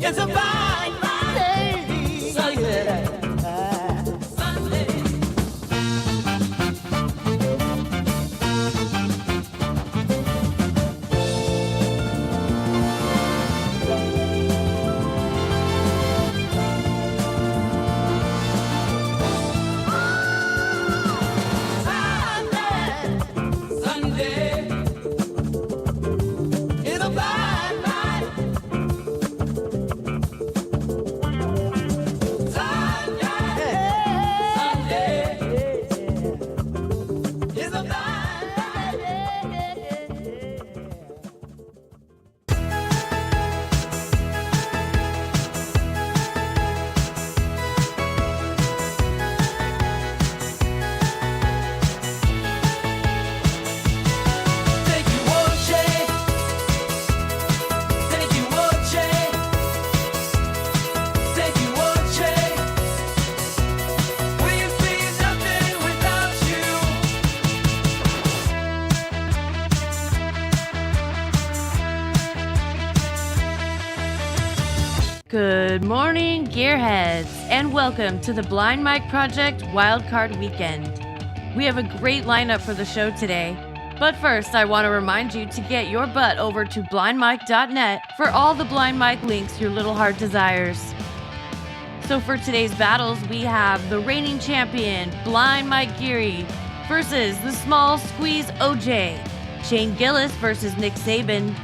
It's a blind Monday. Sunday. Good morning, gearheads, and welcome to the Blind Mike Project Wildcard Weekend. We have a great lineup for the show today, but first I want to remind you to get your butt over to blindmike.net for all the Blind Mike links your little heart desires. So for today's battles, we have the reigning champion, Blind Mike Geary, versus the small squeeze OJ, Shane Gillis versus Nick Saban,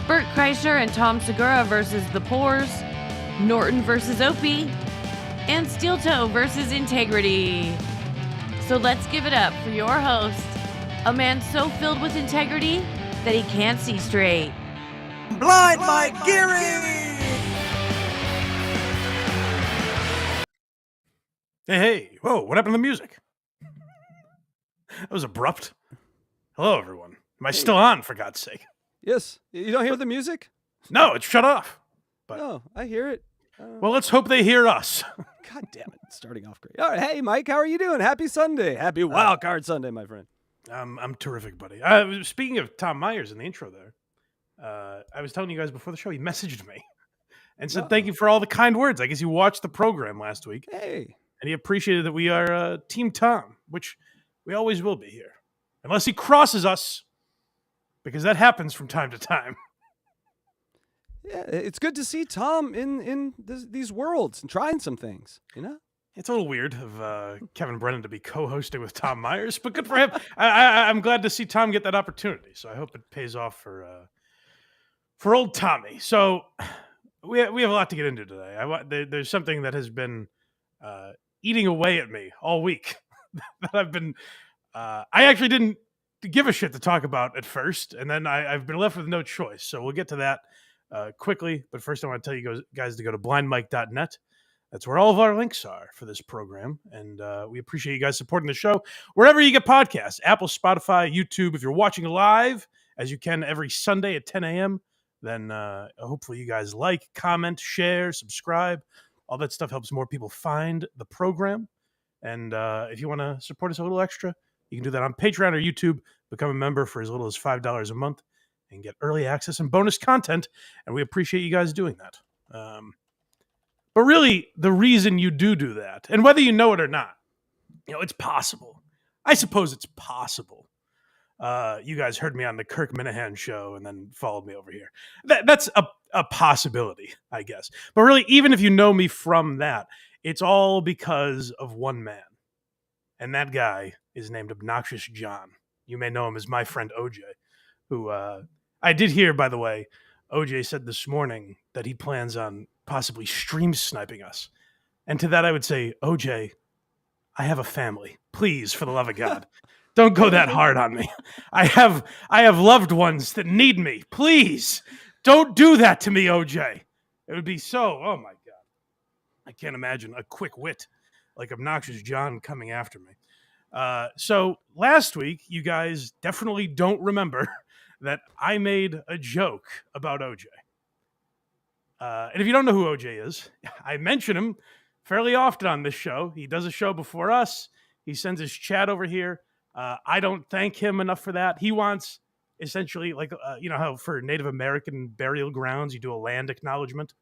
Bert Kreischer and Tom Segura versus the Pores, Norton versus Opie, and Steel Toe versus Integrity. So let's give it up for your host, a man so filled with integrity that he can't see straight, Blind Mike Geary! Hey, whoa, what happened to the music? That was abrupt. Hello, everyone. Am I still on, for God's sake? Yes. You don't hear the music? No, it's shut off. But, No, I hear it. well, let's hope they hear us. God damn it. It's starting off great. All right. Hey, Mike, how are you doing? Happy Sunday. Happy Wild Card Sunday, my friend. I'm terrific, buddy. Speaking of Tom Myers in the intro there, I was telling you guys before the show, he messaged me and said thank you for all the kind words. I guess he watched the program last week. Hey. And he appreciated that we are Team Tom, which we always will be here. Unless he crosses us, because that happens from time to time. Yeah, it's good to see Tom in these worlds and trying some things, you know? It's a little weird of Kevin Brennan to be co-hosting with Tom Myers, but good for him. I'm glad to see Tom get that opportunity, so I hope it pays off for old Tommy. So we have a lot to get into today. There's something that has been eating away at me all week that I've been. I actually didn't give a shit to talk about at first, and then I've been left with no choice. So we'll get to that quickly. But first, I want to tell you guys to go to blindmike.net. That's where all of our links are for this program. And we appreciate you guys supporting the show wherever you get podcasts, Apple, Spotify, YouTube. If you're watching live, as you can every Sunday at 10 a.m., then hopefully you guys like, comment, share, subscribe. All that stuff helps more people find the program. And if you want to support us a little extra, you can do that on Patreon or YouTube. Become a member for as little as $5 a month and get early access and bonus content. And we appreciate you guys doing that. But really, the reason you do that, and whether you know it or not, it's possible. I suppose it's possible. You guys heard me on the Kirk Minahan show and then followed me over here. That's a possibility, I guess. But really, even if you know me from that, it's all because of one man. And that guy is named Obnoxious John. You may know him as my friend OJ, who I did hear, by the way, OJ said this morning that he plans on possibly stream sniping us. And to that I would say, OJ, I have a family. Please, for the love of God, don't go that hard on me. I have loved ones that need me. Please, don't do that to me, OJ. It would be so, oh my God. I can't imagine a quick wit like Obnoxious John coming after me. So last week, you guys definitely don't remember that I made a joke about OJ. And if you don't know who OJ is, I mention him fairly often on this show. He does a show before us. He sends his chat over here. I don't thank him enough for that. He wants essentially like, you know how for Native American burial grounds, you do a land acknowledgement.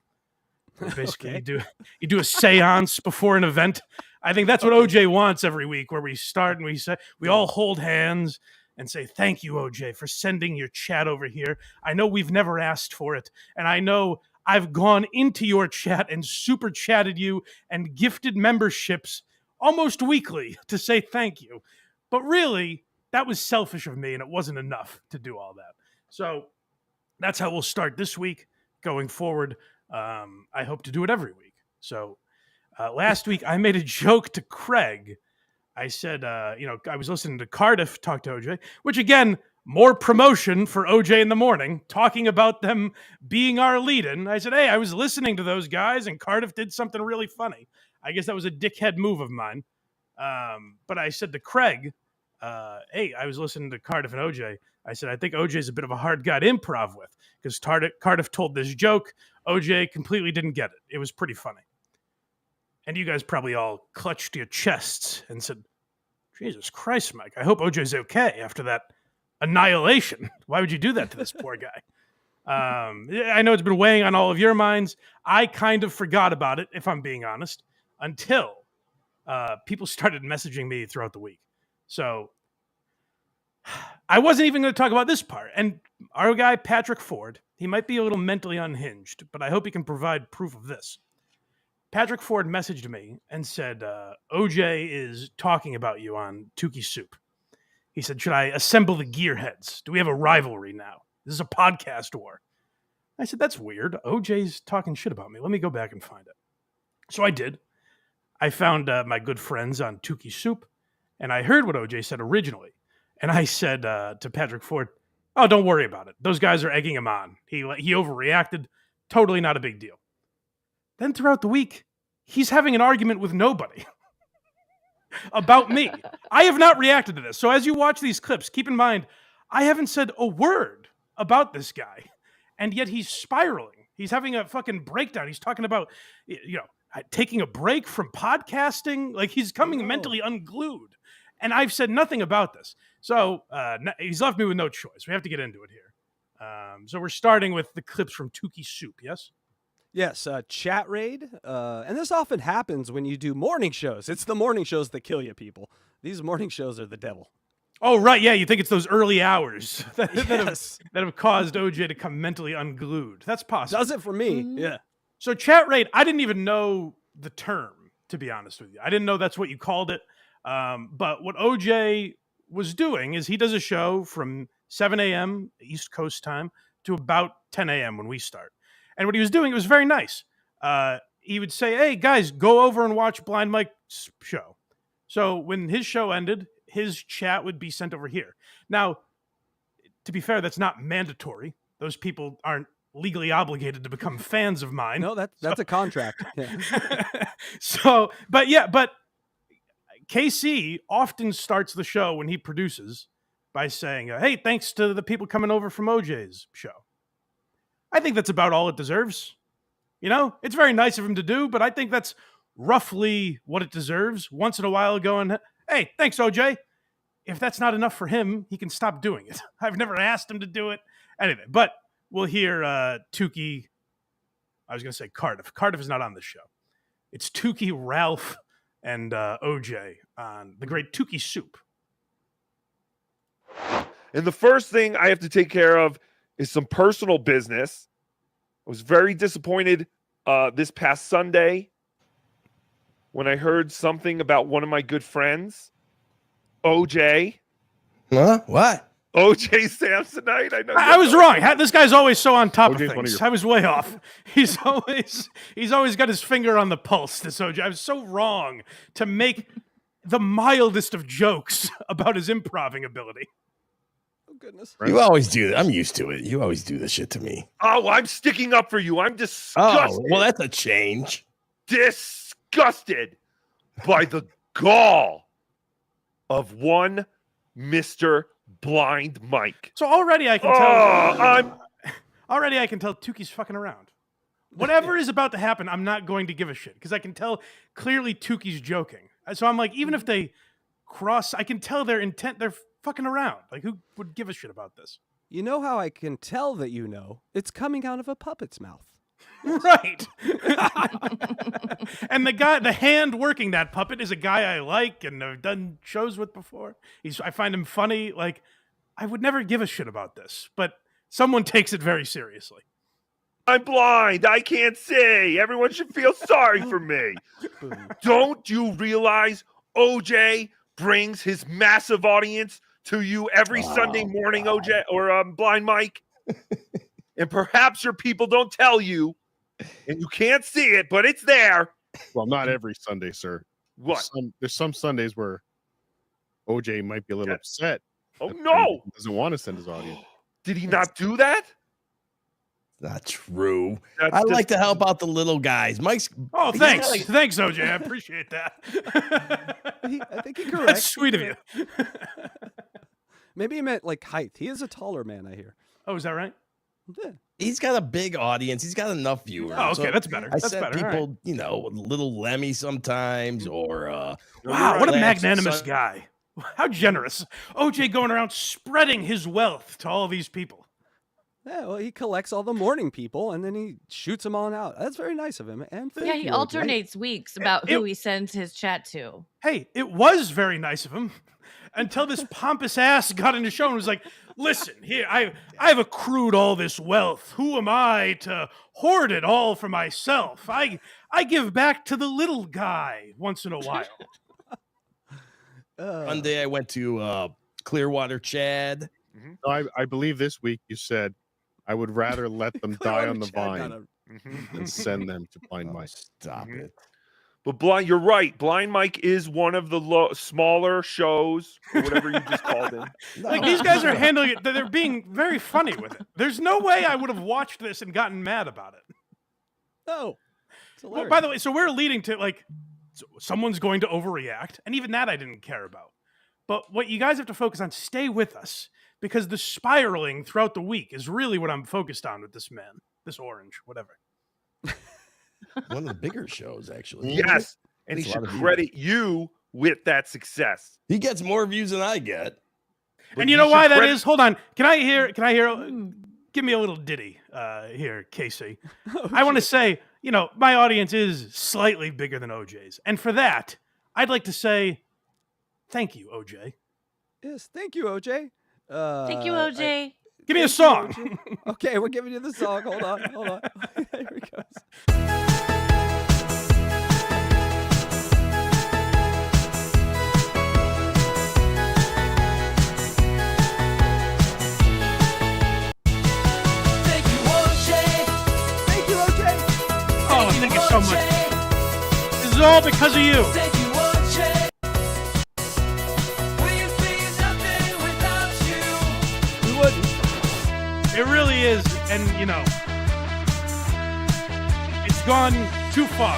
Basically, Okay. you do a seance before an event. I think that's what OJ wants every week, where we start and we all hold hands and say, "Thank you, OJ, for sending your chat over here. I know we've never asked for it, and I know I've gone into your chat and super chatted you and gifted memberships almost weekly to say thank you. But really, that was selfish of me, and it wasn't enough to do all that. So that's how we'll start this week. Going forward, I hope to do it every week. So last week, I made a joke to Craig. I said, I was listening to Cardiff talk to OJ, which again, more promotion for OJ in the morning, talking about them being our lead-in. I said, hey, I was listening to those guys, and Cardiff did something really funny. I guess that was a dickhead move of mine. But I said to Craig, hey, I was listening to Cardiff and OJ. I said, I think OJ's a bit of a hard guy to improv with, because Cardiff told this joke. OJ completely didn't get it. It was pretty funny. And you guys probably all clutched your chests and said, Jesus Christ, Mike, I hope OJ's okay after that annihilation. Why would you do that to this poor guy? I know it's been weighing on all of your minds. I kind of forgot about it, if I'm being honest, until people started messaging me throughout the week. So I wasn't even going to talk about this part. And our guy, Patrick Ford, he might be a little mentally unhinged, but I hope he can provide proof of this. Patrick Ford messaged me and said, OJ is talking about you on Tukey Soup. He said, should I assemble the gearheads? Do we have a rivalry now? This is a podcast war. I said, that's weird. OJ's talking shit about me. Let me go back and find it. So I did. I found my good friends on Tukey Soup, and I heard what OJ said originally. And I said to Patrick Ford, oh, don't worry about it. Those guys are egging him on. He overreacted. Totally not a big deal. Then throughout the week, he's having an argument with nobody about me. I have not reacted to this. So as you watch these clips, keep in mind, I haven't said a word about this guy. And yet he's spiraling. He's having a fucking breakdown. He's talking about, taking a break from podcasting. Like he's coming mentally unglued. And I've said nothing about this. So he's left me with no choice. We have to get into it here. So we're starting with the clips from Tukey Soup, yes? Yes, chat raid. And this often happens when you do morning shows. It's the morning shows that kill you, people. These morning shows are the devil. Oh, right. Yeah, you think it's those early hours that have caused OJ to come mentally unglued. That's possible. Does it for me. Yeah. So chat raid, I didn't even know the term, to be honest with you. I didn't know that's what you called it. But what OJ was doing is he does a show from 7 a.m. East Coast time to about 10 a.m. when we start. And what he was doing, it was very nice. He would say, hey, guys, go over and watch Blind Mike's show. So when his show ended, his chat would be sent over here. Now, to be fair, that's not mandatory. Those people aren't legally obligated to become fans of mine. No, that's a contract. Yeah. But KC often starts the show when he produces by saying, hey, thanks to the people coming over from OJ's show. I think that's about all it deserves. It's very nice of him to do, but I think that's roughly what it deserves. Once in a while going, hey, thanks, OJ. If that's not enough for him, he can stop doing it. I've never asked him to do it. Anyway, but we'll hear Tukey. I was going to say Cardiff. Cardiff is not on this show. It's Tukey, Ralph, and OJ on the great Tukey Soup. And the first thing I have to take care of is some personal business. I was very disappointed this past Sunday when I heard something about one of my good friends, OJ. Huh? What? OJ Samsonite. I know. I was wrong. This guy's always so on top OJ's of one of things. your- I was way off. He's always got his finger on the pulse, this OJ. I was so wrong to make the mildest of jokes about his improving ability. Oh, goodness. You always do that. I'm used to it. You always do this shit to me. Oh, I'm sticking up for you. I'm disgusted. Oh, well, that's a change. Disgusted by the gall of one Mr. Blind Mike. So already I can tell. Already I can tell Tukey's fucking around. Whatever is about to happen, I'm not going to give a shit because I can tell clearly Tukey's joking. So I'm like, even if they cross, I can tell their intent. They're fucking around. Like, who would give a shit about this? You know how I can tell that you know? It's coming out of a puppet's mouth. Right. And the hand working that puppet is a guy I like and I've done shows with before. I find him funny. Like, I would never give a shit about this, but someone takes it very seriously. I'm blind. I can't see. Everyone should feel sorry for me. Don't you realize OJ brings his massive audience to you every Sunday morning, OJ, or Blind Mike? And perhaps your people don't tell you, and you can't see it, but it's there. Well, not every Sunday, sir. What? There's some Sundays where OJ might be a little upset. Oh, no. He doesn't want to send his audience. Did he not do that? Not true. That's I just- like to help out the little guys. Mike's. Oh, he's thanks. like- Thanks, OJ. I appreciate that. I think he correct. That's sweet of you. Maybe he meant like height. He is a taller man, I hear. Oh, is that right? Yeah. He's got a big audience. He's got enough viewers. Oh, okay. So That's better. I That's send better. All people, right. you know, little Lemmy sometimes, or Wow, what a Labs magnanimous son- guy. How generous. OJ going around spreading his wealth to all these people. Yeah, well, he collects all the morning people and then he shoots them on out. That's very nice of him. And thank Yeah, he you, OJ. alternates weeks about who he sends his chat to. Hey, it was very nice of him until this pompous ass got into show and was like, listen, here, I've accrued all this wealth. Who am I to hoard it all for myself? I give back to the little guy once in a while. One day I went to Clearwater, Chad. No, I believe this week you said I would rather let them die on the Clearwater Chad vine than send them to Blind Mike. Stop it. But you're right. Blind Mike is one of the smaller shows, or whatever you just called him. Like, these guys are handling it. They're being very funny with it. There's no way I would have watched this and gotten mad about it. No. It's Well, hilarious. by the way, so we're leading to, like, someone's going to overreact, and even that I didn't care about. But what you guys have to focus on, stay with us, because the spiraling throughout the week is really what I'm focused on with this man, this orange, whatever. One of the bigger shows, actually. Yes. And he That's a should lot of credit you with that success. He gets more views than I get. But And you know why should that credit- is? Hold on. Can I hear? Give me a little ditty here, Casey. I want to say, you know, my audience is slightly bigger than OJ's, and for that, I'd like to say, thank you, OJ. Yes, thank you, OJ. Thank you, OJ. Give me a Thank you, song. OJ. Okay, we're giving you the song. Hold on. Here he goes. Thank you, OJ. Thank you, OJ. Oh, thank you so much. This is all because of you. Thank you, OJ. We'd be nothing without you. We wouldn't. It really is, and you know, it's gone too far.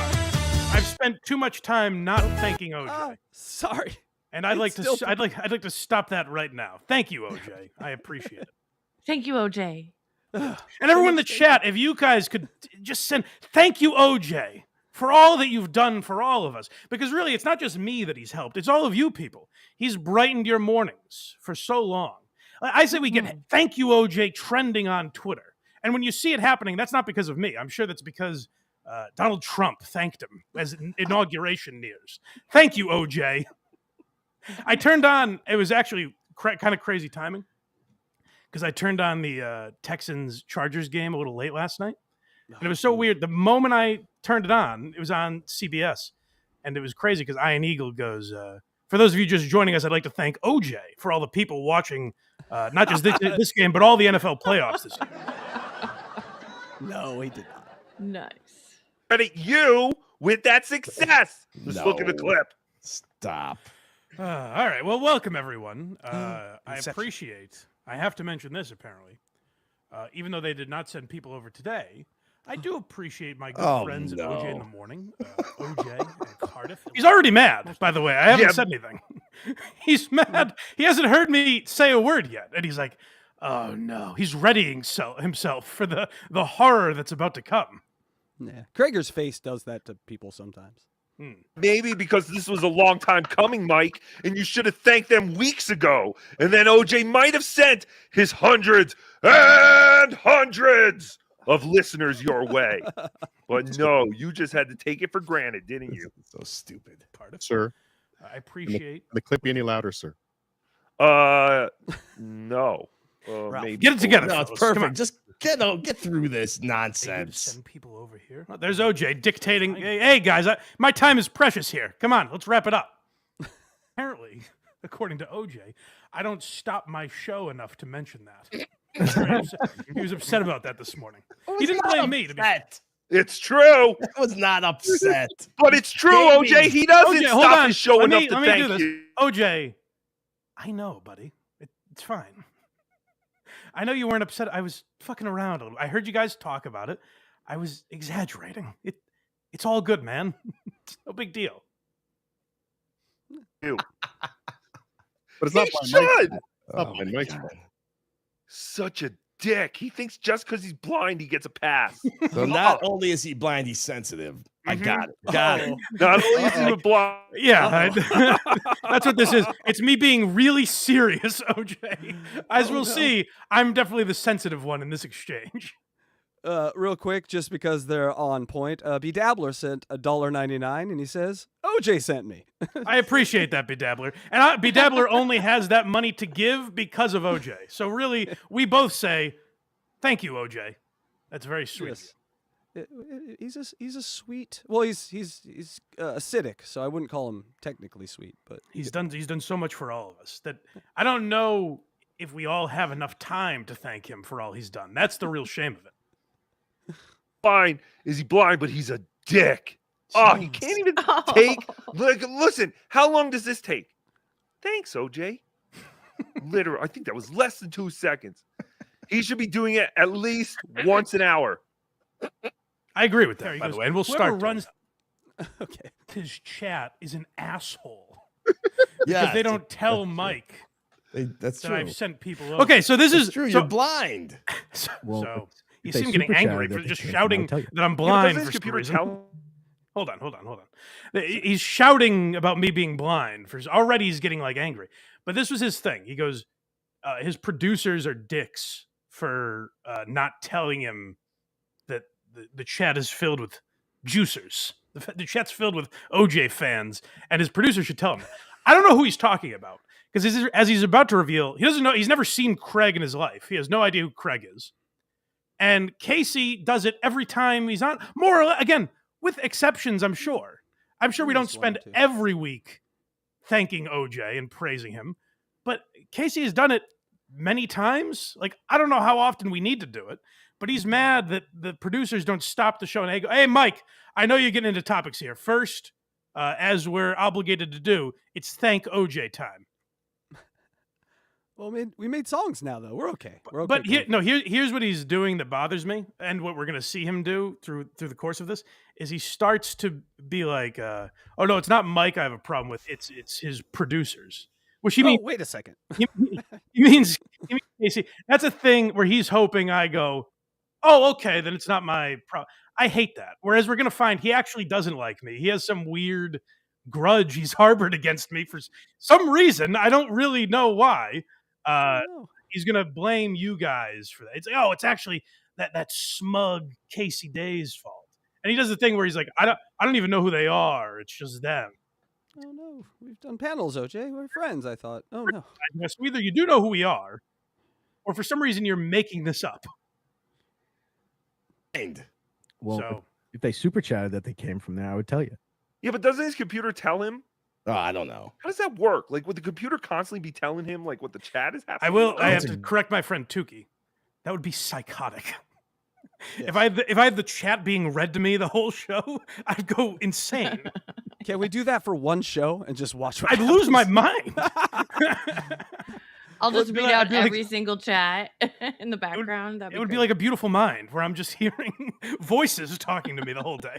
I've spent too much time not thanking OJ, Sorry. and I'd like it's still- to. I'd like to stop that right now. Thank you, OJ. I appreciate it. Thank you, OJ. And everyone in the chat, if you guys could just send thank you, OJ, for all that you've done for all of us. Because really, it's not just me that he's helped, it's all of you people. He's brightened your mornings for so long. I say we get thank you, OJ, trending on Twitter. And when you see it happening, that's not because of me. I'm sure that's because Donald Trump thanked him as inauguration nears. Thank you, OJ. I turned on, it was actually kind of crazy timing, because I turned on the Texans-Chargers game a little late last night. And it was so weird. The moment I turned it on on CBS. And it was crazy because Ian Eagle goes, for those of you just joining us, I'd like to thank OJ for all the people watching, not just this game, but all the NFL playoffs this year. No, he did not. Nice. Credit you with that success. Let's look at the No. clip. Stop. All right. Well, welcome, everyone. I Inception. appreciate, I have to mention this, apparently. Even though they did not send people over today, I do appreciate my good Oh, friends at no. OJ in the morning, OJ and Cardiff. He's already mad, by the way. I haven't Yeah. said anything. He's mad. He hasn't heard me say a word yet. And he's like, oh, no. He's readying himself for the horror that's about to come. Yeah. Krager's face does that to people sometimes. Maybe because this was a long time coming, Mike, and you should have thanked them weeks ago. And then OJ might have sent his hundreds and hundreds of listeners your way. But no, you just had to take it for granted, didn't you? So stupid. Part of Sir, I appreciate. the clip be any louder, sir? No. Maybe Get it together. No, it's fellas. Come on. perfect. Just get through this Hey, you nonsense. send people over here. Oh, there's OJ dictating. Hey guys, my time is precious here. Come on, let's wrap it up. Apparently, according to OJ, I don't stop my show enough to mention that. He was upset about that this morning. He didn't blame me. To be upset. it's true, I was not upset. but it's true, Baby. OJ. He doesn't OJ, hold stop on. his show Let enough me to do thank this. you. OJ, I know, buddy. It's fine. I know you weren't upset. I was fucking around a little. I heard you guys talk about it. I was exaggerating. It's all good, man. It's no big deal. You. But it's He not by Mike's should. fault. Oh Not by my Mike's God. fault. Such a dick. He thinks just because he's blind, he gets a pass. So not only is he blind, he's sensitive. I got it. Got it. Not only is he blind, Yeah, that's what this is. It's me being really serious, OJ. As we'll see, I'm definitely the sensitive one in this exchange. Real quick, just because they're on point, Bedabbler sent $1.99, and he says, OJ sent me. I appreciate that, Bedabbler. And Bedabbler only has that money to give because of OJ. So really, we both say, thank you, OJ. That's very sweet. Yes. He's a sweet. Well, he's acidic, so I wouldn't call him technically sweet, but He's done so much for all of us that I don't know if we all have enough time to thank him for all he's done. That's the real shame of it. fine. Is he blind? But he's a dick. Oh, he can't even take. Listen, how long does this take? Thanks, OJ. Literally, I think that was less than 2 seconds. He should be doing it at least once an hour. I agree with that, by the way, and we'll Whoever start. runs. Okay. His chat is an asshole Yeah, because they don't tell Mike that's that true. I've sent people over. Okay, so this It's is true. so- You're blind. Well, so you if they see him getting super angry chatted for that just they came from, shouting I'll tell you. that I'm Yeah, but blind doesn't for his some computer reason. tell? Hold on. He's shouting about me being blind. Already he's getting like angry. But this was his thing. He goes, his producers are dicks for not telling him that the chat is filled with juicers. The chat's filled with OJ fans, and his producer should tell him. I don't know who he's talking about because as he's about to reveal, he doesn't know. He's never seen Craig in his life. He has no idea who Craig is. And Casey does it every time he's on. More or less, again, with exceptions, I'm sure. I'm sure we don't Just one spend or two. every week thanking OJ and praising him, but Casey has done it many times. Like, I don't know how often we need to do it, but he's mad that the producers don't stop the show and they go, hey, Mike, I know you're getting into topics here. First, as we're obligated to do, it's thank OJ time. Well, we made songs now, though. We're okay. We're okay. But going here's what he's doing that bothers me, and what we're gonna see him do through the course of this is he starts to be like, oh no, it's not Mike I have a problem with, it's his producers. Which he forward. means Wait a second. he means Casey. That's a thing where he's hoping I go, oh, okay, then it's not my problem. I hate that. Whereas we're gonna find he actually doesn't like me. He has some weird grudge he's harbored against me for some reason. I don't really know why. No. He's gonna blame you guys for that. It's like, oh, it's actually that smug Casey Day's fault. And he does the thing where he's like, I don't even know who they are. It's just them. Oh, no. We've done panels, OJ. We're friends, I thought. Oh, no. So either you do know who we are, or for some reason you're making this up. Blind. Well, So if they super chatted that they came from there, I would tell you. Yeah, but doesn't his computer tell him? Oh, I don't know. How does that work? Like, would the computer constantly be telling him like what the chat is happening? I have That's to correct my friend Tukey. That would be psychotic. Yes. If I had the chat being read to me the whole show, I'd go insane. Can we do that for one show and just watch what I'd lose my happens? mind. I'll just It'd be read like- out I'd be like- every single chat in the background. That'd It would be great. like A Beautiful Mind, where I'm just hearing voices talking to me the whole day.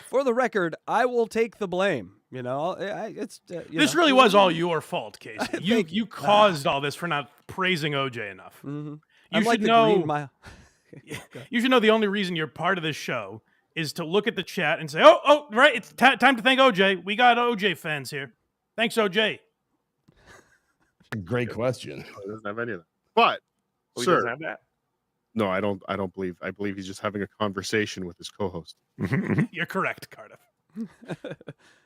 For the record, I will take the blame. You know, it's This really was all your fault, Casey. Thank You caused all this for not praising OJ enough. Mm-hmm. You I'm like should the know. Green Mile. You should know the only reason you're part of this show is to look at the chat and say, "Oh, right, it's time to thank OJ. We got OJ fans here. Thanks, OJ." Great question. He doesn't have any of that. But, Oh, he sir, doesn't have that. No, I don't believe. I believe he's just having a conversation with his co-host. You're correct, Cardiff.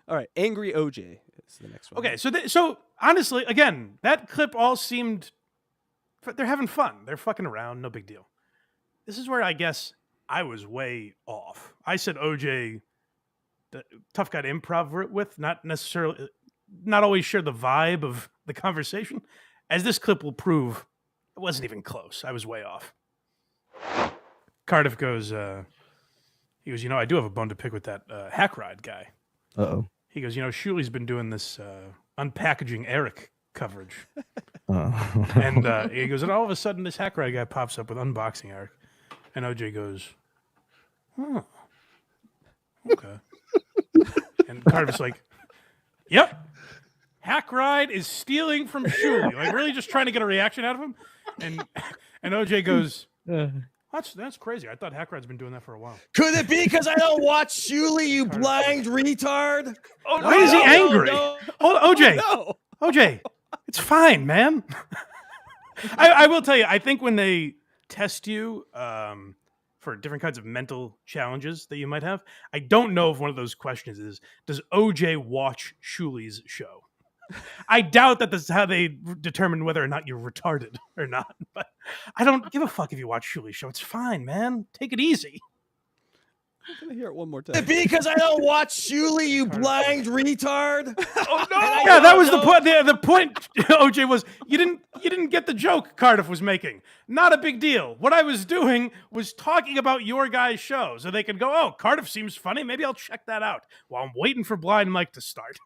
All right, Angry OJ is the next one. Okay, so honestly, again, that clip all seemed they're having fun. They're fucking around, no big deal. This is where I guess I was way off. I said OJ, the tough guy to improv with, not necessarily, not always share the vibe of the conversation. As this clip will prove, it wasn't even close. I was way off. Cardiff goes, he goes, I do have a bone to pick with that HACKRIDE guy. Uh-oh. He goes, Shuli's been doing this unpackaging Eric coverage. Oh. And he goes, and all of a sudden this HACKRIDE guy pops up with unboxing Eric. And OJ goes, oh, okay. And Cardiff's like, yep, HACKRIDE is stealing from Shuli. Like, really just trying to get a reaction out of him. And OJ goes, that's crazy. I thought HACKRIDE's been doing that for a while. Could it be because I don't watch Shuli, you blind retard? Oh, Why is he angry? No. Oh, OJ. No. OJ, it's fine, man. I will tell you, I think when they test you for different kinds of mental challenges that you might have, I don't know if one of those questions is, does OJ watch Shuli's show? I doubt that this is how they determine whether or not you're retarded or not. But I don't give a fuck if you watch Shuli's show. It's fine, man. Take it easy. I'm gonna hear it one more Could time. it be because I don't watch Shuli, you blind retard? Oh no! Yeah, that was the point. The point, OJ, was you didn't get the joke Cardiff was making. Not a big deal. What I was doing was talking about your guys' show, so they could go, "Oh, Cardiff seems funny. Maybe I'll check that out." While I'm waiting for Blind Mike to start,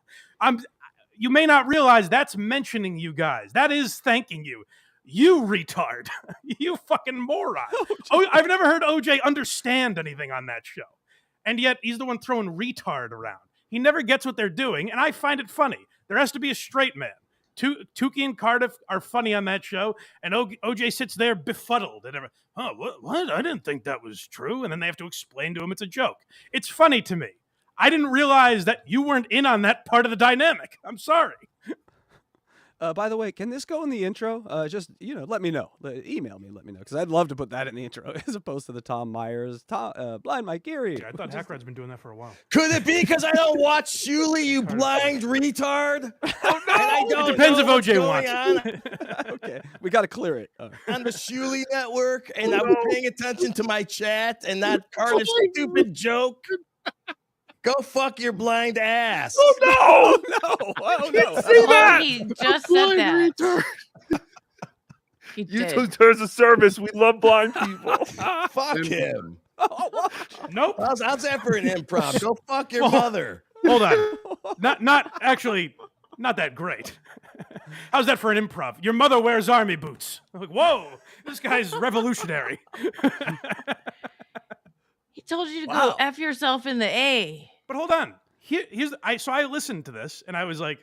you may not realize that's mentioning you guys. That is thanking you. You retard. You fucking moron. Oh, I've never heard OJ understand anything on that show. And yet he's the one throwing retard around. He never gets what they're doing, and I find it funny. There has to be a straight man. Tukey and Cardiff are funny on that show, and OJ sits there befuddled. And what? I didn't think that was true. And then they have to explain to him it's a joke. It's funny to me. I didn't realize that you weren't in on that part of the dynamic. I'm sorry. By the way, can this go in the intro? Just, let me know. Email me, let me know. Because I'd love to put that in the intro as opposed to the Tom Myers, Blind Mike Geary. I thought HACKRIDE's been doing that for a while. Could it be because I don't watch Shuli, you blind retard? Oh no! It depends if OJ wants. Okay, we got to clear it. On the Shuli network, and I was paying attention to my chat and not Carter's stupid joke. Go fuck your blind ass. Oh no! Oh, no. See that? He just said that. He You did. took turns of service. We love blind people. Fuck him. Nope. How's that for an improv? Go fuck your mother. Hold on. Not actually, not that great. How's that for an improv? Your mother wears army boots. I'm like, whoa, this guy's revolutionary. He told you to Wow. go F yourself in the A. But hold on. So I listened to this and I was like,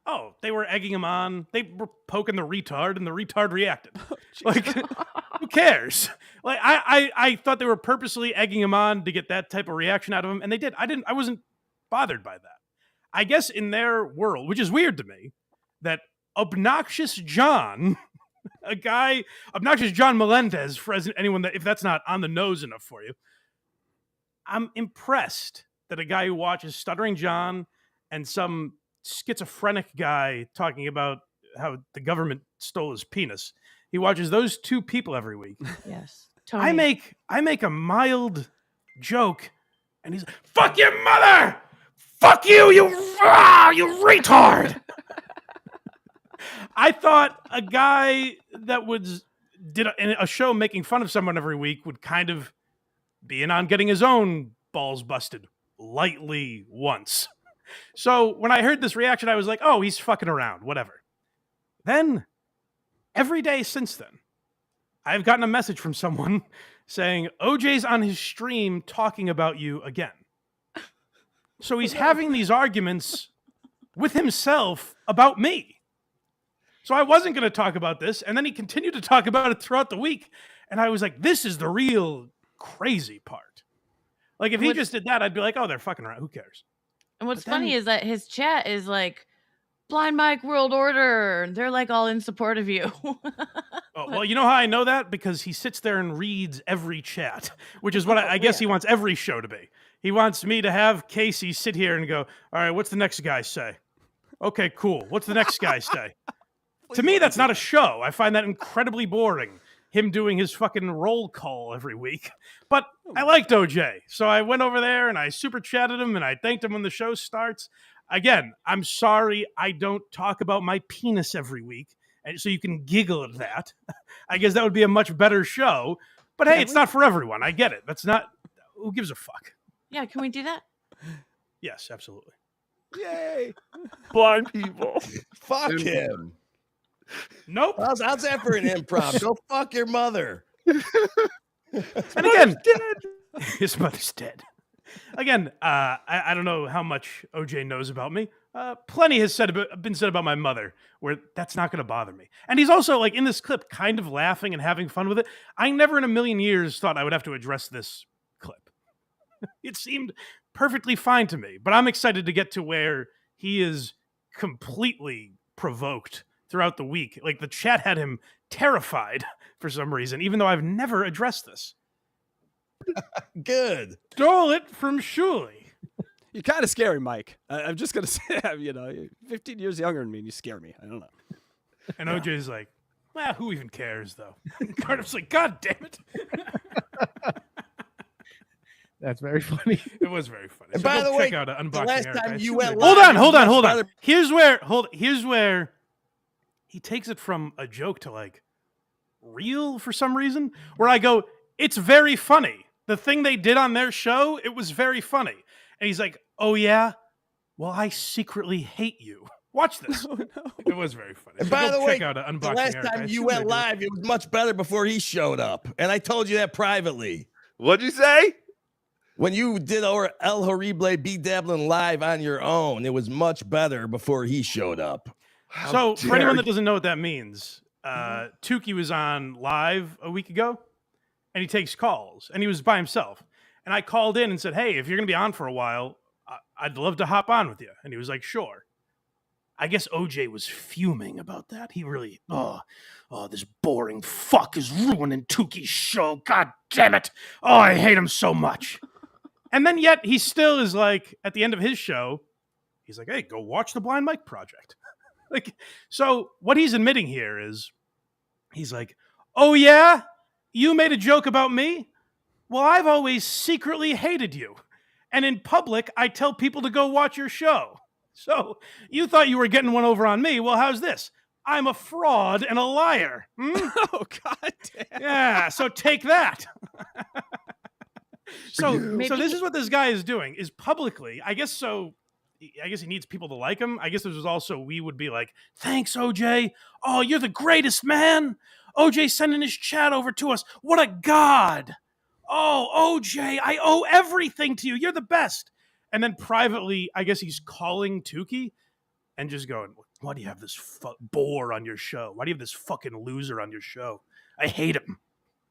oh, they were egging him on. They were poking the retard and the retard reacted. Like, who cares? Like, I thought they were purposely egging him on to get that type of reaction out of him. And they did. I wasn't bothered by that. I guess in their world, which is weird to me, that Obnoxious John, Obnoxious John Melendez, for anyone if that's not on the nose enough for you, I'm impressed that a guy who watches Stuttering John and some schizophrenic guy talking about how the government stole his penis, he watches those two people every week. Yes. Tony. I make a mild joke, and he's like, "Fuck your mother! Fuck you, you retard!" I thought a guy that did a show making fun of someone every week would kind of be in on getting his own balls busted lightly once. So when I heard this reaction, I was like, oh, he's fucking around, whatever. Then, every day since then, I've gotten a message from someone saying, OJ's on his stream talking about you again. So he's having these arguments with himself about me. So I wasn't going to talk about this, and then he continued to talk about it throughout the week, and I was like, this is the real crazy part. Like, if he just did that, I'd be like, oh, they're fucking around. Who cares? And what's But then- funny is that his chat is like, Blind Mike World Order. They're like all in support of you. Oh, well, you know how I know that? Because he sits there and reads every chat, which is what I guess he wants every show to be. He wants me to have Casey sit here and go, all right, what's the next guy say? Okay, cool. What's the next guy say? To me, that's not a show. I find that incredibly boring, him doing his fucking roll call every week. But I liked OJ, so I went over there and I super chatted him and I thanked him when the show starts. Again, I'm sorry I don't talk about my penis every week, and so you can giggle at that. I guess that would be a much better show. But hey, it's not for everyone. I get it. That's not. Who gives a fuck? Yeah, can we do that? Yes, absolutely. Yay! Blind people. Fuck him. Nope. How's that for an improv? Go fuck your mother. And again, his mother's dead. Again, I don't know how much OJ knows about me. Plenty has been said about my mother, where that's not going to bother me. And he's also, like, in this clip, kind of laughing and having fun with it. I never in a million years thought I would have to address this clip. It seemed perfectly fine to me, but I'm excited to get to where he is completely provoked throughout the week. Like, the chat had him terrified for some reason, even though I've never addressed this. Good. Stole it from Shuley. You're kind of scary, Mike. I'm just gonna say, you're 15 years younger than me, and you scare me. I don't know. And OJ's like, well, who even cares, though? And Cardiff's like, God damn it. That's very funny. It was very funny. And So by go the way, check out Unboxing the last Eric. time I you assume went they- live, Hold on. brother- Here's where he takes it from a joke to, like, real for some reason, where I go, it's very funny. The thing they did on their show, it was very funny. And he's like, oh yeah? Well, I secretly hate you. Watch this. Oh, no. It was very funny. And So by go the way, check out Unboxing the last Eric. I time you assume went they do. live, it was much better before he showed up. And I told you that privately. What'd you say? When you did our El Horrible Be Dabbling live on your own, it was much better before he showed up. So, for anyone dare that doesn't know what that means, Tukey was on live a week ago, and he takes calls, and he was by himself. And I called in and said, hey, if you're going to be on for a while, I'd love to hop on with you. And he was like, sure. I guess OJ was fuming about that. He really, this boring fuck is ruining Tukey's show. God damn it. Oh, I hate him so much. And then yet he still is like, at the end of his show, he's like, hey, go watch the Blind Mike Project. Like, so what he's admitting here is, he's like, oh yeah, you made a joke about me? Well, I've always secretly hated you. And in public, I tell people to go watch your show. So you thought you were getting one over on me. Well, how's this? I'm a fraud and a liar. Hmm? Oh, God damn. Yeah, so take that. So Maybe this is what this guy is doing, is publicly, I guess he needs people to like him. I guess this was also, we would be like, thanks, OJ. Oh, you're the greatest, man. OJ sending his chat over to us. What a god. Oh, OJ, I owe everything to you. You're the best. And then privately, I guess he's calling Tukey and just going, why do you have this bore on your show? Why do you have this fucking loser on your show? I hate him.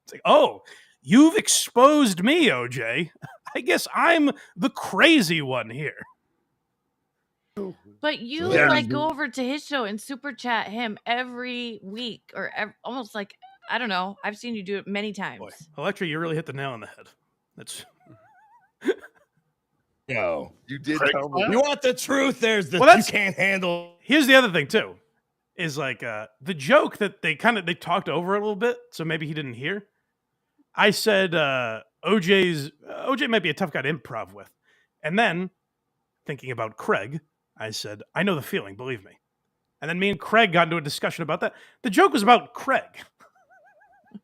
It's like, oh, you've exposed me, OJ. I guess I'm the crazy one here. But you Yeah. go over to his show and super chat him every week or almost like, I don't know. I've seen you do it many times. Boy, Electra, you really hit the nail on the head. That's Yo. You did Craig, tell me. You want the truth? There's the Well, that's- you can't handle. Here's the other thing too, is like the joke that they talked over a little bit, so maybe he didn't hear. I said OJ might be a tough guy to improv with, and then thinking about Craig, I said, I know the feeling, believe me. And then me and Craig got into a discussion about that. The joke was about Craig.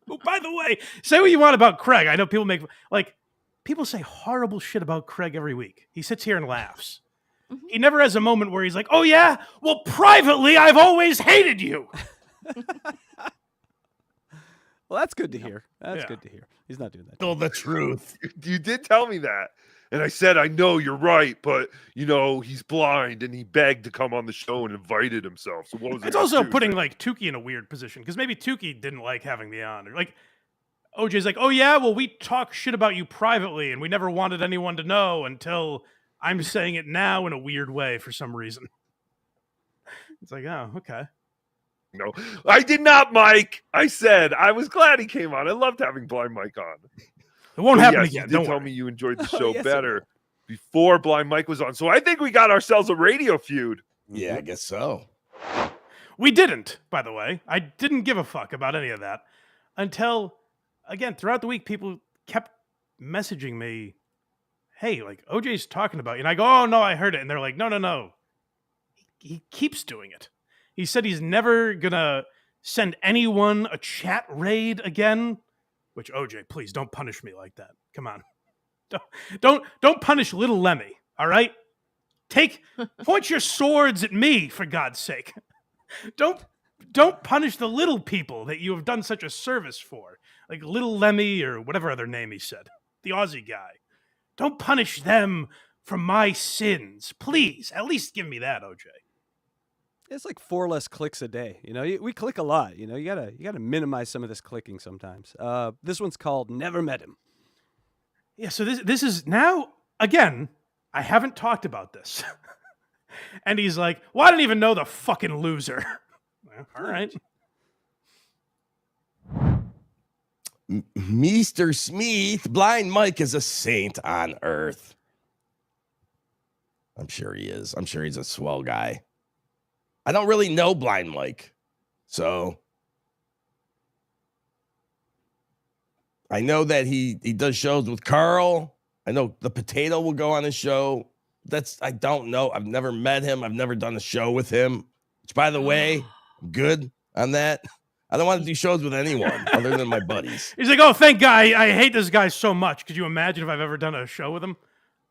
Oh, by the way, say what you want about Craig. I know people say horrible shit about Craig every week. He sits here and laughs. Mhm. He never has a moment where he's like, oh yeah, well, privately, I've always hated you. Well, that's good to hear. That's Yeah. good to hear. He's not doing that. Handle the truth. You did tell me that. And I said, I know you're right, but he's blind and he begged to come on the show and invited himself. So what was It's also putting like Tukey in a weird position because maybe Tukey didn't like having the honor. Like OJ's like, oh yeah, well, we talk shit about you privately and we never wanted anyone to know until I'm saying it now in a weird way for some reason. It's like, oh, okay. No, I did not, Mike. I said I was glad he came on. I loved having Blind Mike on. It won't But happen yes, again. You did Don't tell worry. me you enjoyed the Oh, show yes, it better before Blind Mike was on. So I think we got ourselves a radio feud. Yeah, I guess so. We didn't, by the way. I didn't give a fuck about any of that until, again, throughout the week, people kept messaging me, hey, like, OJ's talking about you. And I go, oh, no, I heard it. And they're like, no. He keeps doing it. He said he's never going to send anyone a chat raid again. Which, OJ, please don't punish me like that. Come on. Don't punish little Lemmy, all right? Point your swords at me, for God's sake. Don't punish the little people that you have done such a service for. Like little Lemmy or whatever other name he said. The Aussie guy. Don't punish them for my sins. Please, at least give me that, OJ. It's like 4 less clicks a day. You know, we click a lot. You know, you gotta minimize some of this clicking sometimes. This one's called Never Met Him. Yeah, so this is now, again, I haven't talked about this. And he's like, well, I didn't even know the fucking loser. Well, all right. Mr. Smith, Blind Mike is a saint on earth. I'm sure he is. I'm sure he's a swell guy. I don't really know Blind Mike, so I know that he does shows with Carl. I know the Potato will go on his show. I don't know. I've never met him. I've never done a show with him. Which, by the way, I'm good on that. I don't want to do shows with anyone other than my buddies. He's like, oh, thank God. I hate this guy so much. Could you imagine if I've ever done a show with him?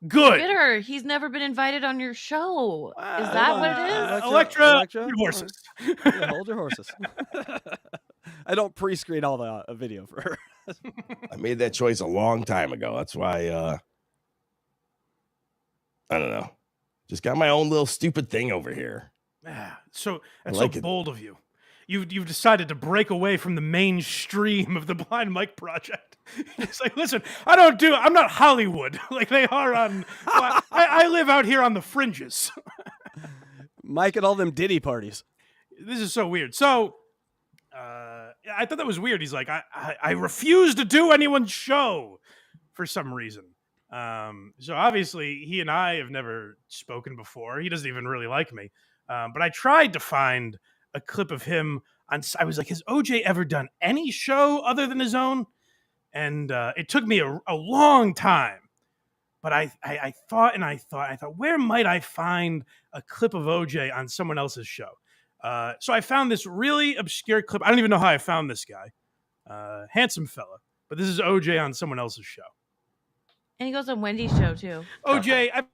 Good. Bitter. He's never been invited on your show. Is that what it is? Electra, your horses. Yeah, hold your horses. I don't pre-screen all the video for her. I made that choice a long time ago. That's why, I don't know. Just got my own little stupid thing over here. Yeah, so that's like so it. bold of you. You've decided to break away from the mainstream of the Blind Mike Project. It's like, listen, I'm not Hollywood like they are on. I live out here on the fringes. Mike at all them Diddy parties. This is so weird. So, I thought that was weird. He's like, I refuse to do anyone's show for some reason. So obviously he and I have never spoken before. He doesn't even really like me. But I tried to find a clip of him I was like, has OJ ever done any show other than his own? And it took me a long time. But I thought, where might I find a clip of OJ on someone else's show? So I found this really obscure clip. I don't even know how I found this guy. Handsome fella. But this is OJ on someone else's show. And he goes on Wendy's show too. OJ, I've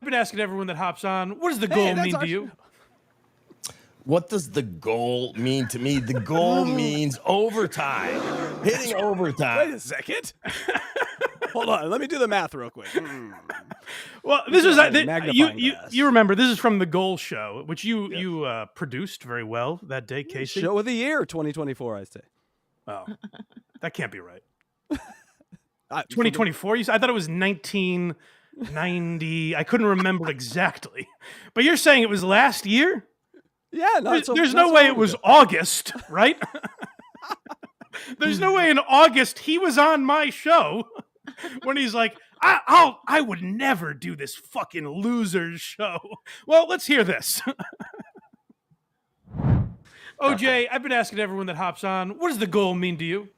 been asking everyone that hops on, what does the goal mean to you? What does the goal mean to me? The goal means overtime. Hitting overtime. Wait a second. Hold on. Let me do the math real quick. Well, this is magnifying glass. you remember this is from the Goal Show, which you produced very well that day, Casey. Show of the year 2024, I say. Oh, that can't be right. 2024. I thought it was 1990. I couldn't remember exactly, but you're saying it was last year. Yeah, no, There's no way it was August, right? There's no way in August he was on my show when he's like, I would never do this fucking loser's show. Well, let's hear this. OJ, I've been asking everyone that hops on, what does the goal mean to you?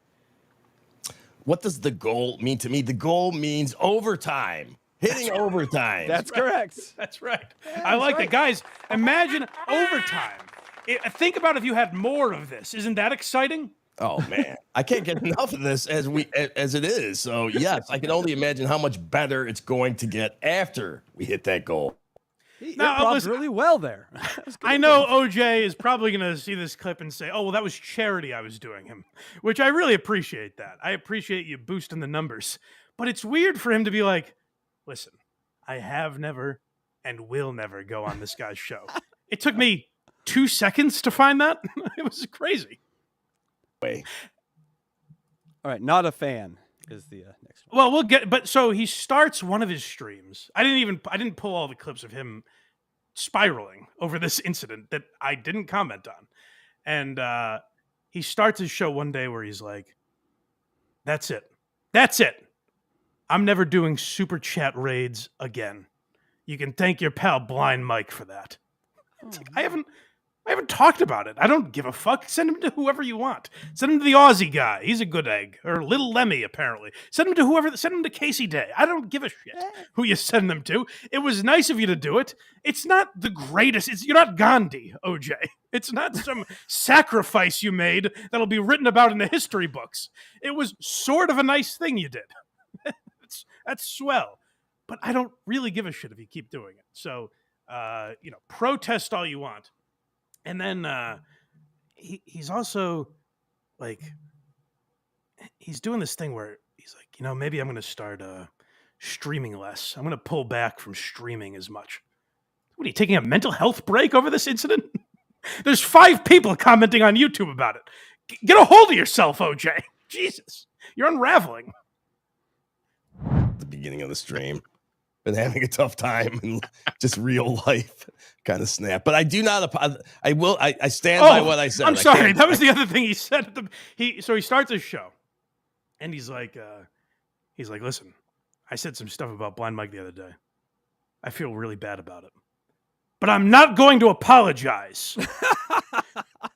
What does the goal mean to me? The goal means overtime. Hitting overtime. That's correct. That's right. Yeah, I like right. that. Guys, imagine overtime. Think about if you had more of this. Isn't that exciting? Oh man, I can't get enough of this as it is. So yes, I can only imagine how much better it's going to get after we hit that goal. He Now, improv'd listen, really well there. That was good I know improv. OJ is probably going to see this clip and say, oh, well, that was charity I was doing him, which I really appreciate that. I appreciate you boosting the numbers. But it's weird for him to be like, listen, I have never and will never go on this guy's show. It took me 2 seconds to find that. It was crazy. Way. All right, not a fan is the next one. Well, we'll get, but so he starts one of his streams. I didn't pull all the clips of him spiraling over this incident that I didn't comment on. And he starts his show one day where he's like, that's it. That's it. I'm never doing super chat raids again. You can thank your pal Blind Mike for that. It's like, I haven't talked about it. I don't give a fuck. Send him to whoever you want. Send him to the Aussie guy. He's a good egg. Or Little Lemmy, apparently. Send him to whoever. Send him to Casey Day. I don't give a shit who you send them to. It was nice of you to do it. It's not the greatest. You're not Gandhi, OJ. It's not some sacrifice you made that'll be written about in the history books. It was sort of a nice thing you did. That's swell. But I don't really give a shit if you keep doing it. So, protest all you want. And then he's also like, he's doing this thing where he's like, maybe I'm going to start streaming less. I'm going to pull back from streaming as much. What, are you taking a mental health break over this incident? There's 5 people commenting on YouTube about it. Get a hold of yourself, OJ. Jesus, you're unraveling. At the beginning of the stream, been having a tough time in just real life kind of snap. But I do not. I stand by what I said. I'm sorry. That was the other thing he said. So he starts his show, and he's like, listen, I said some stuff about Blind Mike the other day. I feel really bad about it, but I'm not going to apologize.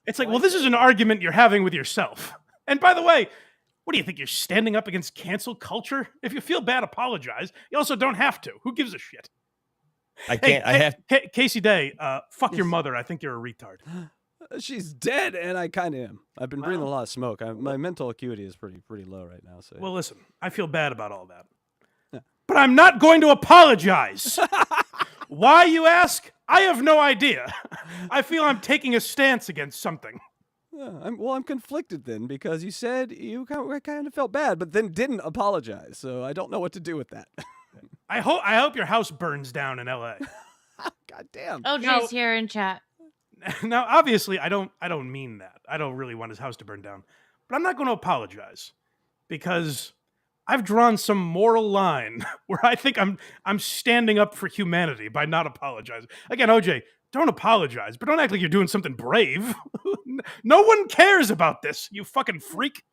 It's like, well, this is an argument you're having with yourself. And by the way, what do you think? You're standing up against cancel culture? If you feel bad, apologize. You also don't have to. Who gives a shit? I can't. Casey Day, fuck your mother. I think you're a retard. She's dead, and I kind of am. I've been breathing a lot of smoke. My mental acuity is pretty low right now. So. Well, listen, I feel bad about all that. Yeah. But I'm not going to apologize. Why, you ask? I have no idea. I feel I'm taking a stance against something. Yeah, I'm conflicted then, because you said you kind of felt bad, but then didn't apologize. So I don't know what to do with that. I hope your house burns down in L.A. God damn. OJ's here in chat. Now, obviously, I don't mean that. I don't really want his house to burn down. But I'm not going to apologize, because I've drawn some moral line where I think I'm standing up for humanity by not apologizing. Again, OJ, don't apologize, but don't act like you're doing something brave. No one cares about this, you fucking freak.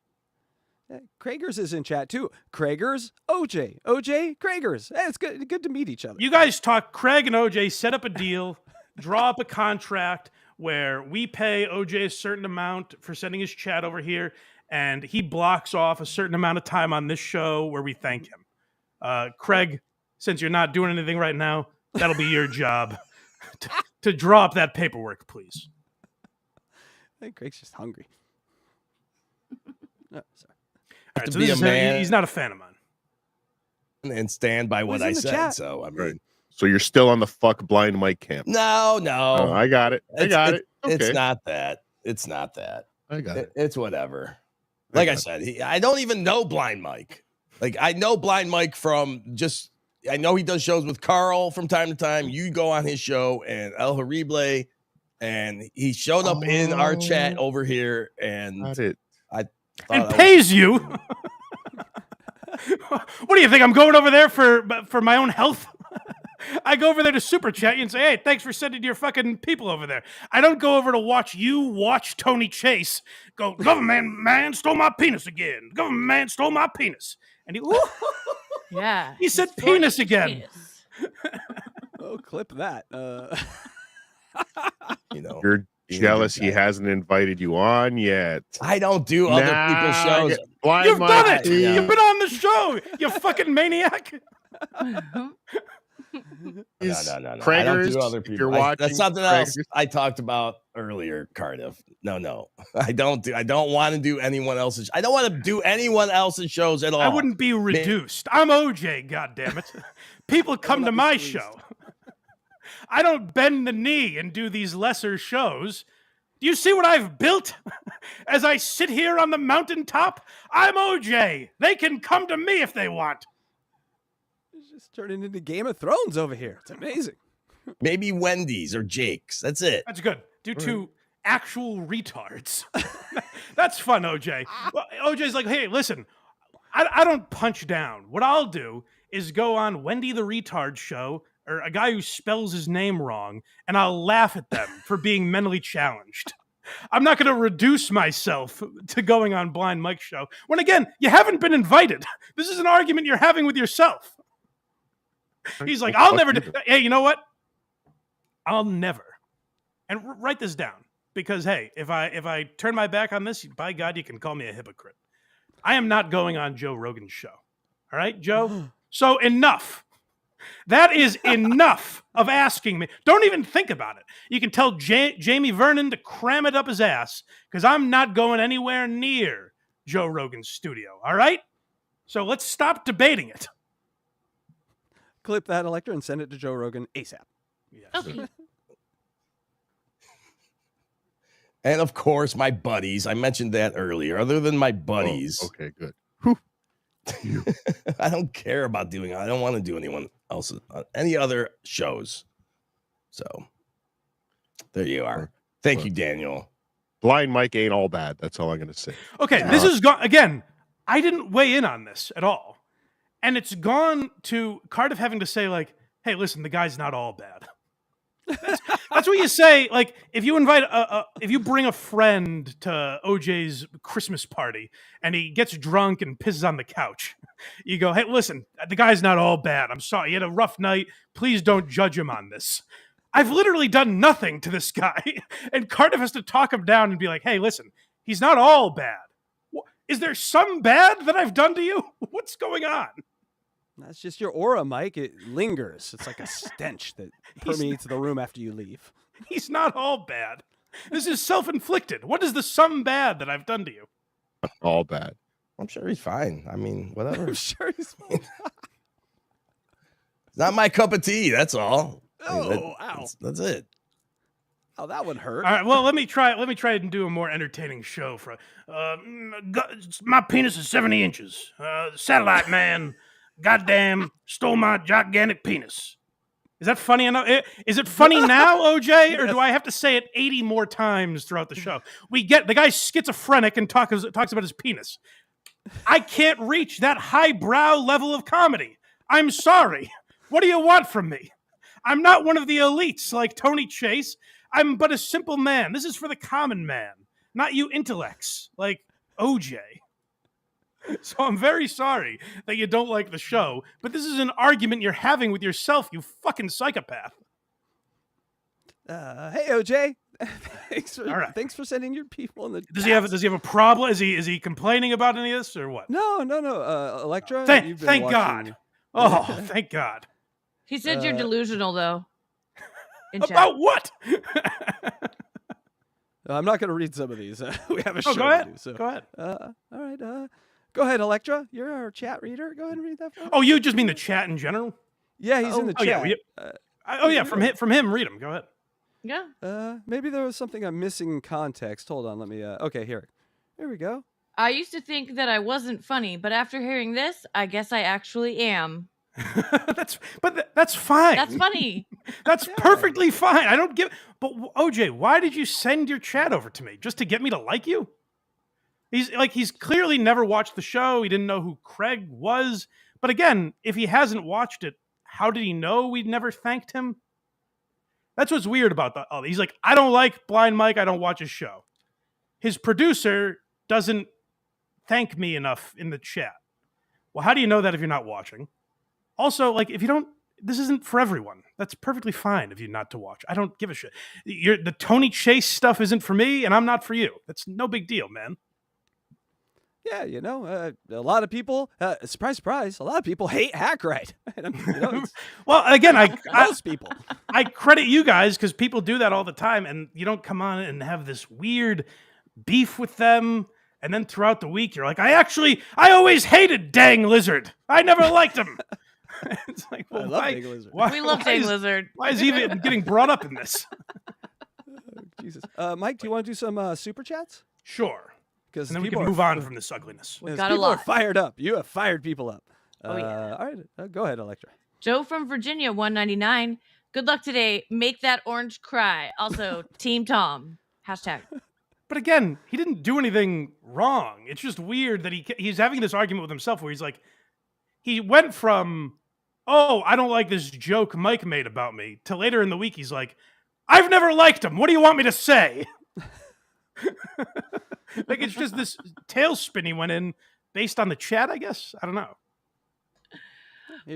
Kragers is in chat too. Kragers, OJ, Kragers. Hey, it's good to meet each other. You guys talk. Craig and OJ set up a deal, draw up a contract where we pay OJ a certain amount for sending his chat over here, and he blocks off a certain amount of time on this show where we thank him. Craig, since you're not doing anything right now, that'll be your job to draw up that paperwork, please. I think Craig's just hungry. Oh, sorry. All right, so he's not a fan of mine. And stand by what I said. Chat. So I mean, Right. So you're still on the fuck Blind Mike camp. no. Oh, I got it. I got it. Okay. It's not that. It's not that. I got it. It's whatever. Like I said, I don't even know Blind Mike. Like, I know Blind Mike from just, I know he does shows with Carl from time to time. You go on his show and El Horrible, and he showed up in our chat over here, and Got it. And pays you. What do you think? I'm going over there for my own health? I go over there to super chat you and say, hey, thanks for sending your fucking people over there. I don't go over to watch Tony Chase go, government man stole my penis again. Government man stole my penis. And Yeah. he said penis again. Penis. Oh, clip that. You're jealous he hasn't invited you on yet. I don't do other people's shows. You've done it. Yeah. You've been on the show, you fucking maniac. No. Kraggers, I don't do other if people. you're watching, That's something Kraggers. else I talked about earlier, Cardiff. No. I don't want to do anyone else's. I don't want to do anyone else's shows at all. I wouldn't be reduced. I'm OJ, goddammit. People come to my show. I don't bend the knee and do these lesser shows. Do you see what I've built? As I sit here on the mountaintop, I'm OJ. They can come to me if they want. It's just turning into Game of Thrones over here. It's amazing. Maybe Wendy's or Jake's. That's it. That's good. Do two actual retards. That's fun, OJ. Well, OJ's like, hey, listen, I don't punch down. What I'll do is go on Wendy the Retard show or a guy who spells his name wrong, and I'll laugh at them for being mentally challenged. I'm not going to reduce myself to going on Blind Mike's show when, again, you haven't been invited. This is an argument you're having with yourself. He's like, I'll never do. Hey, you know what? I'll never. And write this down because, hey, if I turn my back on this, by God, you can call me a hypocrite. I am not going on Joe Rogan's show. All right, Joe? So enough. That is enough of asking me. Don't even think about it. You can tell Jamie Vernon to cram it up his ass because I'm not going anywhere near Joe Rogan's studio. All right? So let's stop debating it. Clip that, Electra, and send it to Joe Rogan ASAP. Yes. Okay. And of course, my buddies. I mentioned that earlier. Other than my buddies. Oh, okay, good. I don't care about doing it. I don't want to do anyone else's any other shows. So there you are. Thank you, Daniel. Blind Mike ain't all bad. That's all I'm going to say. Okay, this is gone again. I didn't weigh in on this at all, and it's gone to Cardiff having to say like, "Hey, listen, the guy's not all bad." That's what you say. Like, if you invite if you bring a friend to OJ's Christmas party and he gets drunk and pisses on the couch, you go, "Hey, listen, the guy's not all bad. I'm sorry, he had a rough night. Please don't judge him on this." I've literally done nothing to this guy, and Cardiff has to talk him down and be like, "Hey, listen, he's not all bad. Is there some bad that I've done to you? What's going on?" That's just your aura, Mike. It lingers. It's like a stench that permeates the room after you leave. He's not all bad. This is self-inflicted. What is the some bad that I've done to you? All bad. I'm sure he's fine. I mean, whatever. I'm sure he's fine. It's not my cup of tea. That's all. Oh, ow. That's it. Oh, that would hurt. All right. Well, let me try and do a more entertaining show. For my penis is 70 inches. Satellite man, goddamn, stole my gigantic penis. Is that funny enough? Is it funny now, OJ, or do I have to say it 80 more times throughout the show? We get the guy's schizophrenic and talks about his penis. I can't reach that highbrow level of comedy. I'm sorry. What do you want from me? I'm not one of the elites like Tony Chase. I'm but a simple man. This is for the common man, not you intellects like OJ. So I'm very sorry that you don't like the show, but this is an argument you're having with yourself, you fucking psychopath. Hey, OJ. All right. Thanks for sending your people in the. Does he have a problem? Is he complaining about any of this or what? No. Electra. Thank God. Oh, thank God. He said you're delusional, though. In chat. About what? I'm not going to read some of these. We have a show go ahead. to do. So. Go ahead. All right. Go ahead, Electra. You're our chat reader. Go ahead and read that for us. Oh, you just mean the chat in general? Yeah, he's in the chat. Yeah. From him. Read him. Go ahead. Yeah. Maybe there was something I'm missing in context. Hold on. Let me. Okay, here we go. I used to think that I wasn't funny, but after hearing this, I guess I actually am. That's fine. That's funny. That's perfectly fine. I don't give. But OJ, why did you send your chat over to me just to get me to like you? He's clearly never watched the show. He didn't know who Craig was. But again, if he hasn't watched it, how did he know we'd never thanked him? That's what's weird about that. Oh, he's like, I don't like Blind Mike. I don't watch his show. His producer doesn't thank me enough in the chat. Well, how do you know that if you're not watching? Also, like, if you don't, this isn't for everyone. That's perfectly fine if you're not to watch. I don't give a shit. The Tony Chase stuff isn't for me, and I'm not for you. That's no big deal, man. Yeah, a lot of people, surprise, surprise, a lot of people hate HACKRIDE. Well, again, most people. I credit you guys because people do that all the time, and you don't come on and have this weird beef with them. And then throughout the week, you're like, I always hated Dang Lizard. I never liked him. It's like, well, I love Dang Lizard. We love Dang Lizard. Why is he even getting brought up in this? Jesus. Mike, do you want to do some super chats? Sure. Because then we can move on from this ugliness. We've got a people lot. are fired up. You have fired people up. Oh, yeah. All right. Go ahead, Electra. Joe from Virginia, 199. Good luck today. Make that orange cry. Also, Team Tom. Hashtag. But again, he didn't do anything wrong. It's just weird that he's having this argument with himself where he's like, he went from oh, I don't like this joke Mike made about me. Till later in the week, he's like, I've never liked him. What do you want me to say? Like, it's just this tailspin he went in based on the chat, I guess. I don't know.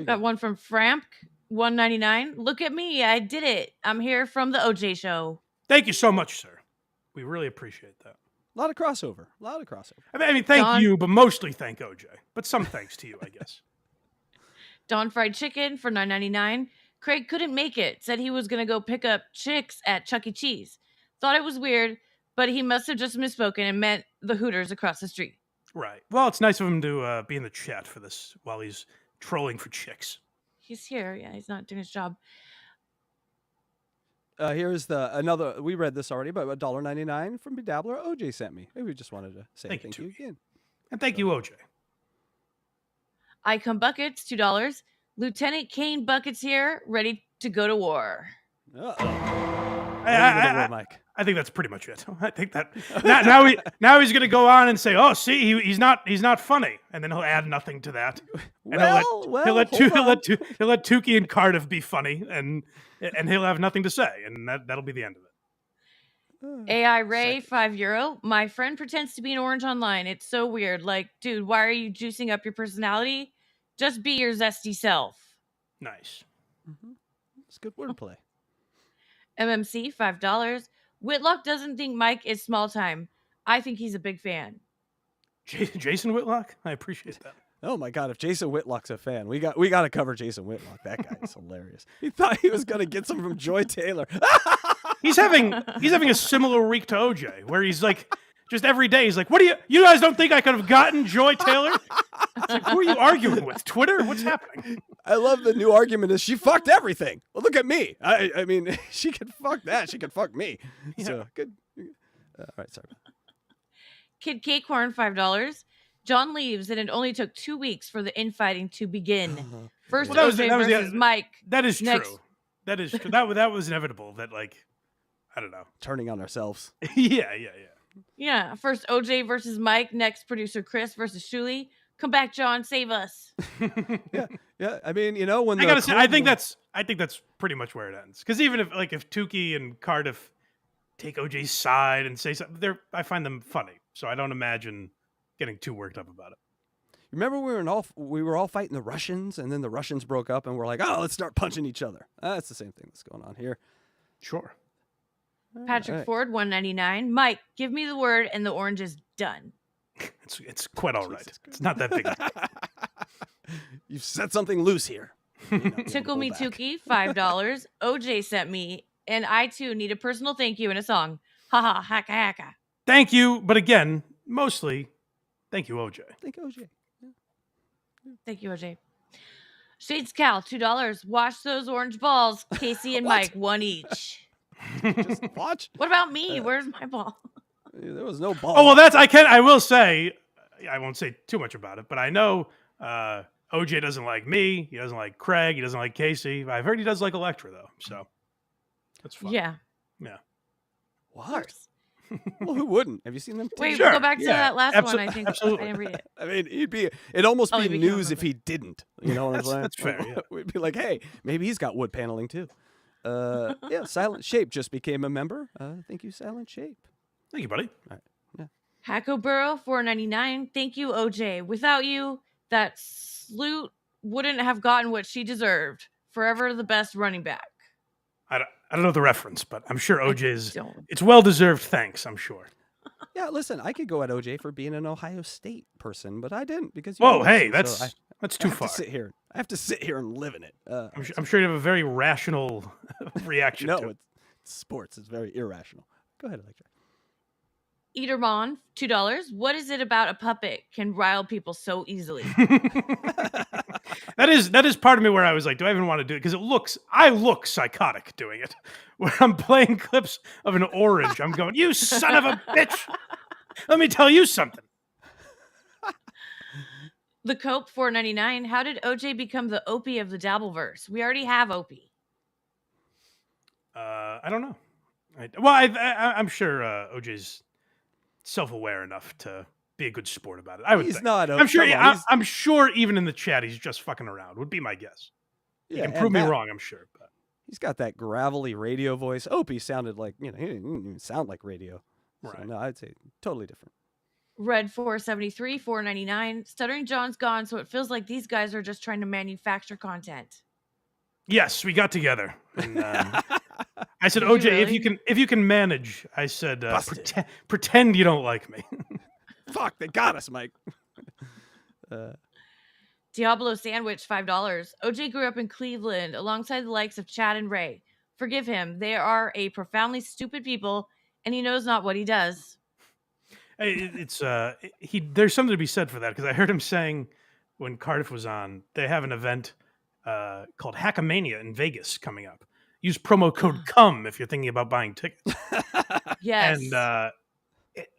Got one from Framp, 199. Look at me, I did it. I'm here from the OJ show. Thank you so much, sir. We really appreciate that. A lot of crossover. I mean, thank Don- you, but mostly thank OJ. But some thanks to you, I guess. Don Fried Chicken for $9.99. Craig couldn't make it. Said he was going to go pick up chicks at Chuck E. Cheese. Thought it was weird, but he must have just misspoken and meant the Hooters across the street. Right. Well, it's nice of him to be in the chat for this while he's trolling for chicks. He's here. Yeah, he's not doing his job. Here's another. We read this already, but $1.99 from Bedabbler. OJ sent me. Maybe we just wanted to say thank you again. And thank you, OJ. I Come Buckets, $2. Lieutenant Kane Buckets here, ready to go to war. I think that's pretty much it. I think that now he's going to go on and say, "Oh, see, he's not funny," and then he'll add nothing to that. And he'll let Tukey and Cardiff be funny, and he'll have nothing to say, and that'll be the end of it. AI Ray, €5. My friend pretends to be an orange online. It's so weird. Like, dude, why are you juicing up your personality? Just be your zesty self. Nice. It's good wordplay. MMC, $5. Whitlock doesn't think Mike is small time. I think he's a big fan. Jason Whitlock? I appreciate that. Oh my God! If Jason Whitlock's a fan, we got to cover Jason Whitlock. That guy is hilarious. He thought he was gonna get some from Joy Taylor. He's having a similar week to OJ, where he's like, just every day he's like, "What do you guys don't think I could have gotten Joy Taylor?" It's like, who are you arguing with? Twitter? What's happening? I love the new argument is she fucked everything. Well, look at me. I mean, she could fuck that. She could fuck me. Yeah. So good. All right, sorry. Kid Cakehorn, $5. John leaves, and it only took 2 weeks for the infighting to begin. First, Well, OJ versus Mike. That is Next. true. That is true. That was inevitable. That, like, I don't know. Turning on ourselves. Yeah. Yeah, first OJ versus Mike. Next, producer Chris versus Shuli. Come back, John. Save us. Yeah. I mean, when I gotta say, I think that's pretty much where it ends. Because even if Tukey and Cardiff take OJ's side and say something, I find them funny. So I don't imagine getting too worked up about it. Remember we were all fighting the Russians, and then the Russians broke up, and we're like, oh, let's start punching each other. That's the same thing that's going on here. Sure. Patrick All right. Ford, $1.99. Mike, give me the word, and the orange is done. It's quite all right. It's not that big. You've set something loose here. Tickle Me Tukey, $5. OJ sent me, and I too need a personal thank you and a song. Haha, hacka hacka. Thank you, but again, mostly, thank you, OJ. Thank you, OJ. Thank you, OJ. Shades Cal, $2. Wash those orange balls. Casey and Mike, one each. Just watch. What about me? Where's my ball? There was no ball. Oh well, I will say, I won't say too much about it, but I know OJ doesn't like me. He doesn't like Craig. He doesn't like Casey. I've heard he does like Electra though, so that's fine. Yeah. What? Well, who wouldn't? Have you seen them? Wait, Sure, we'll go back to yeah, that last one. I think absolutely. I didn't read it. I mean, it'd almost Oh, be he'd be news cool. if he didn't. You know what I'm saying? That's fair, yeah. We'd be like, hey, maybe he's got wood paneling too. Yeah, Silent Shape just became a member. Thank you, Silent Shape. Thank you, buddy. Hackoburo, $4.99. Thank you, OJ. Without you, that sloot wouldn't have gotten what she deserved. Forever the best running back. I don't know the reference, but I'm sure OJ's. don't. It's well deserved. Thanks, I'm sure. Yeah, listen, I could go at OJ for being an Ohio State person, but I didn't because. Whoa, you hey, know, so that's I too have far. to sit here. I have to sit here and live in it. I'm sure you have a very rational reaction. No, to it. it's sports. It's very irrational. Go ahead, Electra. Eatermon, $2. What is it about a puppet can rile people so easily? That is part of me where I was like, do I even want to do it? Because I look psychotic doing it. When I'm playing clips of an orange, I'm going, you son of a bitch. Let me tell you something. The Cope, $4.99. How did OJ become the Opie of the Dabbleverse? We already have Opie. I don't know. I'm sure OJ's self-aware enough to be a good sport about it. I would He's think. not. I'm sure. Come on, I'm sure even in the chat, he's just fucking around. Would be my guess. He Yeah, can and prove me that- wrong, I'm sure. But He's got that gravelly radio voice. Opie sounded like, he didn't even sound like radio. So, Right. no, I'd say totally different. Red 473, 499. Stuttering John's gone, so it feels like these guys are just trying to manufacture content. yes, we got together. And, I said, Did you OJ, really? if you can manage, I said, Busted. pretend you don't like me. Fuck, they got us, Mike. Diablo Sandwich, $5. OJ grew up in Cleveland alongside the likes of Chad and Ray. Forgive him. They are a profoundly stupid people, and he knows not what he does. It's there's something to be said for that, because I heard him saying when Cardiff was on, they have an event called Hackamania in Vegas coming up. Use promo code COME if you're thinking about buying tickets. Yes. And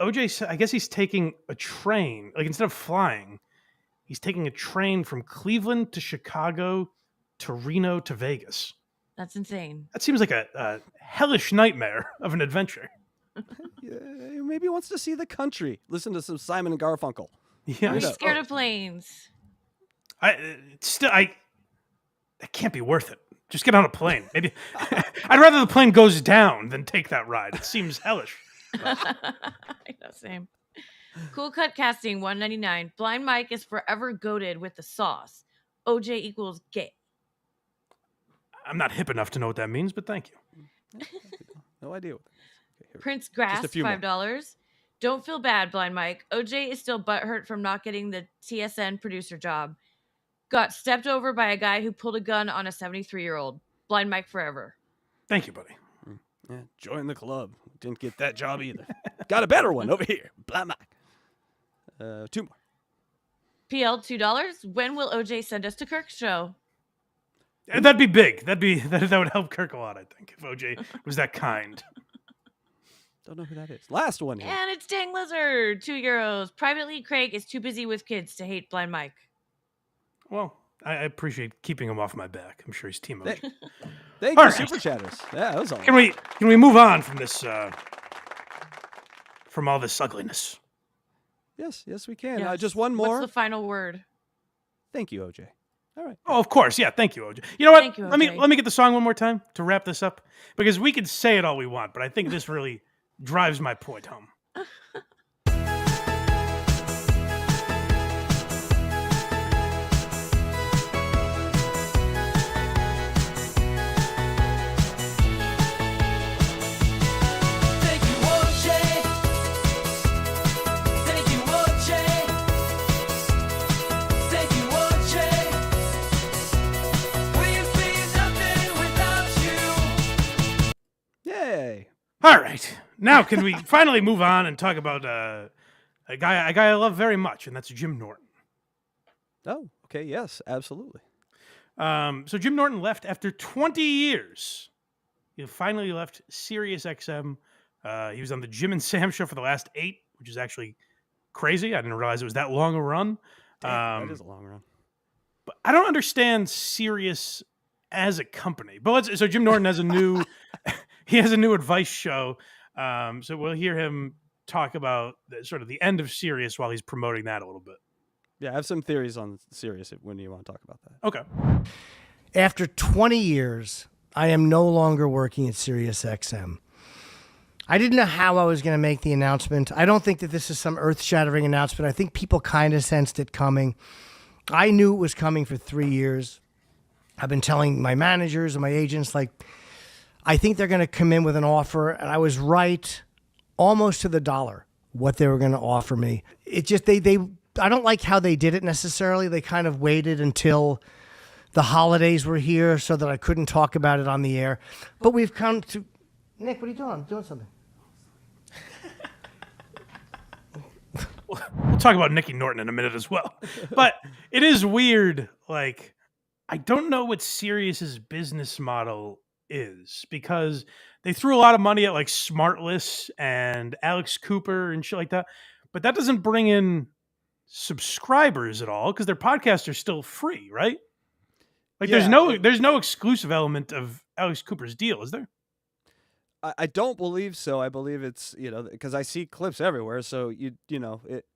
OJ, I guess he's taking a train, like instead of flying, he's taking a train from Cleveland to Chicago to Reno to Vegas. That's insane. That seems like a hellish nightmare of an adventure. Yeah, maybe he wants to see the country. Listen to some Simon and Garfunkel. Yeah, He's know. scared of planes. That can't be worth it. Just get on a plane. Maybe I'd rather the plane goes down than take that ride. It seems hellish. I know, same. Cool Cut Casting, $199. Blind Mike is forever goated with the sauce. OJ equals gay. I'm not hip enough to know what that means, but thank you. No idea what that is. Okay, here. Prince Grass, a few more. $5. Don't feel bad, Blind Mike. OJ is still butthurt from not getting the TSN producer job. Got stepped over by a guy who pulled a gun on a 73-year-old. Blind Mike forever. Thank you, buddy. Yeah, join the club. Didn't get that job either. Got a better one over here. Blind Mike. 2 more. PL, $2. When will OJ send us to Kirk's show? That'd be big. That would help Kirk a lot, I think, if OJ was that kind. Don't know who that is. Last one here. And it's Dang Lizard, €2. Privately, Craig is too busy with kids to hate Blind Mike. Well, I appreciate keeping him off my back. I'm sure he's team OJ. Thank All you, right. Super Chatters. Yeah, that was all. Can we move on from this from all this ugliness? Yes, we can. Yes. Just one more. What's the final word? Thank you, OJ. All right. Oh, of course. Yeah, thank you, OJ. You know what? Thank you, Let me OJ. get the song one more time to wrap this up, because we can say it all we want, but I think this really drives my point home. Thank you, OJ. Thank you, OJ. Thank you, OJ. We'd be nothing without you. Yay. All right. Now, can we finally move on and talk about a guy I love very much, and that's Jim Norton. Oh, okay. Yes, absolutely. So Jim Norton left after 20 years. He finally left Sirius XM. He was on the Jim and Sam show for the last 8, which is actually crazy. I didn't realize it was that long a run. Damn, that is a long run. But I don't understand Sirius as a company. But so Jim Norton has a new he has a new advice show. So we'll hear him talk about sort of the end of Sirius while he's promoting that a little bit. Yeah, I have some theories on Sirius when you want to talk about that. Okay. After 20 years, I am no longer working at Sirius XM. I didn't know how I was going to make the announcement. I don't think that this is some earth-shattering announcement. I think people kind of sensed it coming. I knew it was coming for 3 years. I've been telling my managers and my agents, like, I think they're going to come in with an offer, and I was right almost to the dollar what they were going to offer me. It just, I don't like how they did it necessarily. They kind of waited until the holidays were here so that I couldn't talk about it on the air. But we've come to... Nick, what are you doing? I'm doing something. We'll talk about Nicki Norton in a minute as well. But it is weird. Like, I don't know what Sirius's business model is, because they threw a lot of money at like Smartless and Alex Cooper and shit like that. But that doesn't bring in subscribers at all, because their podcasts are still free, right? Like, Yeah, there's no exclusive element of Alex Cooper's deal, is there? I don't believe so. I believe it's, because I see clips everywhere. So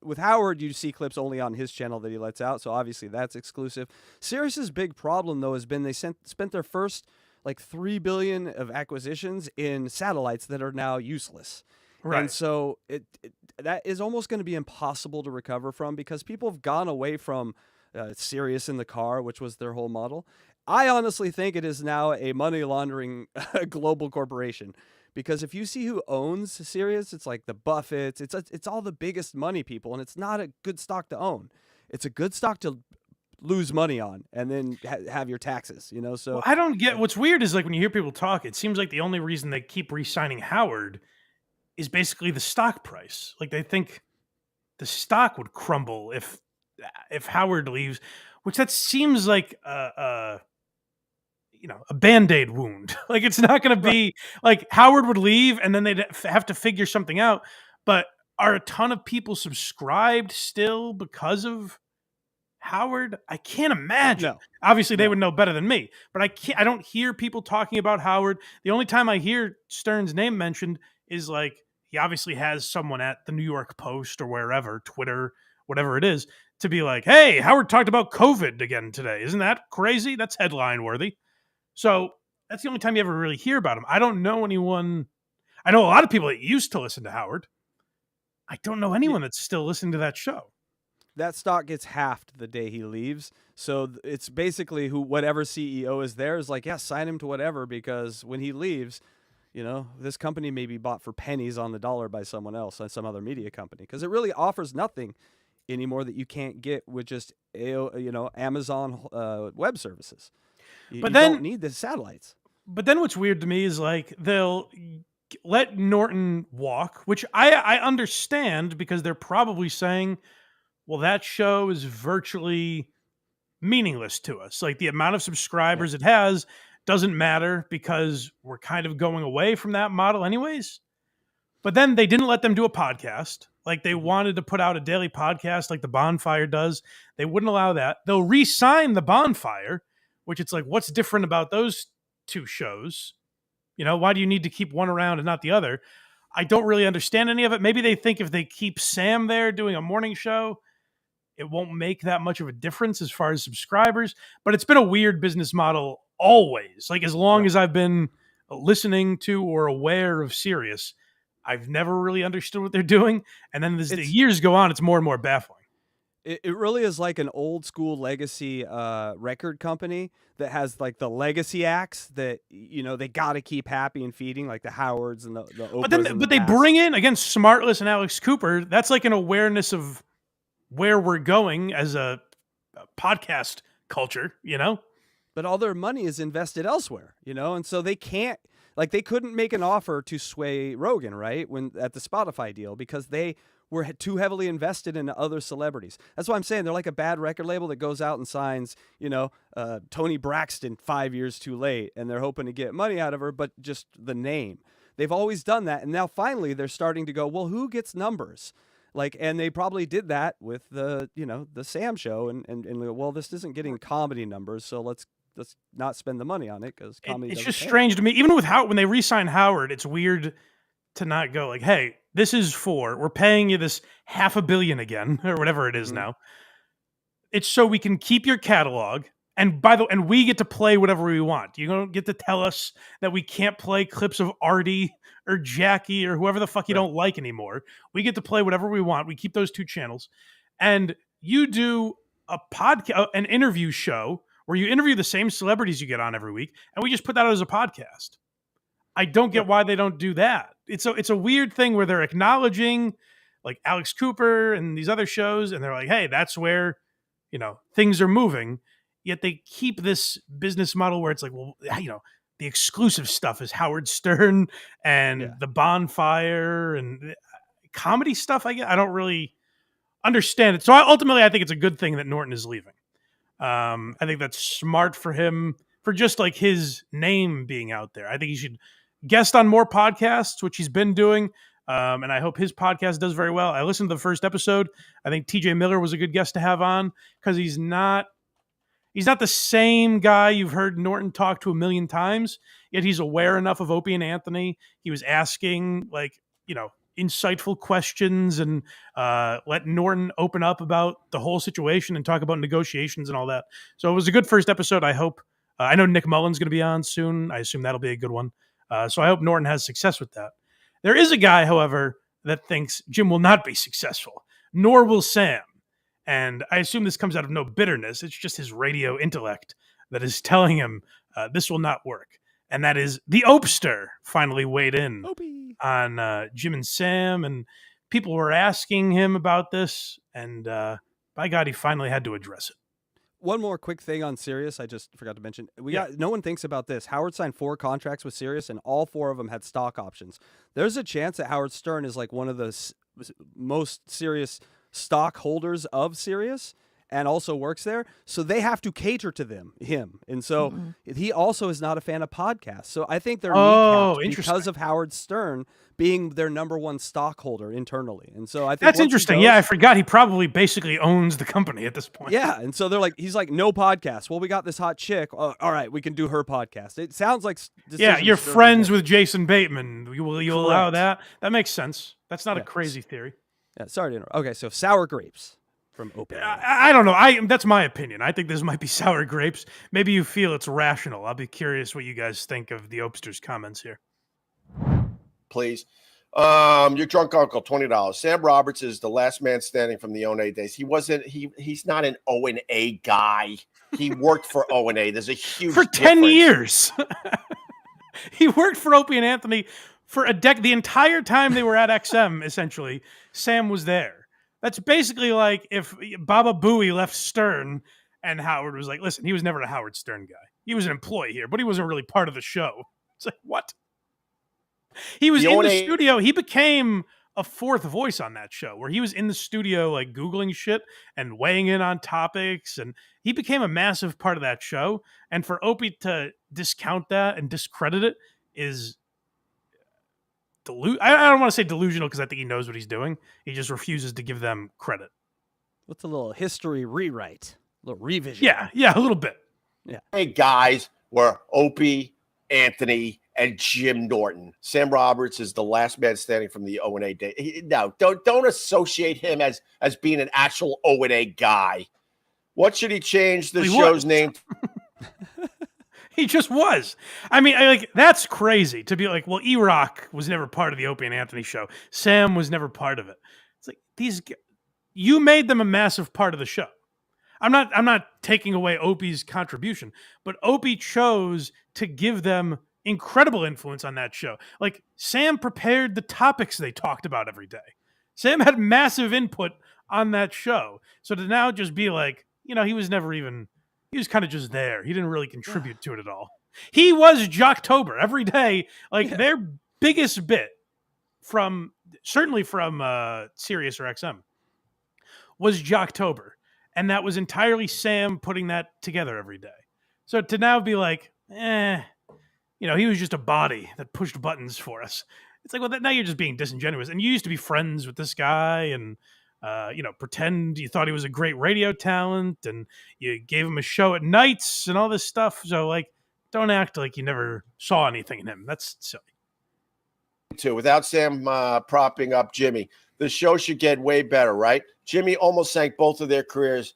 with Howard, you see clips only on his channel that he lets out. So obviously that's exclusive. Sirius's big problem though has been they spent their first like $3 billion of acquisitions in satellites that are now useless. Right. And so that is almost going to be impossible to recover from because people have gone away from Sirius in the car, which was their whole model. I honestly think it is now a money laundering global corporation because if you see who owns Sirius, it's like the Buffetts, it's all the biggest money people, and it's not a good stock to own. It's a good stock to lose money on and then have your taxes, so well, I don't get what's weird is like when you hear people talk, it seems like the only reason they keep re-signing Howard is basically the stock price. Like they think the stock would crumble if Howard leaves, which that seems like a Band-Aid wound. Like it's not going to be like Howard would leave and then they'd have to figure something out. But are a ton of people subscribed still because of Howard? I can't imagine. No. Obviously, they would know better than me, but I don't hear people talking about Howard. The only time I hear Stern's name mentioned is like he obviously has someone at the New York Post or wherever, Twitter, whatever it is, to be like, hey, Howard talked about COVID again today. Isn't that crazy? That's headline worthy. So that's the only time you ever really hear about him. I don't know anyone. I know a lot of people that used to listen to Howard. I don't know anyone that's still listening to that show. That stock gets halved the day he leaves. So it's basically whatever CEO is there is like, yeah, sign him to whatever, because when he leaves, this company may be bought for pennies on the dollar by someone else, some other media company, because it really offers nothing anymore that you can't get with just Amazon web services. You don't need the satellites. But then what's weird to me is like they'll let Norton walk, which I understand because they're probably saying, well, that show is virtually meaningless to us. Like the amount of subscribers it has doesn't matter because we're kind of going away from that model anyways. But then they didn't let them do a podcast. Like they wanted to put out a daily podcast like the Bonfire does. They wouldn't allow that. They'll re-sign the Bonfire, which it's like, what's different about those two shows? Why do you need to keep one around and not the other? I don't really understand any of it. Maybe they think if they keep Sam there doing a morning show, it won't make that much of a difference as far as subscribers. But it's been a weird business model always. Like as long as I've been listening to or aware of Sirius, I've never really understood what they're doing. And then as the years go on, it's more and more baffling. It really is like an old school legacy record company that has like the legacy acts that they got to keep happy and feeding, like the Howards and the Oprahs. But they bring in again Smartless and Alex Cooper. That's like an awareness of where we're going as a podcast culture, But all their money is invested elsewhere, and so they can't. Like they couldn't make an offer to sway Rogan, right? When at the Spotify deal, because they were too heavily invested in other celebrities. That's why I'm saying they're like a bad record label that goes out and signs, Tony Braxton 5 years too late, and they're hoping to get money out of her, but just the name. They've always done that, and now finally they're starting to go, well, who gets numbers? Like, and they probably did that with the Sam show, and well, this isn't getting comedy numbers, so let's not spend the money on it because comedy. It's just strange to me. Even with when they re-sign Howard, it's weird to not go like, hey, this is we're paying you this $500 million again, or whatever it is now. It's so we can keep your catalog. And and we get to play whatever we want. You don't get to tell us that we can't play clips of Artie or Jackie or whoever the fuck you don't like anymore. We get to play whatever we want. We keep those two channels. And you do a podcast, an interview show where you interview the same celebrities you get on every week, and we just put that out as a podcast. I don't get why they don't do that. It's a weird thing where they're acknowledging like Alex Cooper and these other shows, and they're like, hey, that's where, things are moving. Yet they keep this business model where it's like, well, the exclusive stuff is Howard Stern and the Bonfire and comedy stuff. I don't really understand it. So ultimately, I think it's a good thing that Norton is leaving. I think that's smart for him, for just like his name being out there. I think he should guest on more podcasts, which he's been doing. And I hope his podcast does very well. I listened to the first episode. I think TJ Miller was a good guest to have on because he's not the same guy you've heard Norton talk to a million times. yet he's aware enough of Opie and Anthony. He was asking, like, insightful questions and let Norton open up about the whole situation and talk about negotiations and all that. So it was a good first episode. I hope. I know Nick Mullen's going to be on soon. I assume that'll be a good one. So I hope Norton has success with that. There is a guy, however, that thinks Jim will not be successful, nor will Sam. And I assume this comes out of no bitterness. It's just his radio intellect that is telling him this will not work. And that is the Opester finally weighed in on Jim and Sam. And people were asking him about this. And by God, he finally had to address it. One more quick thing on Sirius, I just forgot to mention. No one thinks about this. Howard signed 4 contracts with Sirius, and all 4 of them had stock options. There's a chance that Howard Stern is like one of the most serious stockholders of Sirius and also works there. So they have to cater to him. And so he also is not a fan of podcasts. So I think they're kneecapped because of Howard Stern being their number 1 stockholder internally. And so I think that's interesting. Yeah, I forgot he probably basically owns the company at this point. Yeah, and so he's like, no podcast. Well, we got this hot chick. All right, we can do her podcast. It sounds like you're friends with Jason Bateman. You'll allow that? That makes sense. That's not a crazy theory. Yeah, sorry to interrupt. Okay, so sour grapes from Opie. I don't know. That's my opinion. I think this might be sour grapes. Maybe you feel it's rational. I'll be curious what you guys think of the Opester's comments here. Please. Your drunk uncle, $20. Sam Roberts is the last man standing from the O&A days. He's not an O&A guy. He worked for O&A. There's a huge for 10 years. He worked for Opie and Anthony for a decade. The entire time they were at XM, essentially, Sam was there. That's basically like if Baba Booey left Stern and Howard was like, listen, he was never a Howard Stern guy. He was an employee here, but he wasn't really part of the show. It's like, what? He was in the studio. He became a 4th voice on that show where he was in the studio, like Googling shit and weighing in on topics. And he became a massive part of that show. And for Opie to discount that and discredit it is I don't want to say delusional because I think he knows what he's doing. He just refuses to give them credit. What's a little history rewrite? A little revision? Yeah, a little bit. Yeah. Hey, guys were Opie, Anthony, and Jim Norton. Sam Roberts is the last man standing from the O&A day. No, don't associate him as being an actual O&A guy. What should he change the show's name? He just was. I mean, that's crazy to be like, well, E-Rock was never part of the Opie and Anthony show. Sam was never part of it. It's like you made them a massive part of the show. I'm not taking away Opie's contribution, but Opie chose to give them incredible influence on that show. Like, Sam prepared the topics they talked about every day. Sam had massive input on that show. So to now just be like, he was kind of just there. He didn't really contribute to it at all. He was Jocktober every day. Their biggest bit certainly from Sirius or XM was Jocktober. And that was entirely Sam putting that together every day. So to now be like, he was just a body that pushed buttons for us. It's like, well, now you're just being disingenuous. And you used to be friends with this guy and, pretend you thought he was a great radio talent and you gave him a show at nights and all this stuff. So, don't act like you never saw anything in him. That's silly. Too. Without Sam propping up Jimmy, the show should get way better, right? Jimmy almost sank both of their careers.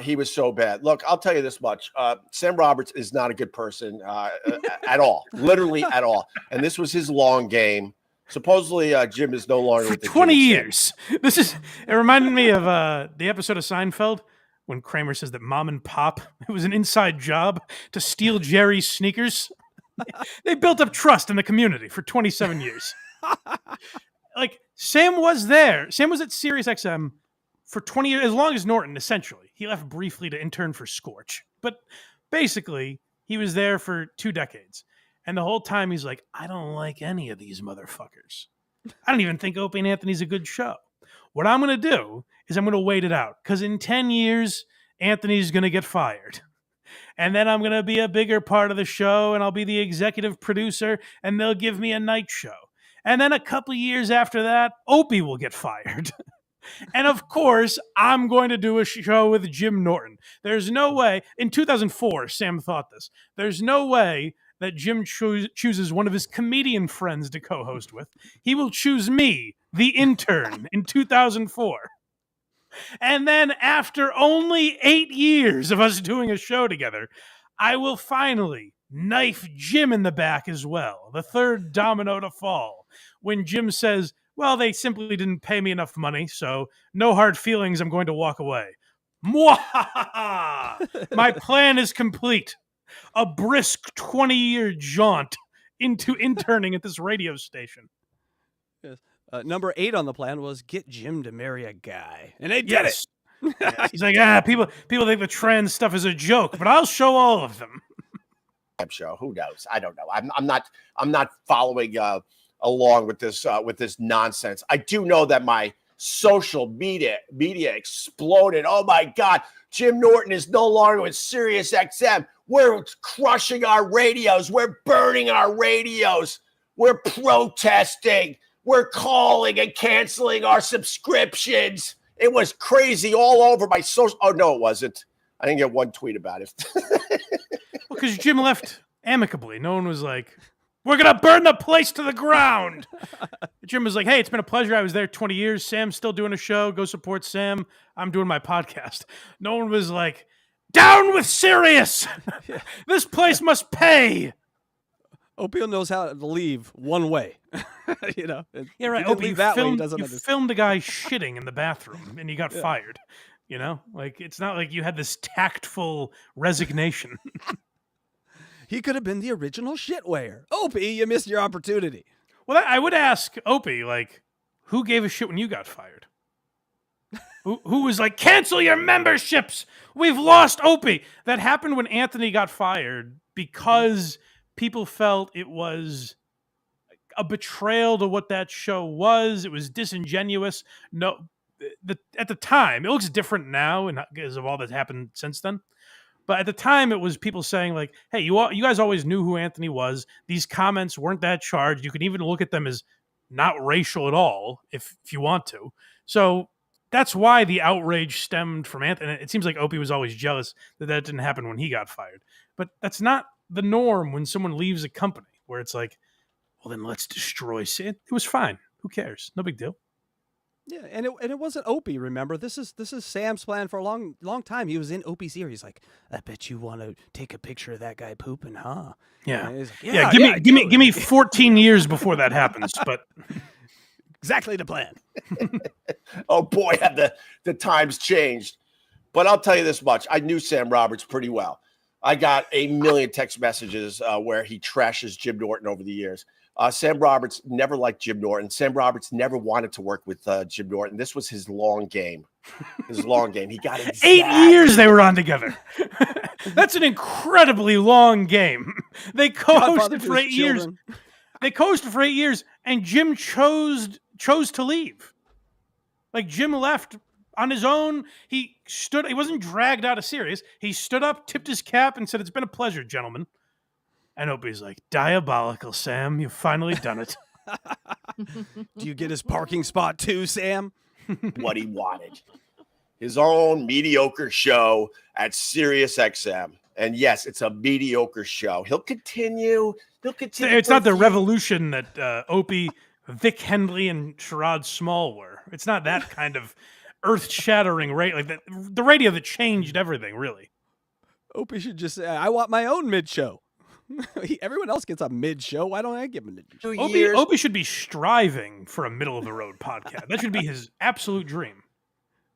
He was so bad. Look, I'll tell you this much. Sam Roberts is not a good person at all, literally at all. And this was his long game. Supposedly, Jim is no longer for with the 20 years. It reminded me of the episode of Seinfeld when Kramer says that Mom and Pop, it was an inside job to steal Jerry's sneakers. They built up trust in the community for 27 years. Sam was there. Sam was at Sirius XM for 20 years, as long as Norton, essentially. He left briefly to intern for Scorch. But basically, he was there for 2 decades. And the whole time he's like, I don't like any of these motherfuckers. I don't even think Opie and Anthony's a good show. What I'm going to do is I'm going to wait it out. Because in 10 years, Anthony's going to get fired. And then I'm going to be a bigger part of the show. And I'll be the executive producer. And they'll give me a night show. And then a couple years after that, Opie will get fired. And of course, I'm going to do a show with Jim Norton. There's no way. In 2004, Sam thought this. There's no way that Jim chooses one of his comedian friends to co-host with. He will choose me, the intern, in 2004. And then after only 8 years of us doing a show together, I will finally knife Jim in the back as well. The third domino to fall. When Jim says, well, they simply didn't pay me enough money, so no hard feelings, I'm going to walk away. Mwahaha! My plan is complete. A brisk 20-year jaunt into interning at this radio station. Yes. Number 8 on the plan was get Jim to marry a guy. And they did it. He's like, people think the trans stuff is a joke, but I'll show all of them. I'm sure. Who knows? I don't know. I'm not following along with this nonsense. I do know that my social media exploded. Oh my God, Jim Norton is no longer with Sirius XM. We're crushing our radios. We're burning our radios. We're protesting. We're calling and canceling our subscriptions. It was crazy all over my social. Oh no, it wasn't. I didn't get one tweet about it. Well, because Jim left amicably. No one was like, we're going to burn the place to the ground. Jim was like, hey, it's been a pleasure. I was there 20 years. Sam's still doing a show. Go support Sam. I'm doing my podcast. No one was like, down with Sirius. This place must pay. Opie knows how to leave one way. You know? Yeah, right. Opie You filmed a guy shitting in the bathroom and you got fired. You know? Like, it's not like you had this tactful resignation. He could have been the original shitwear. Opie, you missed your opportunity. Well, I would ask Opie, like, who gave a shit when you got fired? Who was like, cancel your memberships? We've lost Opie. That happened when Anthony got fired because people felt it was a betrayal to what that show was. It was disingenuous. No, at the time, it looks different now and because of all that's happened since then. But at the time, it was people saying like, hey, you guys always knew who Anthony was. These comments weren't that charged. You can even look at them as not racial at all if you want to. So that's why the outrage stemmed from Anthony. It seems like Opie was always jealous that didn't happen when he got fired. But that's not the norm when someone leaves a company where it's like, well, then let's destroy it. It was fine. Who cares? No big deal. Yeah, and it wasn't Opie. Remember, this is Sam's plan for a long time. He was in Opie's ear. He's like, I bet you want to take a picture of that guy pooping, huh? Yeah, like, give me 14 years before that happens. But exactly the plan. Oh boy, have the times changed. But I'll tell you this much: I knew Sam Roberts pretty well. I got a million text messages where he trashes Jim Norton over the years. Sam Roberts never liked Jim Norton. Sam Roberts never wanted to work with Jim Norton. This was his long game. He got it. 8 years they were on together. That's an incredibly long game. They co-hosted for 8 years. They co-hosted for 8 years, and Jim chose to leave. Like Jim left on his own. He wasn't dragged out of Sirius. He stood up, tipped his cap, and said, "It's been a pleasure, gentlemen." And Opie's like, diabolical, Sam. You've finally done it. Do you get his parking spot too, Sam? What he wanted. His own mediocre show at Sirius XM. And yes, it's a mediocre show. He'll continue. It's not the revolution that Opie, Vic Henley, and Sherrod Small were. It's not that kind of earth-shattering radio. Like the radio that changed everything, really. Opie should just say, I want my own mid-show. Everyone else gets a mid-show. Why don't I get a mid-show? Opie should be striving for a middle-of-the-road podcast. That should be his absolute dream.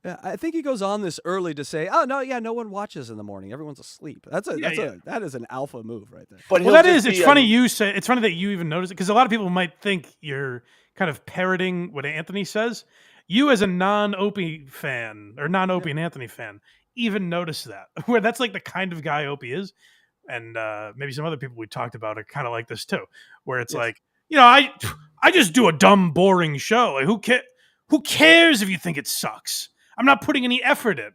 Yeah, I think he goes on this early to say, "Oh no, yeah, no one watches in the morning. Everyone's asleep." That is an alpha move right there. But it's funny you say. It's funny that you even notice it because a lot of people might think you're kind of parroting what Anthony says. You, as a non-Opie fan or non-Opie and Anthony fan, even notice that where that's like the kind of guy Opie is. And maybe some other people we talked about are kind of like this too, where it's like, I just do a dumb, boring show. Like, who cares if you think it sucks? I'm not putting any effort in.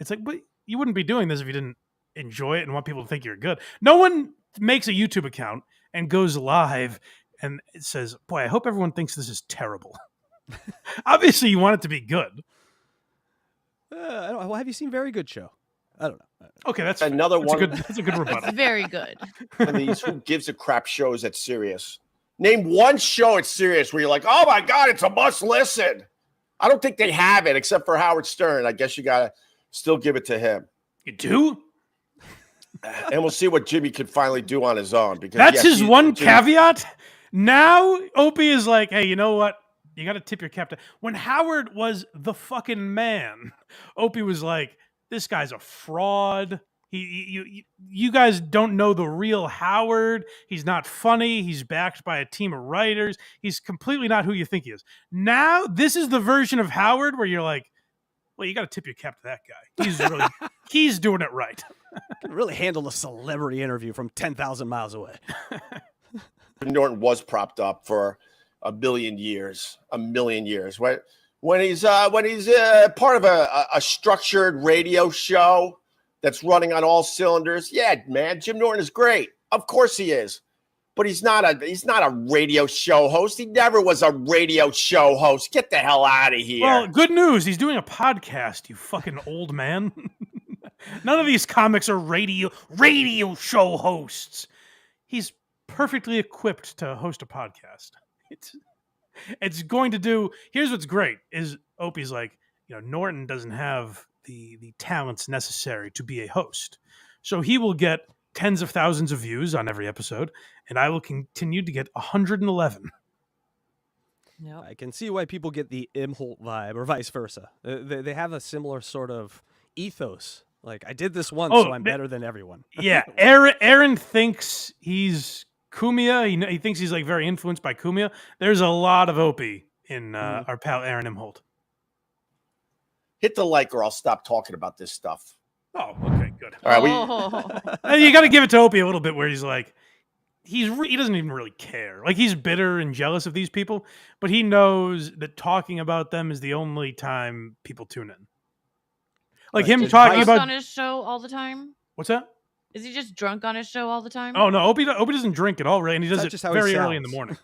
It's like, but you wouldn't be doing this if you didn't enjoy it and want people to think you're good. No one makes a YouTube account and goes live and it says, boy, I hope everyone thinks this is terrible. Obviously, you want it to be good. Have you seen Very Good Show? I don't know. Okay, that's another that's one. That's a good rebuttal. It's very good. One of these who gives a crap shows at Sirius. Name one show at Sirius where you're like, oh my God, it's a must listen. I don't think they have it except for Howard Stern. I guess you gotta still give it to him. You do? And we'll see what Jimmy can finally do on his own. Because That's his one Jimmy, caveat. Now Opie is like, hey, you know what? You got to tip your cap to. When Howard was the fucking man, Opie was like, this guy's a fraud. You guys don't know the real Howard. He's not funny. He's backed by a team of writers. He's completely not who you think he is. Now, this is the version of Howard where you're like, well, you got to tip your cap to that guy. He's really, he's doing it right. Can really handle a celebrity interview from 10,000 miles away. Norton was propped up for a million years. When he's part of a structured radio show that's running on all cylinders, yeah, man, Jim Norton is great. Of course he is. But he's not a radio show host. He never was a radio show host. Get the hell out of here. Well, good news. He's doing a podcast, you fucking old man. None of these comics are radio show hosts. He's perfectly equipped to host a podcast. It's going to do. Here's what's great is Opie's like, Norton doesn't have the talents necessary to be a host. So he will get tens of thousands of views on every episode, and I will continue to get 111. Yep. I can see why people get the Imholt vibe or vice versa. They have a similar sort of ethos. Like, I did this once, so I'm better than everyone. Yeah, Aaron thinks he's Cumia. He thinks he's like very influenced by Cumia. There's a lot of Opie in our pal Aaron Imholt. Hit the like or I'll stop talking about this stuff. Oh, okay, good. All right, you got to give it to Opie a little bit where he's like, he doesn't even really care. Like, he's bitter and jealous of these people, but he knows that talking about them is the only time people tune in. Like him talking about on his show all the time. What's that? Is he just drunk on his show all the time? Oh no, Opie doesn't drink at all, right? And he does it very early in the morning.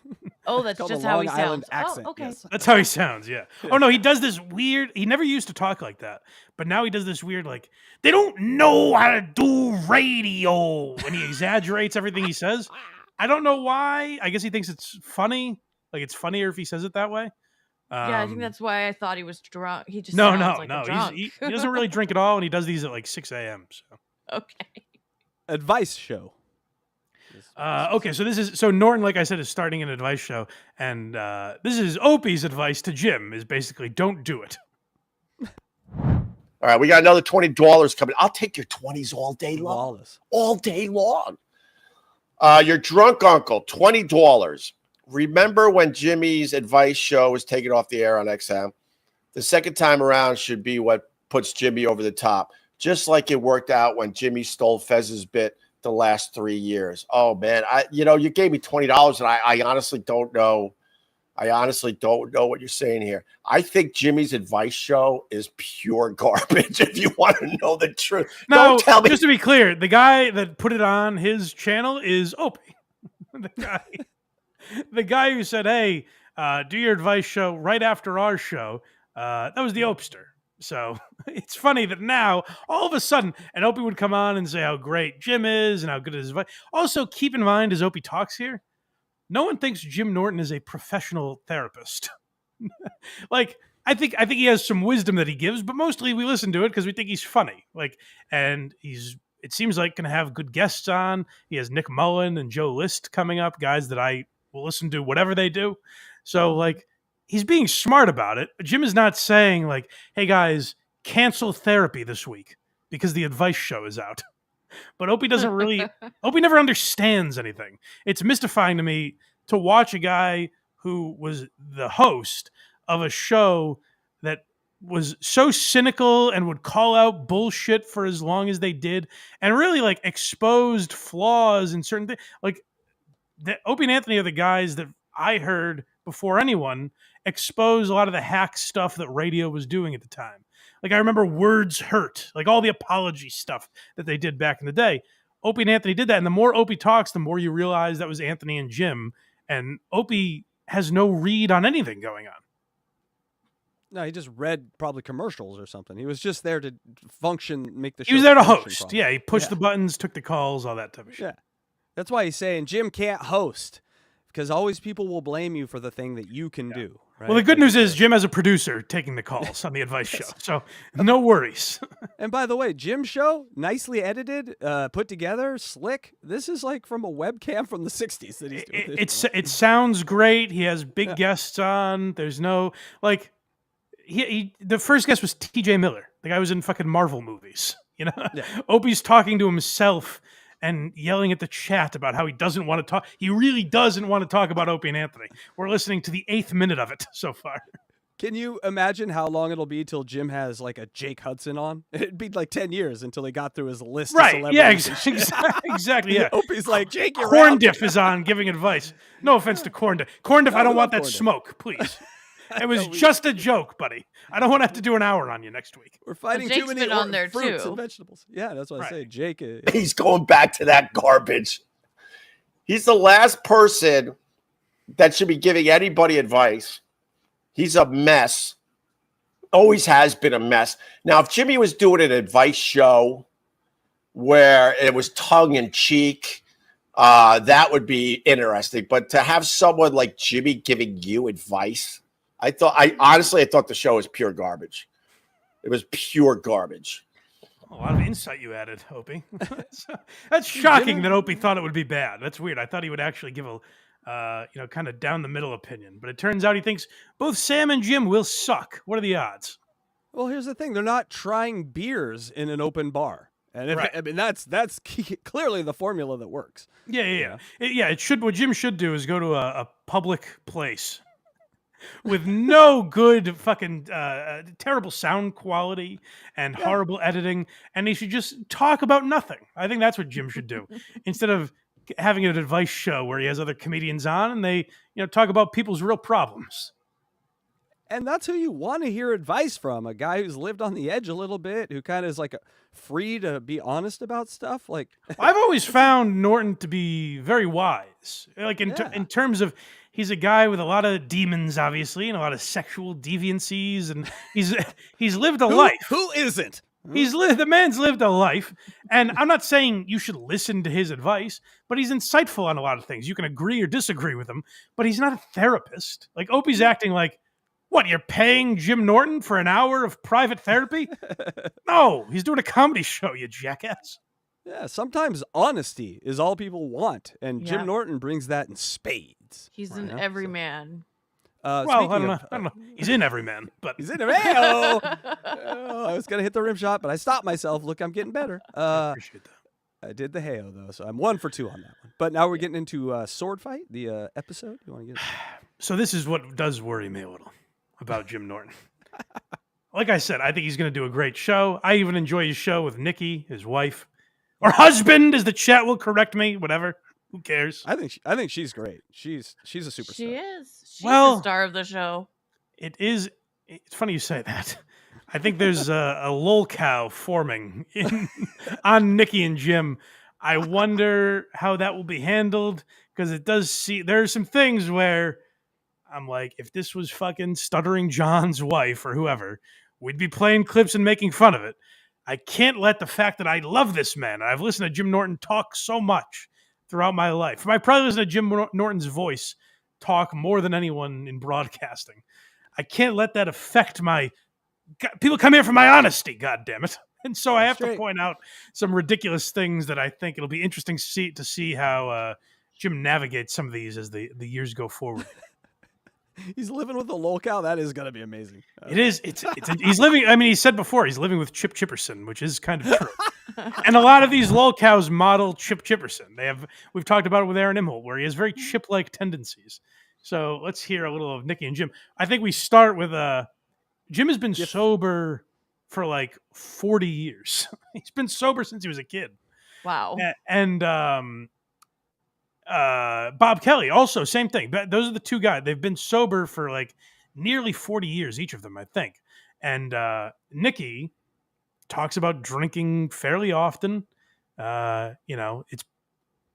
Oh, that's just how he sounds. Accent, oh, okay. Yes. That's how he sounds, yeah. Oh no, he does this weird. He never used to talk like that, but now he does this weird, like, they don't know how to do radio, and he exaggerates everything he says. I don't know why. I guess he thinks it's funny. Like, it's funnier if he says it that way. Yeah, I think that's why I thought he was drunk. He just no. a drunk. He doesn't really drink at all, and he does these at like 6 a.m. So okay. Advice show. Okay, so Norton, like I said, is starting an advice show, and this is Opie's advice to Jim is basically don't do it. All right, we got another $20 coming. I'll take your 20s all day long. Flawless. All day long. Your drunk uncle, $20. Remember when Jimmy's advice show was taken off the air on XM? The second time around should be what puts Jimmy over the top. Just like it worked out when Jimmy stole Fez's bit the last 3 years. Oh man, you gave me $20 and I honestly don't know. I honestly don't know what you're saying here. I think Jimmy's advice show is pure garbage. If you want to know the truth, Now, don't tell me. Just to be clear, the guy that put it on his channel is Opie. The guy who said, "Hey, do your advice show right after our show." That was the Opester. So it's funny that now, all of a sudden, and Opie would come on and say how great Jim is and how good his advice. Also, keep in mind as Opie talks here, no one thinks Jim Norton is a professional therapist. Like, I think he has some wisdom that he gives, but mostly we listen to it because we think he's funny. Like, and it seems like going to have good guests on. He has Nick Mullen and Joe List coming up, guys that I will listen to whatever they do. So, like, he's being smart about it. Jim is not saying, like, hey, guys, cancel therapy this week because the advice show is out. But Opie doesn't really, Opie never understands anything. It's mystifying to me to watch a guy who was the host of a show that was so cynical and would call out bullshit for as long as they did and really, like, exposed flaws in certain things. Like, Opie and Anthony are the guys that I heard before anyone expose a lot of the hack stuff that radio was doing at the time. Like, I remember Words Hurt, like all the apology stuff that they did back in the day. Opie and Anthony did that. And the more Opie talks, the more you realize that was Anthony and Jim. And Opie has no read on anything going on. No, he just read probably commercials or something. He was just there to function, make the show. He was there to function host. properly. Yeah, he pushed the buttons, took the calls, all that type of shit. Yeah. That's why he's saying Jim can't host because always people will blame you for the thing that you can do. Right? Well, the good news is Jim has a producer taking the calls on the advice show, so no worries. And by the way, Jim's show, nicely edited, put together, slick. This is like from a webcam from the 60s that he's doing. It sounds great. He has big guests on. There's no like the first guest was TJ Miller. The guy was in fucking Marvel movies. You know, Opie's talking to himself and yelling at the chat about how he doesn't want to talk. He really doesn't want to talk about Opie and Anthony. We're listening to the 8th minute of it so far. Can you imagine how long it'll be till Jim has like a Jake Hudson on? It'd be like 10 years until he got through his list of celebrities. Yeah, exactly. Yeah. Opie's like, Jake, you're Corn out. Diff is on giving advice. No offense to Corn Diff. Corn Diff, I don't want that smoke, please. It was just a joke, buddy. I don't want to have to do an hour on you next week. We're fighting Jake's too many been on there fruits too. and vegetables. Yeah, that's what I say. Jake. He's going back to that garbage. He's the last person that should be giving anybody advice. He's a mess. Always has been a mess. Now, if Jimmy was doing an advice show where it was tongue in cheek, that would be interesting. But to have someone like Jimmy giving you advice, I honestly thought the show was pure garbage. It was pure garbage. A lot of insight you added, Opie. That's shocking that Opie thought it would be bad. That's weird. I thought he would actually give a, kind of down the middle opinion. But it turns out he thinks both Sam and Jim will suck. What are the odds? Well, here's the thing. They're not trying beers in an open bar. And I mean, that's clearly the formula that works. Yeah. It should. What Jim should do is go to a public place with no good fucking terrible sound quality and horrible editing, and he should just talk about nothing. I think that's what Jim should do instead of having an advice show where he has other comedians on and they talk about people's real problems. And that's who you want to hear advice from, a guy who's lived on the edge a little bit, who kind of is like free to be honest about stuff. Like I've always found Norton to be very wise, like in terms of he's a guy with a lot of demons, obviously, and a lot of sexual deviancies, and he's lived a life. Who isn't? The man's lived a life, and I'm not saying you should listen to his advice, but he's insightful on a lot of things. You can agree or disagree with him, but he's not a therapist. Like Opie's acting like, what, you're paying Jim Norton for an hour of private therapy? No, he's doing a comedy show, you jackass. Yeah, sometimes honesty is all people want, and Jim Norton brings that in spades. He's an everyman. Well, I don't know. He's in Everyman, but he's in Everyman. I was gonna hit the rim shot, but I stopped myself. Look, I'm getting better. I appreciate that. I did the Heyo though, so I'm 1 for 2 on that one. But now we're getting into Sword Fight, the episode. You want to get? So this is what does worry me a little about Jim Norton. Like I said, I think he's going to do a great show. I even enjoy his show with Nicki, his wife, or husband, as the chat will correct me. Whatever, who cares? I think she's great. She's a superstar. She is. She's the star of the show. It is. It's funny you say that. I think there's a lolcow forming on Nicki and Jim. I wonder how that will be handled because it does there are some things where I'm like, if this was fucking Stuttering John's wife or whoever, we'd be playing clips and making fun of it. I can't let the fact that I love this man, I've listened to Jim Norton talk so much throughout my life. I probably listen to Jim Norton's voice talk more than anyone in broadcasting. I can't let that affect people come here for my honesty, God damn it. And so I have to point out some ridiculous things that I think it'll be interesting to see how Jim navigates some of these as the years go forward. He's living with a lolcow. That is going to be amazing. It is. He's living. I mean, he said before he's living with Chip Chipperson, which is kind of true. And a lot of these lolcows model Chip Chipperson. We've talked about it with Aaron Imholt, where he has very Chip-like tendencies. So let's hear a little of Nicki and Jim. I think we start with Jim has been sober for like 40 years. He's been sober since he was a kid. Wow. And Bob Kelly, also same thing. Those are the two guys. They've been sober for like nearly 40 years, each of them, I think. And Nicki talks about drinking fairly often.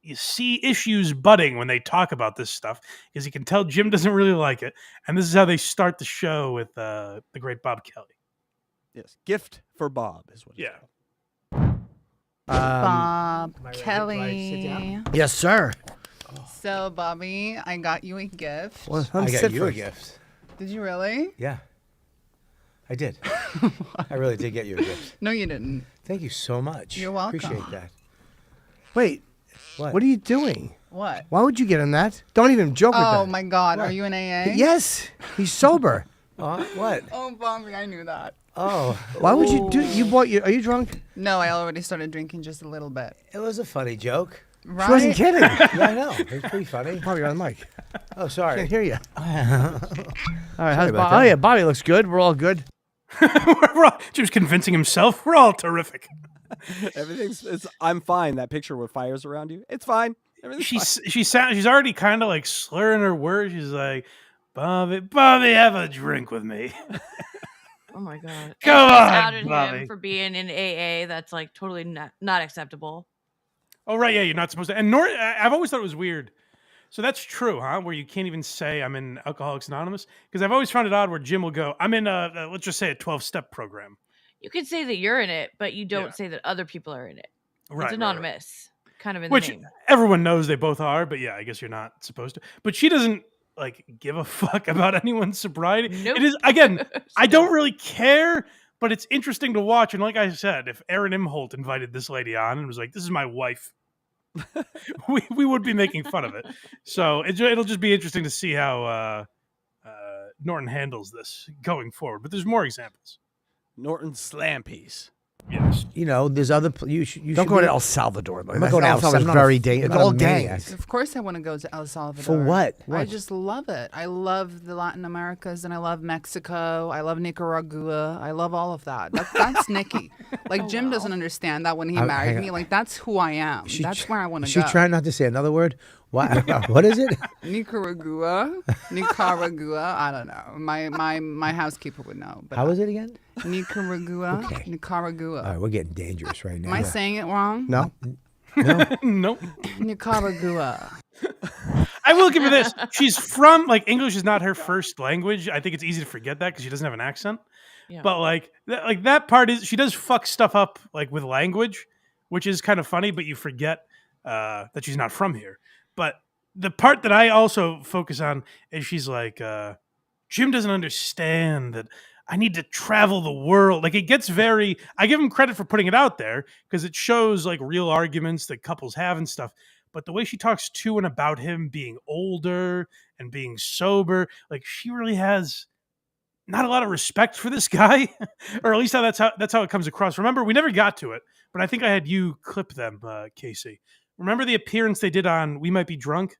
you see issues budding when they talk about this stuff because you can tell Jim doesn't really like it. And this is how they start the show with the great Bob Kelly. Yes, gift for Bob is what. Yeah. Bob do I sit Kelly. down? Yes, sir. So, Bobby, I got you a gift. Well, I got you a gift. Did you really? Yeah, I did. I really did get you a gift. No, you didn't. Thank you so much. You're welcome. Appreciate that. Wait, What? what are you doing? What? Why would you get him that? Don't even joke with that. Oh my God, are you an AA? Yes, he's sober. What? Oh, Bobby, I knew that. Oh, Why would you do? You bought your? Are you drunk? No, I already started drinking just a little bit. it was a funny joke. Right? She wasn't kidding. Yeah, I know. It's pretty funny. Probably on the mic. Oh, sorry. Can't hear you. All right, how's about Bob? Oh that. yeah, Bobby looks good. We're all good. Jim's convincing himself. We're all terrific. I'm fine. That picture with fires around you, it's fine. Everything's fine. She's already kind of like slurring her words. She's like, Bobby, have a drink with me. Oh my god! Come And she on, outed Bobby. him for being in AA. That's like totally not acceptable. Oh, right. Yeah, you're not supposed to. And I've always thought it was weird. So that's true, huh? Where you can't even say I'm in Alcoholics Anonymous? Because I've always found it odd where Jim will go, I'm in, let's just say a 12-step program. You could say that you're in it, but you don't say that other people are in it. Right, It's right, anonymous, kind of in Which the name. everyone knows they both are, but yeah, I guess you're not supposed to. But she doesn't, like, give a fuck about anyone's sobriety. Nope. It is, again, I don't really care, but it's interesting to watch. And like I said, if Aaron Imholt invited this lady on and was like, this is my wife, we would be making fun of it. So it'll just be interesting to see how Norton handles this going forward. But there's more examples. Norton Slampies. Yes. You know, there's other. You Don't go to El Salvador. I'm not going to El Salvador. Salvador's very dangerous. It's all gangs. Of course, I want to go to El Salvador. For what? I just love it. I love the Latin Americas, and I love Mexico. I love Nicaragua. I love all of that. That's Nicki. Like Jim doesn't understand that when he hang married on. me. Like that's who I am. That's where I want to She go. trying not to say another word. What? What is it? Nicaragua. I don't know. My housekeeper would know. But How is it again? Nicaragua. Okay. Nicaragua. All right, we're getting dangerous right now. Am I saying it wrong? No. Nope. Nicaragua. I will give her this. She's from, like, English is not her first language. I think it's easy to forget that because she doesn't have an accent. Yeah. But like that part is, she does fuck stuff up like with language, which is kind of funny, but you forget that she's not from here. But the part that I also focus on is she's like, Jim doesn't understand that I need to travel the world. Like, it gets very, I give him credit for putting it out there because it shows like real arguments that couples have and stuff. But the way she talks to and about him being older and being sober, like she really has not a lot of respect for this guy, or at least that's how it comes across. Remember, we never got to it, but I think I had you clip them, Casey. Remember the appearance they did on We Might Be Drunk?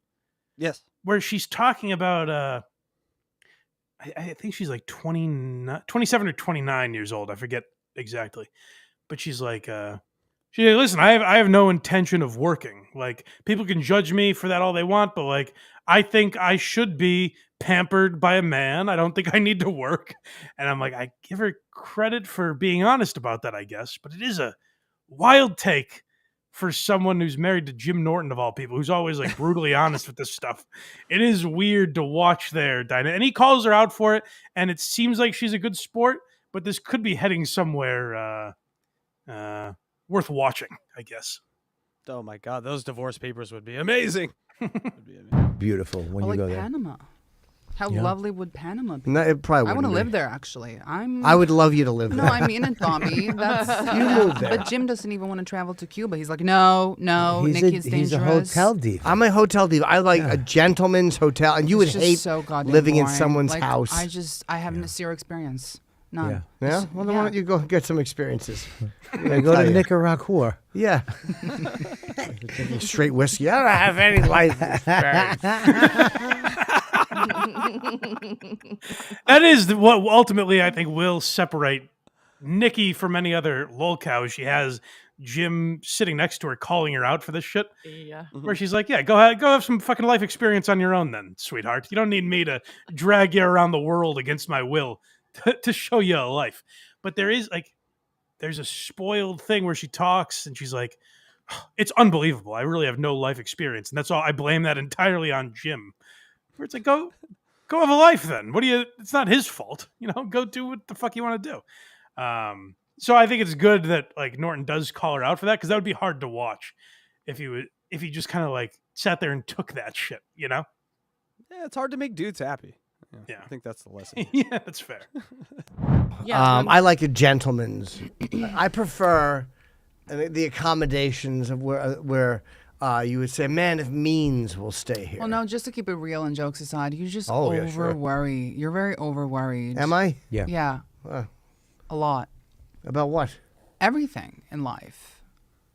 Yes. Where she's talking about, I think she's like 27 or 29 years old. I forget exactly. But she's like, listen, I have no intention of working. Like, people can judge me for that all they want, but like, I think I should be pampered by a man. I don't think I need to work. And I'm like, I give her credit for being honest about that, I guess. But it is a wild take for someone who's married to Jim Norton, of all people, who's always like brutally honest with this stuff. It is weird to watch their dynamic. And he calls her out for it, and it seems like she's a good sport, but this could be heading somewhere worth watching, I guess. Oh my God, those divorce papers would be amazing. Beautiful when Or you like go there. Panama. How Yeah. lovely would Panama be? No, it probably I want to wouldn't live be. there, actually. I would love you to live No, there. I mean it, Bobby. That's You move there. But Jim doesn't even want to travel to Cuba. He's like, no, He's Nicki's he's a dangerous. hotel diva. I'm a hotel diva. I like Yeah. a gentleman's hotel, and you would It's just hate so goddamn living in boring. someone's Like, house. I have zero experience. None. Yeah. Yeah? Well, then why Yeah. don't you go get some experiences? Yeah, go to Nicaragua. Yeah. Drinking straight whiskey. I don't have any life experience. That is what ultimately I think will separate Nicki from any other lolcow. She has Jim sitting next to her, calling her out for this shit. Yeah. Where she's like, "Yeah, go ahead, go have some fucking life experience on your own, then, sweetheart. You don't need me to drag you around the world against my will to show you a life." But there's a spoiled thing where she talks and she's like, it's unbelievable. I really have no life experience, and that's all. I blame that entirely on Jim. Where it's like, go have a life then. What do you? It's not his fault, Go do what the fuck you want to do. So I think it's good that like Norton does call her out for that, because that would be hard to watch if he just kind of like sat there and took that shit, Yeah, it's hard to make dudes happy. Yeah. I think that's the lesson. Yeah, that's fair. I like a gentleman's. I prefer the accommodations of where you would say, man, if means will stay here. Well, no, just to keep it real and jokes aside, you just yeah, sure. worry. You're very over worried. Am I? Yeah. Yeah. A lot. About what? Everything in life.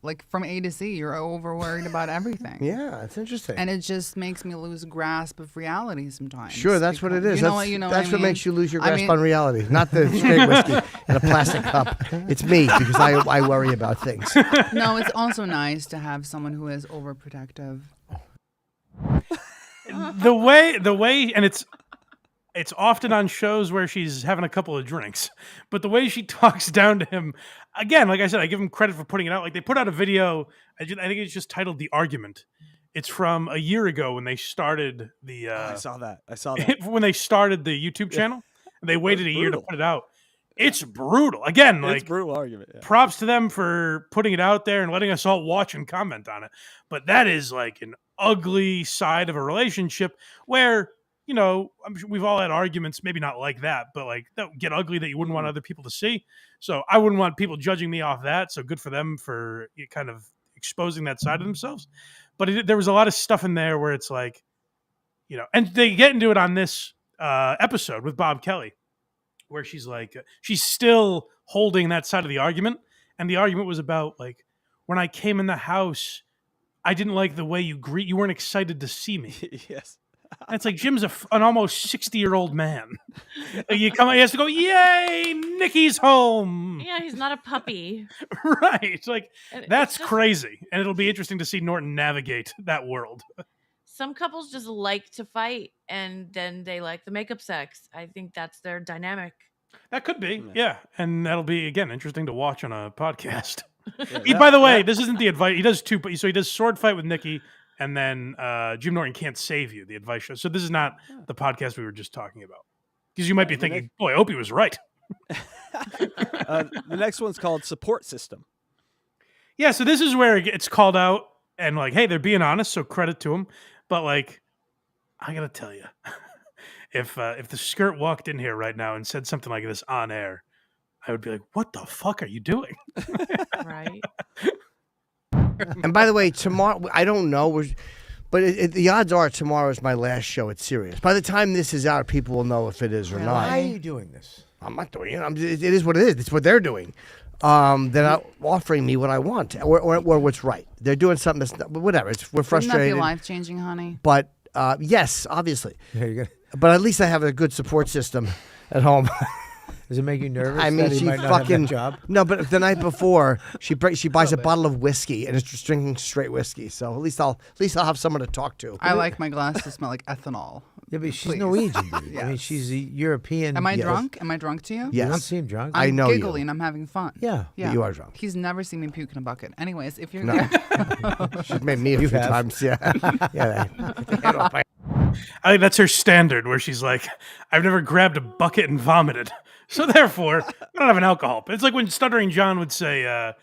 Like from A to Z, you're over worried about everything. Yeah, it's interesting. And it just makes me lose grasp of reality sometimes. Sure, that's what it is. That's what makes you lose your grasp on reality. Not the straight whiskey in a plastic cup. It's me, because I worry about things. No, it's also nice to have someone who is overprotective. The way, and it's often on shows where she's having a couple of drinks, but the way she talks down to him, again, like I said, I give him credit for putting it out. Like they put out a video, I think it's just titled "The Argument." It's from a year ago when they started the. I saw that. When they started the YouTube channel, they waited a year to put it out. It's brutal. Again, like it's brutal argument. Yeah. Props to them for putting it out there and letting us all watch and comment on it. But that is like an ugly side of a relationship where. I'm sure we've all had arguments, maybe not like that, but like that get ugly that you wouldn't want other people to see. So I wouldn't want people judging me off that. So good for them for kind of exposing that side of themselves. But there was a lot of stuff in there where it's like, and they get into it on this episode with Bob Kelly, where she's like, she's still holding that side of the argument. And the argument was about like, when I came in the house, I didn't like the way you weren't excited to see me. Yes. And it's like Jim's an almost 60-year-old man. He has to go, yay, Nicki's home. Yeah, he's not a puppy. Right. Like, And that's it's just- crazy. And it'll be interesting to see Norton navigate that world. Some couples just like to fight, and then they like the makeup sex. I think that's their dynamic. That could be, yeah. And that'll be, again, interesting to watch on a podcast. Yeah, By the way, this isn't the advice. He does two, so he does sword fight with Nicki, and then Jim Norton Can't Save You, the advice show. So this is not the podcast we were just talking about. Because you might be thinking, boy, Opie was right. The next one's called Support System. Yeah, so this is where it's called out, and like, hey, they're being honest, so credit to them. But like, I gotta tell you, if the skirt walked in here right now and said something like this on air, I would be like, what the fuck are you doing? Right. And by the way, tomorrow, I don't know, but the odds are tomorrow is my last show at Sirius. By the time this is out, people will know if it is or not. Why are you doing this? I'm not doing it. It is what it is. It's what they're doing. They're not offering me what I want or what's right. They're doing something that's not, whatever. We're Wouldn't frustrated. that be life-changing, honey? But yes, obviously. Yeah, you're gonna, But at least I have a good support system at home. does it make you nervous? I mean, that he she might not have fucking that job. no. But the night before, she buys a bottle of whiskey and it's just drinking straight whiskey. So at least I'll have someone to talk to. I like my glass to smell like ethanol. Yeah, but she's Please. Norwegian, dude. I mean, Yes. she's a European. Am I Yes. drunk? Am I drunk to you? Yes. You don't seem drunk. I I'm know you. giggling. I'm having fun. Yeah. Yeah. You are drunk. He's never seen me puke in a bucket. Anyways, if you're No. She's made me a few have. times. Yeah. Yeah. Get the head off my- I think that's her standard, where she's like, I've never grabbed a bucket and vomited. So therefore, I don't have an alcohol. It's like when Stuttering John would say,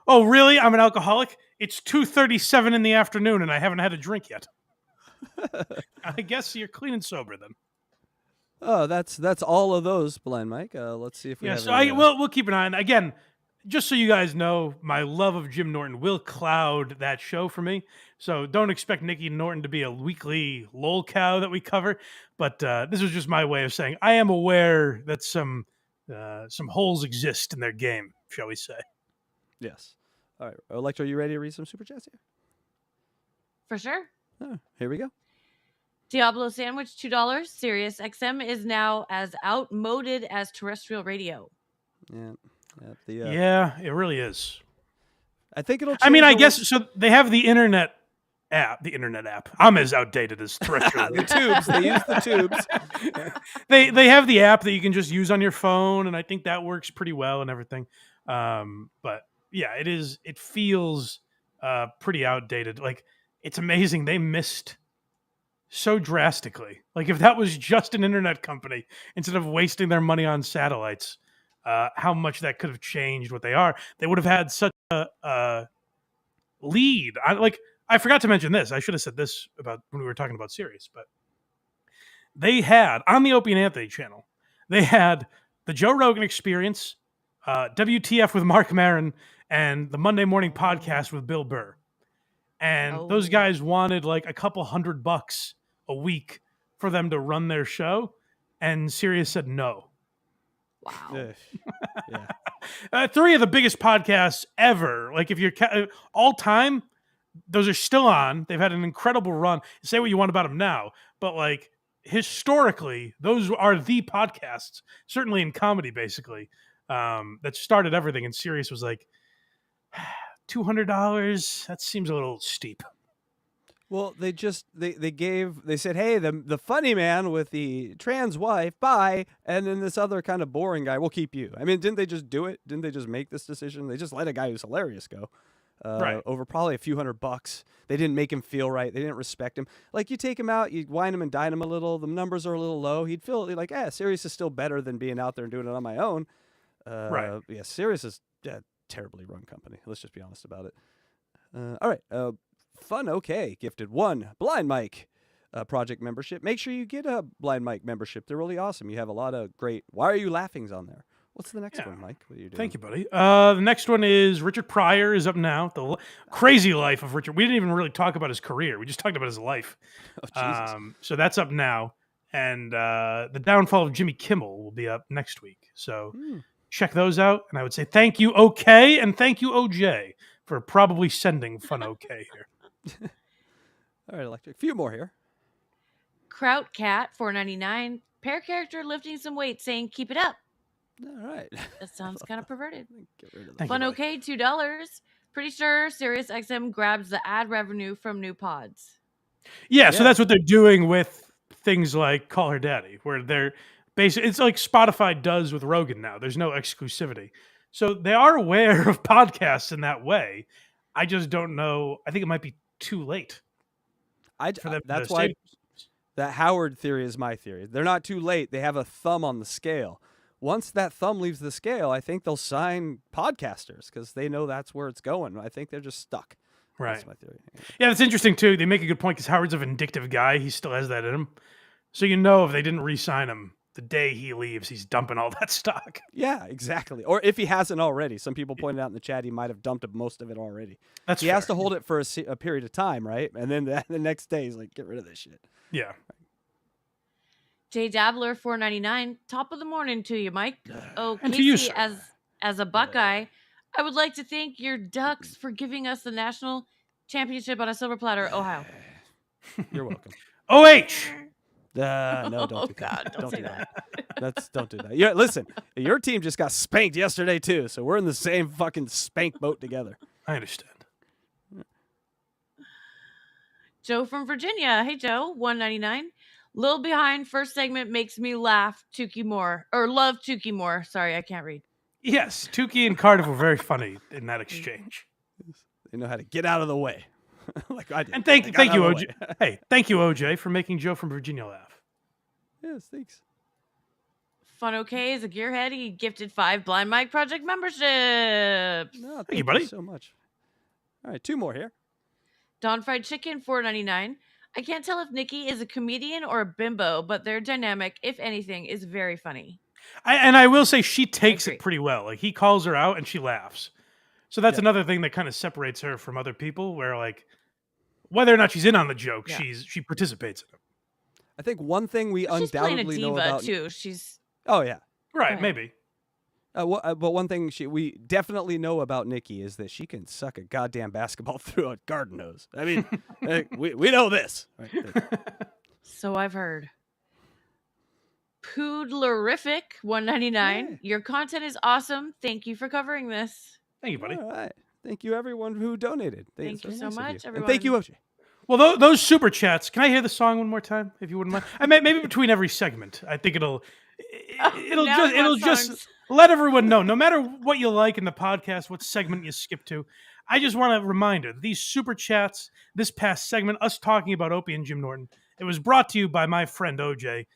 oh, really? I'm an alcoholic? It's 2:37 in the afternoon and I haven't had a drink yet. I guess you're clean and sober then. Oh, that's all of those, Blind Mike. Let's see if we Yeah, have so any, we'll keep an eye on. Again, just so you guys know, my love of Jim Norton will cloud that show for me. So don't expect Nicki Norton to be a weekly lolcow that we cover. But this was just my way of saying I am aware that some holes exist in their game, shall we say? Yes. All right, Electra, are you ready to read some super chats here? For sure. Oh, here we go. Diablo Sandwich, $2. Sirius XM is now as outmoded as terrestrial radio. Yeah. Yeah, it really is. I think it'll. I mean, change I the guess so. They have the internet app. The internet app. I'm as outdated as terrestrial. the tubes. They use the tubes. They have the app that you can just use on your phone, and I think that works pretty well and everything. But yeah, it is. It feels pretty outdated. Like, it's amazing they missed so drastically. Like, if that was just an internet company instead of wasting their money on satellites, how much that could have changed what they are. They would have had such a lead. I forgot to mention this. I should have said this about when we were talking about Sirius, but they had on the Opie and Anthony channel, they had the Joe Rogan Experience, WTF with Mark Maron, and the Monday Morning Podcast with Bill Burr. And those guys wanted like a couple $100 a week for them to run their show, and Sirius said no. Wow. Yeah. 3 of the biggest podcasts ever. Like, if you're all time, those are still on. They've had an incredible run. Say what you want about them now, but like historically, those are the podcasts, certainly in comedy, basically, that started everything. And Sirius was like, $200. That seems a little steep. Well, they said, hey, the funny man with the trans wife, bye, and then this other kind of boring guy, we'll keep you. I mean, didn't they just do it? Didn't they just make this decision? They just let a guy who's hilarious go. Right. Over probably a few $100. They didn't make him feel right. They didn't respect him. Like, you take him out, you wine him and dine him a little. The numbers are a little low. He'd feel like, Sirius is still better than being out there and doing it on my own. Right. Yeah, Sirius is a terribly run company. Let's just be honest about it. All right. Fun OK gifted 1 Blind Mike project membership. Make sure you get a Blind Mike membership. They're really awesome. You have a lot of great Why Are You Laughings on there. What's the next one, Mike? What are you doing? Thank you, buddy. The next one is Richard Pryor is up now. The crazy life of Richard. We didn't even really talk about his career. We just talked about his life. Oh, Jesus. So that's up now. And the downfall of Jimmy Kimmel will be up next week. So check those out. And I would say thank you, OK, and thank you, OJ, for probably sending fun OK here. All right, Electric. A few more here. Kraut Cat, $4.99. Pair character lifting some weight, saying keep it up. All right. That sounds kind of perverted. Get rid of Thank Fun you, OK, $2. Pretty sure SiriusXM grabs the ad revenue from new pods. Yeah, so that's what they're doing with things like Call Her Daddy, where they're basically, it's like Spotify does with Rogan now. There's no exclusivity. So they are aware of podcasts in that way. I just don't know. I think it might be too late. For them That's to why save. that Howard theory is my theory. They're not too late. They have a thumb on the scale. Once that thumb leaves the scale, I think they'll sign podcasters because they know that's where it's going. I think they're just stuck. Right. That's my theory. Yeah, that's interesting too. They make a good point because Howard's a vindictive guy. He still has that in him. So you know if they didn't re-sign him, the day he leaves, he's dumping all that stock. Yeah, exactly. Or if he hasn't already. Some people pointed out in the chat he might have dumped most of it already. That's he fair. has to hold it for a period of time, right? And then the next day he's like, get rid of this shit. Yeah. Jay Dabbler, $4.99. Top of the morning to you, Mike. Oh, And to you, Casey, sir. as a Buckeye, I would like to thank your Ducks for giving us the national championship on a silver platter, Ohio. You're welcome. OH. No, don't Oh, do that. God, don't say that. Don't do that. Yeah, listen, your team just got spanked yesterday too, so we're in the same fucking spank boat together. I understand. Joe from Virginia. Hey, Joe, $1.99. Little behind. First segment makes me laugh. Tukey more. Or love Tukey more. Sorry, I can't read. Yes, Tukey and Cardiff were very funny in that exchange. They know how to get out of the way. Like I did. And I thank got you, out of the OJ. way. Hey, thank you, OJ, for making Joe from Virginia laugh. Yes, thanks. Fun OK is a gearhead. He gifted 5 Blind Mike Project memberships. No, Thank you, buddy. so much. All right, 2 more here. Don Fried Chicken, $4.99. I can't tell if Nicki is a comedian or a bimbo, but their dynamic, if anything, is very funny. I will say she takes agree. it pretty well. Like, he calls her out and she laughs. So that's another thing that kind of separates her from other people, where like whether or not she's in on the joke, Yeah. she participates in it. I think one thing we She's playing a undoubtedly know diva about. too. She's Oh yeah. Right, Right. maybe. But one thing we definitely know about Nicki is that she can suck a goddamn basketball through a garden hose. I mean, we know this. Right? so I've heard. Poodlerific, $1.99. Yeah. Your content is awesome. Thank you for covering this. Thank you, buddy. All right. Thank you, everyone who donated. Thank you That's so nice of much, And thank you, OJ. Well, those super chats. Can I hear the song one more time, if you wouldn't mind? Maybe between every segment. I think it'll now just songs. let everyone know. No matter what you like in the podcast, what segment you skip to, I just want to remind her, these super chats, this past segment, us talking about Opie and Jim Norton, it was brought to you by my friend OJ.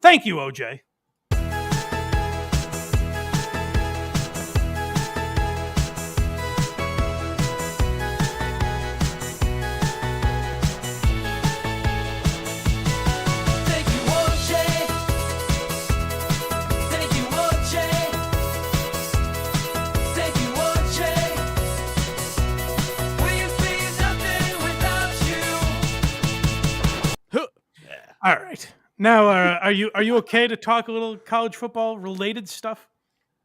Thank you, OJ. All right. Now, are you okay to talk a little college football related stuff?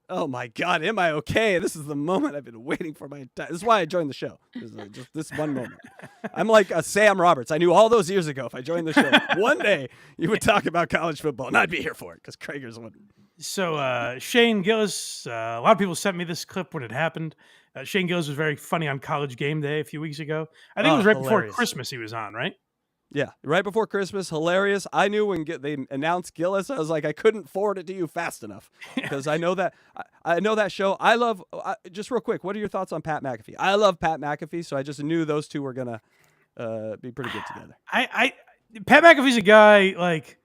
Oh my God, am I okay? This is the moment I've been waiting for my entire. This is why I joined the show. Just this one moment. I'm like a Sam Roberts. I knew all those years ago if I joined the show, one day you would talk about college football, and I'd be here for it because Kragers wouldn't. So Shane Gillis, a lot of people sent me this clip when it happened. Shane Gillis was very funny on College Game Day a few weeks ago. I think it was right before Christmas he was on, right? Yeah, right before Christmas, hilarious. I knew when they announced Gillis, I was like, I couldn't forward it to you fast enough because I know that I know that show. I love. Just real quick, what are your thoughts on Pat McAfee? I love Pat McAfee, so I just knew those two were gonna be pretty good together. Pat McAfee's a guy like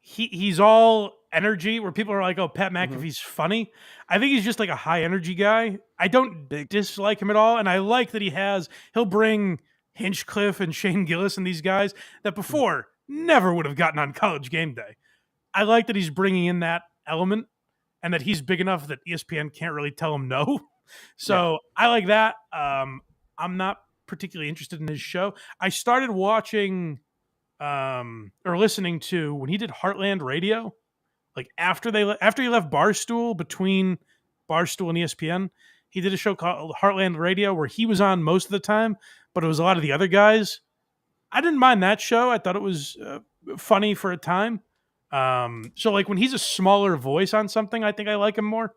he's all energy. Where people are like, oh, Pat McAfee's funny. I think he's just like a high energy guy. I don't dislike him at all, and I like that he'll bring Hinchcliffe and Shane Gillis and these guys that before never would have gotten on College Game Day. I like that he's bringing in that element and that he's big enough that ESPN can't really tell him no. So I like that. I'm not particularly interested in his show. I started watching or listening to when he did Heartland Radio, like after he left Barstool, between Barstool and ESPN, he did a show called Heartland Radio where he was on most of the time, but it was a lot of the other guys. I didn't mind that show. I thought it was funny for a time. So like when he's a smaller voice on something, I think I like him more.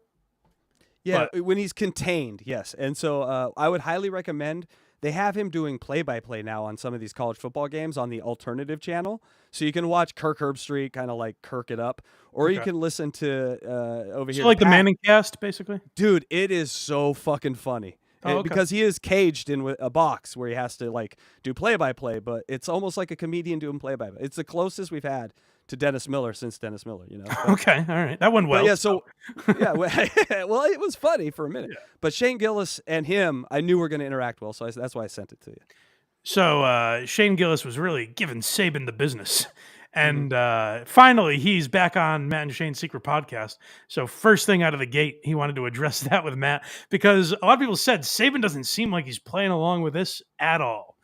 Yeah, when he's contained, yes. And so I would highly recommend, they have him doing play-by-play now on some of these college football games on the alternative channel. So you can watch Kirk Herbstreit kind of like Kirk it up, or you can listen to over here. So like the Manning cast, basically? Dude, it is so fucking funny. Because he is caged in a box where he has to like do play-by-play, but it's almost like a comedian doing play-by-play. It's the closest we've had to Dennis Miller since Dennis Miller, you know. But, okay, all right, that went well. Yeah, so yeah, well, it was funny for a minute. Yeah. But Shane Gillis and him, I knew were going to interact well, so that's why I sent it to you. So Shane Gillis was really giving Saban the business. And finally, he's back on Matt and Shane's Secret Podcast. So first thing out of the gate, he wanted to address that with Matt because a lot of people said Saban doesn't seem like he's playing along with this at all,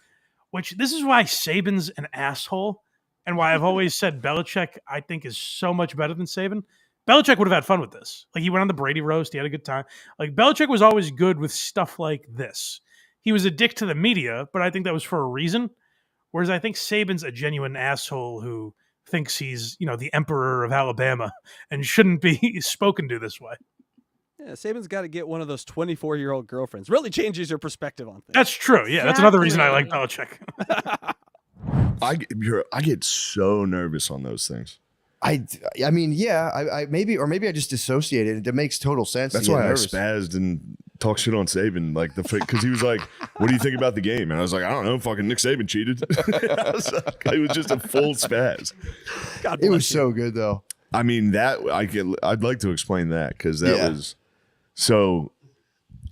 which this is why Saban's an asshole and why I've always said Belichick, I think, is so much better than Saban. Belichick would have had fun with this. Like he went on the Brady roast. He had a good time. Like Belichick was always good with stuff like this. He was a dick to the media, but I think that was for a reason. Whereas I think Saban's a genuine asshole who thinks he's, the emperor of Alabama and shouldn't be spoken to this way. Yeah, Saban's got to get one of those 24-year-old girlfriends. Really changes your perspective on things. That's true. Yeah, that's another reason I like Belichick. I get so nervous on those things. I mean, yeah, maybe I just dissociated. It makes total sense. That's why I spazzed and talked shit on Saban, because he was like, "What do you think about the game?" And I was like, "I don't know. Fucking Nick Saban cheated." It was just a full spaz. It was so good though. I mean, I'd like to explain that because that was so.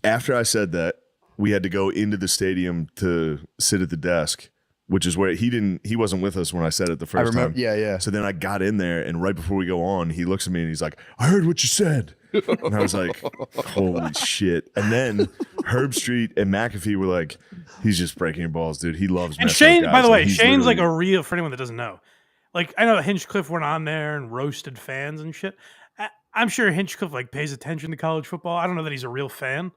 After I said that, we had to go into the stadium to sit at the desk. Which is where he wasn't with us when I said it the first time. Yeah. So then I got in there, and right before we go on, he looks at me and he's like, "I heard what you said." And I was like, "Holy shit!" And then Herbstreit and McAfee were like, "He's just breaking your balls, dude. He loves." And Shane, by the way, Shane's like a real, for anyone that doesn't know. Like I know Hinchcliffe went on there and roasted fans and shit. I'm sure Hinchcliffe like pays attention to college football. I don't know that he's a real fan.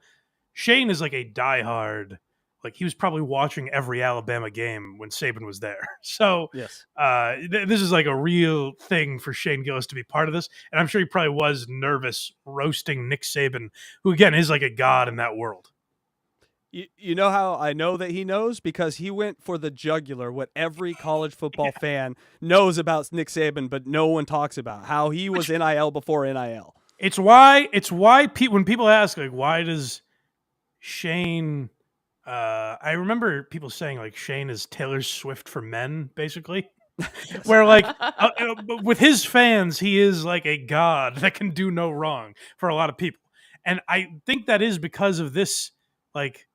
Shane is like a diehard. Like he was probably watching every Alabama game when Saban was there. So yes, this is like a real thing for Shane Gillis to be part of this. And I'm sure he probably was nervous roasting Nick Saban, who again is like a god in that world. You know how I know that he knows? Because he went for the jugular, what every college football fan knows about Nick Saban, but no one talks about, how he was NIL before NIL. It's why when people ask, like, why does Shane I remember people saying like Shane is Taylor Swift for men, basically. Where like with his fans, he is like a god that can do no wrong for a lot of people. And I think that is because of this, like,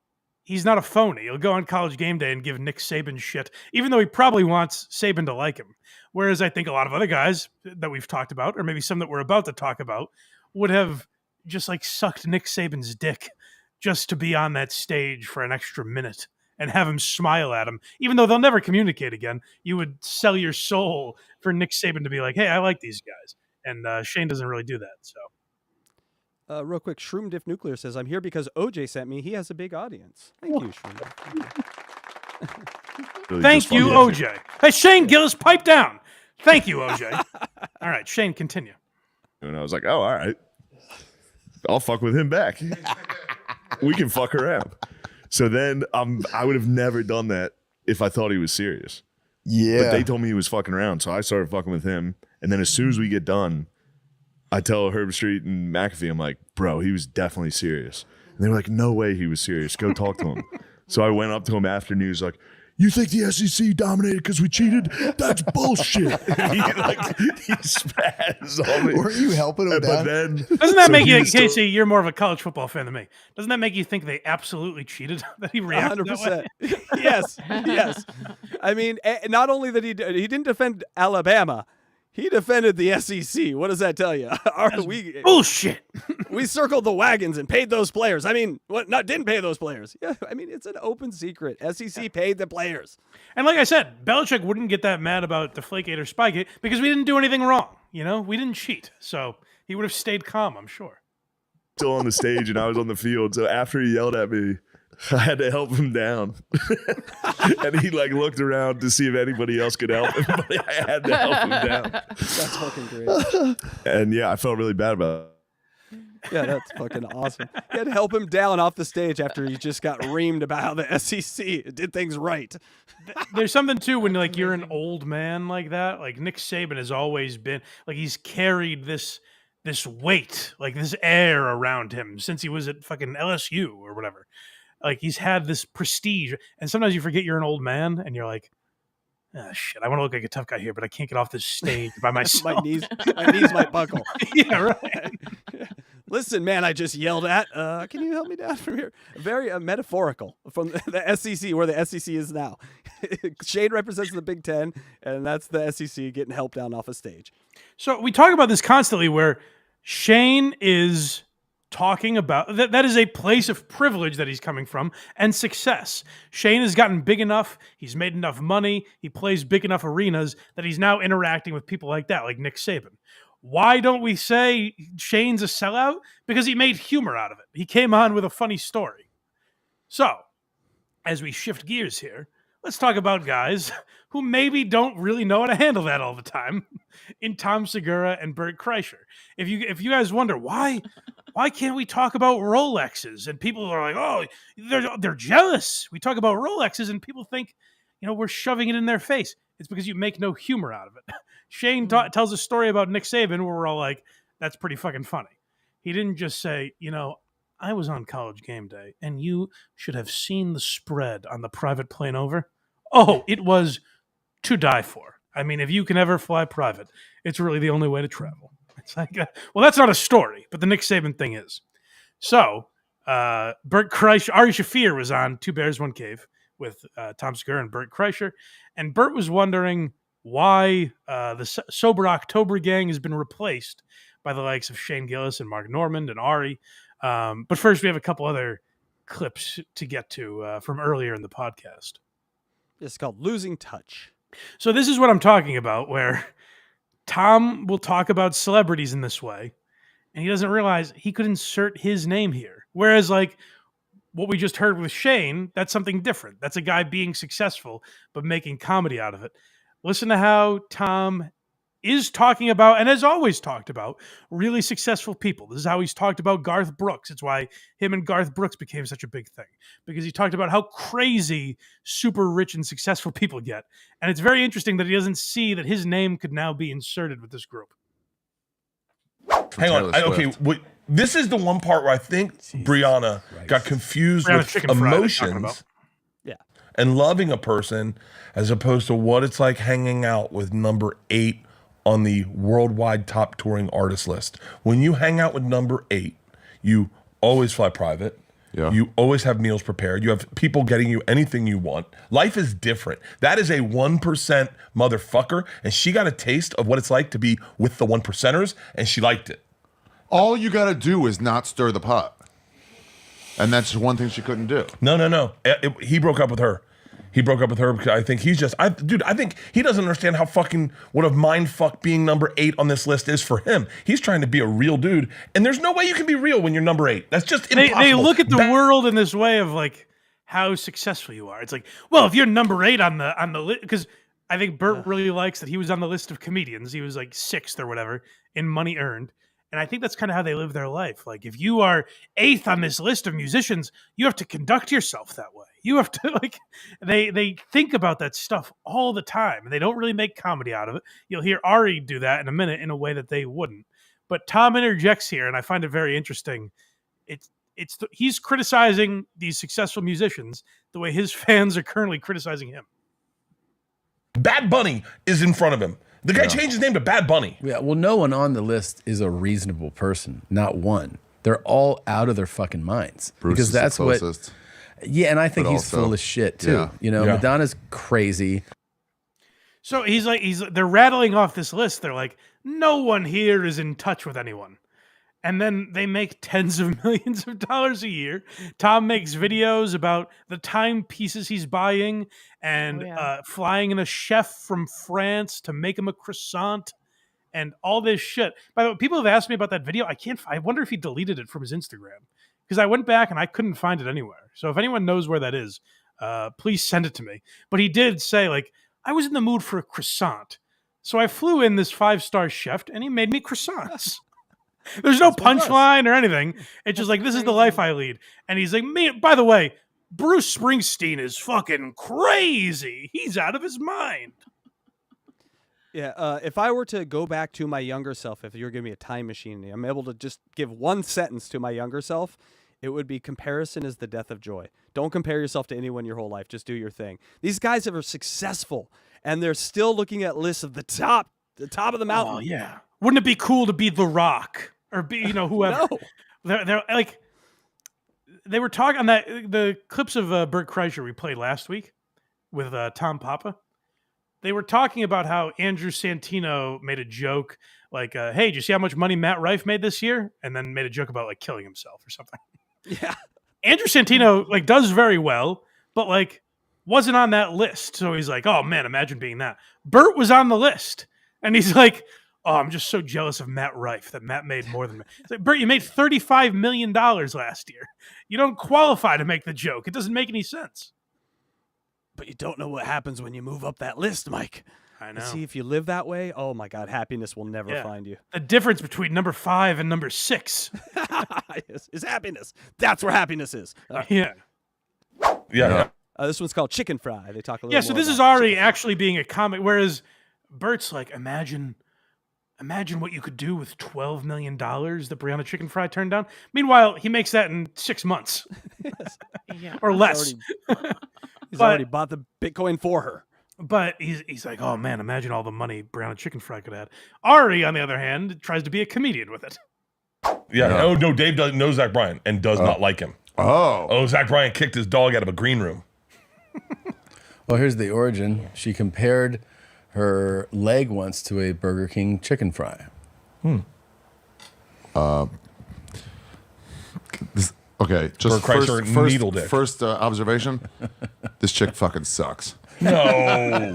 he's not a phony. He'll go on College Game Day and give Nick Saban shit, even though he probably wants Saban to like him. Whereas I think a lot of other guys that we've talked about, or maybe some that we're about to talk about, would have just like sucked Nick Saban's dick just to be on that stage for an extra minute and have him smile at him, even though they'll never communicate again. You would sell your soul for Nick Saban to be like, hey, I like these guys. And Shane doesn't really do that. So, real quick, Shroom Diff Nuclear says, I'm here because OJ sent me. He has a big audience. Thank you, Shroom. Really thank you, OJ. Hey, Shane Gillis, pipe down. Thank you, OJ. All right, Shane, continue. And I was like, oh, all right. I'll fuck with him back. We can fuck around. So then I would have never done that if I thought he was serious. Yeah. But they told me he was fucking around, so I started fucking with him. And then as soon as we get done, I tell Herb Street and McAfee, I'm like, bro, he was definitely serious. And they were like, no way he was serious. Go talk to him. So I went up to him after news like, you think the SEC dominated because we cheated? That's bullshit. he spazzed on me. Weren't you helping him But down? then, Doesn't that make you, Casey, you're more of a college football fan than me. Doesn't that make you think they absolutely cheated? That he reacted 100%. that way? Yes. I mean, not only that he didn't defend Alabama, he defended the SEC. What does that tell you? Bullshit. We circled the wagons and paid those players. I mean, didn't pay those players. Yeah, I mean, it's an open secret. SEC paid the players. And like I said, Belichick wouldn't get that mad about Deflategate or Spygate because we didn't do anything wrong. You know, we didn't cheat. So he would have stayed calm, I'm sure. still on the stage and I was on the field. So after he yelled at me, I had to help him down. And he like looked around to see if anybody else could help him, but I had to help him down. That's fucking great. And yeah, I felt really bad about it. Yeah, that's fucking awesome. You had to help him down off the stage after he just got reamed about how the SEC did things right. There's something too when like you're an old man like that. Like Nick Saban has always been like he's carried this weight, like this air around him since he was at fucking LSU or whatever. Like he's had this prestige, and sometimes you forget you're an old man, and you're like, "Oh shit, I want to look like a tough guy here, but I can't get off this stage by myself. my knees might buckle." Yeah, right. Listen, man, I just yelled at. Can you help me down from here? Very metaphorical from the SEC, where the SEC is now. Shane represents the Big Ten, and that's the SEC getting help down off a stage. So we talk about this constantly, where Shane is talking about that is a place of privilege that he's coming from and success. Shane has gotten big enough, he's made enough money, he plays big enough arenas that he's now interacting with people like that, like Nick Saban. Why don't we say Shane's a sellout? Because he made humor out of it. He came on with a funny story. So, as we shift gears here, let's talk about guys who maybe don't really know how to handle that all the time in Tom Segura and Bert Kreischer. If you guys wonder why can't we talk about Rolexes? And people are like, oh, they're jealous. We talk about Rolexes and people think, we're shoving it in their face. It's because you make no humor out of it. Shane tells a story about Nick Saban where we're all like, that's pretty fucking funny. He didn't just say, I was on College Game Day and you should have seen the spread on the private plane over. Oh, it was to die for. I mean, if you can ever fly private, it's really the only way to travel. It's like, well, that's not a story, but the Nick Saban thing is. So, Bert Kreischer, Ari Shaffir was on Two Bears, One Cave with Tom Segura and Bert Kreischer. And Bert was wondering why the Sober October gang has been replaced by the likes of Shane Gillis and Mark Normand and Ari. But first, we have a couple other clips to get to from earlier in the podcast. It's called Losing Touch. So this is what I'm talking about, where Tom will talk about celebrities in this way, and he doesn't realize he could insert his name here. Whereas, like, what we just heard with Shane, that's something different. That's a guy being successful, but making comedy out of it. Listen to how Tom is talking about, and has always talked about, really successful people. This is how he's talked about Garth Brooks. It's why him and Garth Brooks became such a big thing, because he talked about how crazy super rich and successful people get. And it's very interesting that he doesn't see that his name could now be inserted with this group. Hang on. Okay, This is the one part where I think Brianna got confused with emotions and loving a person as opposed to what it's like hanging out with number 8 on the worldwide top touring artist list. When you hang out with number 8, you always fly private. Yeah. You always have meals prepared. You have people getting you anything you want. Life is different. That is a 1% motherfucker, and she got a taste of what it's like to be with the 1%ers, and she liked it. All you got to do is not stir the pot. And that's one thing she couldn't do. No. He broke up with her. He broke up with her because I think he's just, I think he doesn't understand how fucking, what a mind fuck being number 8 on this list is for him. He's trying to be a real dude. And there's no way you can be real when you're number 8. That's just impossible. They look at the world in this way of like how successful you are. It's like, well, if you're number 8 on the list, because I think Bert really likes that he was on the list of comedians. He was like 6th or whatever in money earned. And I think that's kind of how they live their life. Like if you are 8th on this list of musicians, you have to conduct yourself that way. You have to like, they think about that stuff all the time and they don't really make comedy out of it. You'll hear Ari do that in a minute in a way that they wouldn't. But Tom interjects here and I find it very interesting. He's criticizing these successful musicians the way his fans are currently criticizing him. Bad Bunny is in front of him. The guy changed his name to Bad Bunny. Yeah, well, no one on the list is a reasonable person. Not one. They're all out of their fucking minds. Bruce because is that's the closest. Yeah, and I think But he's also- full of shit too. Yeah. You know, Yeah. Madonna's crazy. So they're rattling off this list. They're like, no one here is in touch with anyone. And then they make tens of millions of dollars a year. Tom makes videos about the timepieces he's buying and flying in a chef from France to make him a croissant and all this shit. By the way, people have asked me about that video. I wonder if he deleted it from his Instagram because I went back and I couldn't find it anywhere. So if anyone knows where that is, please send it to me. But he did say, like, I was in the mood for a croissant. So I flew in this 5-star chef and he made me croissants. There's no punchline or anything. It's just like, this is the life I lead. And he's like, by the way, Bruce Springsteen is fucking crazy. He's out of his mind. Yeah, if I were to go back to my younger self, if you're giving me a time machine, I'm able to just give one sentence to my younger self, it would be comparison is the death of joy. Don't compare yourself to anyone your whole life. Just do your thing. These guys are successful, and they're still looking at lists of the top of the mountain. Oh, yeah. Wouldn't it be cool to be The Rock or be, whoever? No. They're like, they were talking on the clips of Bert Kreischer we played last week with Tom Papa. They were talking about how Andrew Santino made a joke like, hey, did you see how much money Matt Rife made this year? And then made a joke about like killing himself or something. Yeah. Andrew Santino like does very well, but like wasn't on that list. So he's like, oh man, imagine being that. Bert was on the list. And he's like, oh, I'm just so jealous of Matt Rife that Matt made more than me. It's like, Bert, you made $35 million last year. You don't qualify to make the joke. It doesn't make any sense. But you don't know what happens when you move up that list, Mike. I know. See, if you live that way, oh my God, happiness will never Yeah. find you. The difference between number 5 and number 6 is happiness. That's where happiness is. Yeah. Yeah. This one's called Chicken Fry. They talk a little Yeah, so more this is about already actually being a comic, whereas Bert's like, imagine what you could do with $12 million that Brianna Chicken Fry turned down. Meanwhile, he makes that in 6 months. Or less. He's already bought the Bitcoin for her. But he's like, oh man, imagine all the money Brianna Chicken Fry could have had. Ari, on the other hand, tries to be a comedian with it. Yeah. Oh, no, Dave knows Zach Bryan and does not like him. Oh, Zach Bryan kicked his dog out of a green room. Well, here's the origin. She compared her leg once to a Burger King chicken fry. Okay, just Bert Kreischer first observation. This chick fucking sucks. No.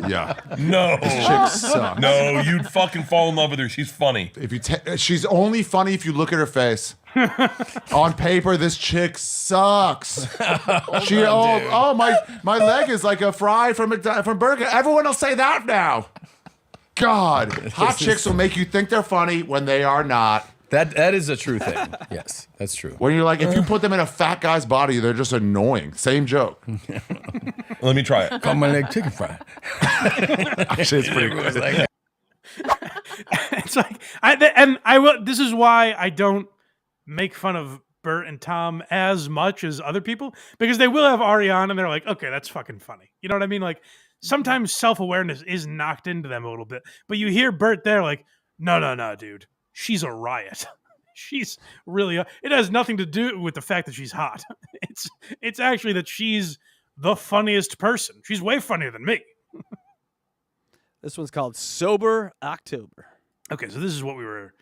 Yeah. No. This chick sucks. No, you'd fucking fall in love with her. She's funny. If you she's only funny if you look at her face. On paper, this chick sucks. My leg is like a fry from Burger. Everyone will say that now. God, hot chicks will make you think they're funny when they are not. That is a true thing. Yes, that's true. When you're like, if you put them in a fat guy's body, they're just annoying. Same joke. Let me try it. Call my leg chicken fry. Actually, it's pretty good. It's like, this is why I don't make fun of Bert and Tom as much as other people, because they will have Ari on and they're like, okay, that's fucking funny. You know what I mean? Like sometimes self-awareness is knocked into them a little bit, but you hear Bert there like, no, dude, she's a riot. She's really, it has nothing to do with the fact that she's hot. It's actually that she's the funniest person. She's way funnier than me. This one's called Sober October. Okay, so this is what we were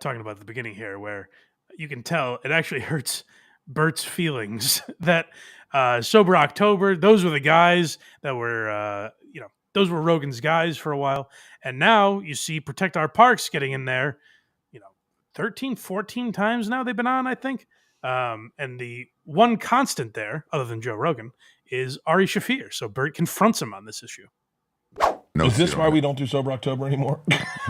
talking about at the beginning here, where you can tell it actually hurts Bert's feelings that Sober October, those were the guys that were, those were Rogan's guys for a while. And now you see Protect Our Parks getting in there, 13, 14 times now they've been on, I think. And the one constant there, other than Joe Rogan, is Ari Shaffir. So Bert confronts him on this issue. No, is this why we don't do Sober October anymore?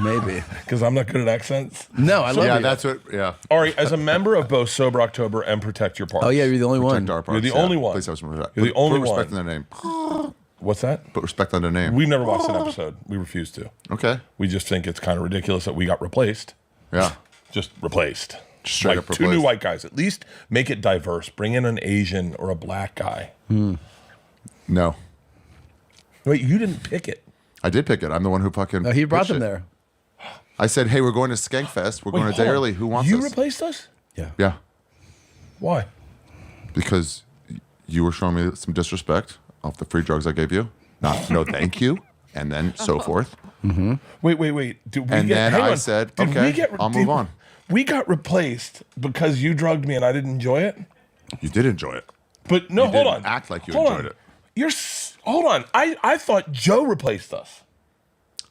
Maybe. Because I'm not good at accents? No, I love Yeah, you. that's what, yeah. Ari, as a member of both Sober October and Protect Your Parks. Oh, yeah, you're the only one. Protect our parks, You're the only one. Please have some respect. You're the only Put respect one. on their name. What's that? Put respect on their name. We've never watched an episode. We refuse to. Okay. We just think it's kind of ridiculous that we got replaced. Yeah. Just replaced. Straight like up two new replaced. white guys. At least make it diverse. Bring in an Asian or a black guy. No. Wait, you didn't pick it. I did pick it. I'm the one who fucking. No, he brought pitched them it. there. I said, hey, we're going to Skankfest. We're Wait, going a day hold on. early. Who wants You us? replaced us? Yeah. Why? Because you were showing me some disrespect off the free drugs I gave you. No, thank you. And then so forth. Mm-hmm. Wait. Did we And get, then hang I on. said, Did okay, we get, I'll move on. We got replaced because you drugged me and I didn't enjoy it? You did enjoy it. But no, You hold didn't on. act like you Hold enjoyed on. it. Hold on. I thought Joe replaced us.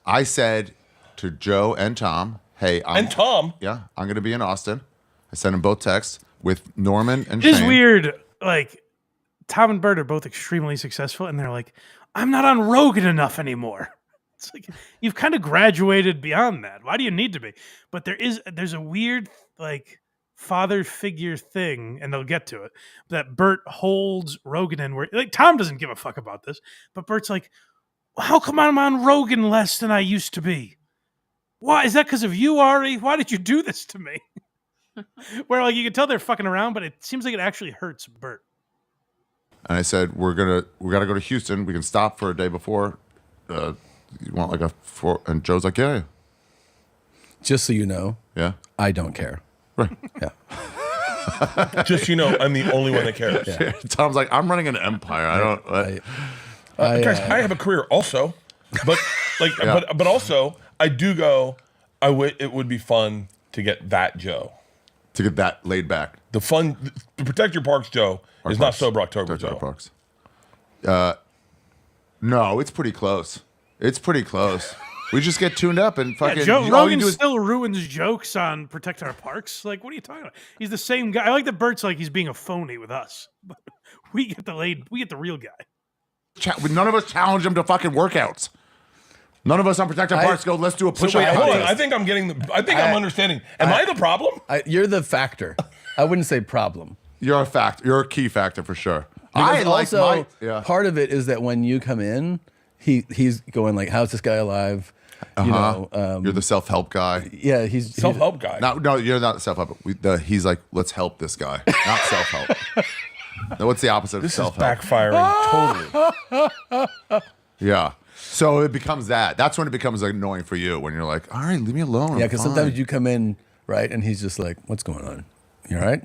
I said to Joe and Tom, hey, And Tom. Yeah, I'm going to be in Austin. I sent them both texts with Norman and It is Shane. weird. Like, Tom and Bert are both extremely successful, and they're like, I'm not on Rogan enough anymore. It's like, you've kind of graduated beyond that. Why do you need to be? But there's a weird, like, father figure thing, and they'll get to it, that Bert holds Rogan in where, like, Tom doesn't give a fuck about this, but Bert's like, how come I'm on Rogan less than I used to be? Why? Is that because of you, Ari? Why did you do this to me? Where, like, you can tell they're fucking around, but it seems like it actually hurts Bert. And I said, we got to go to Houston. We can stop for a day before. You want like a four? And Joe's like, yeah. Just so you know. Yeah. I don't care. Right. Yeah. Just so you know, I'm the only one that cares. Yeah. Tom's like, I'm running an empire. I don't. Guys, I have a career also, but like, Yeah. but also I do go. It would be fun to get that Joe. To get that laid back. The Protect Your Parks Joe is not Sober October Protect Joe. Our Parks. No, it's pretty close. It's pretty close. We just get tuned up and fucking. Yeah, Joe all you Rogan do is- still ruins jokes on Protect Our Parks. Like, what are you talking about? He's the same guy. I like that Bert's like he's being a phony with us. But we get the real guy. None of us challenge him to fucking workouts. None of us on Protect Our Parks go, let's do a push-up. Wait, hold on. contest. I think I'm getting I'm understanding. Am I the problem? You're the factor. I wouldn't say problem. You're a fact. You're a key factor for sure. Because also, yeah. part of it is that when you come in, he's going like, how's this guy alive? You know, you're the self-help guy. Yeah, he's self-help guy. No, you're not self-help. He's like, let's help this guy, not self-help. Now, what's the opposite of This is self-help? backfiring totally. Yeah. So it becomes that. That's when it becomes annoying for you when you're like, all right, leave me alone. Yeah, because sometimes you come in, right, and he's just like, what's going on? You all right?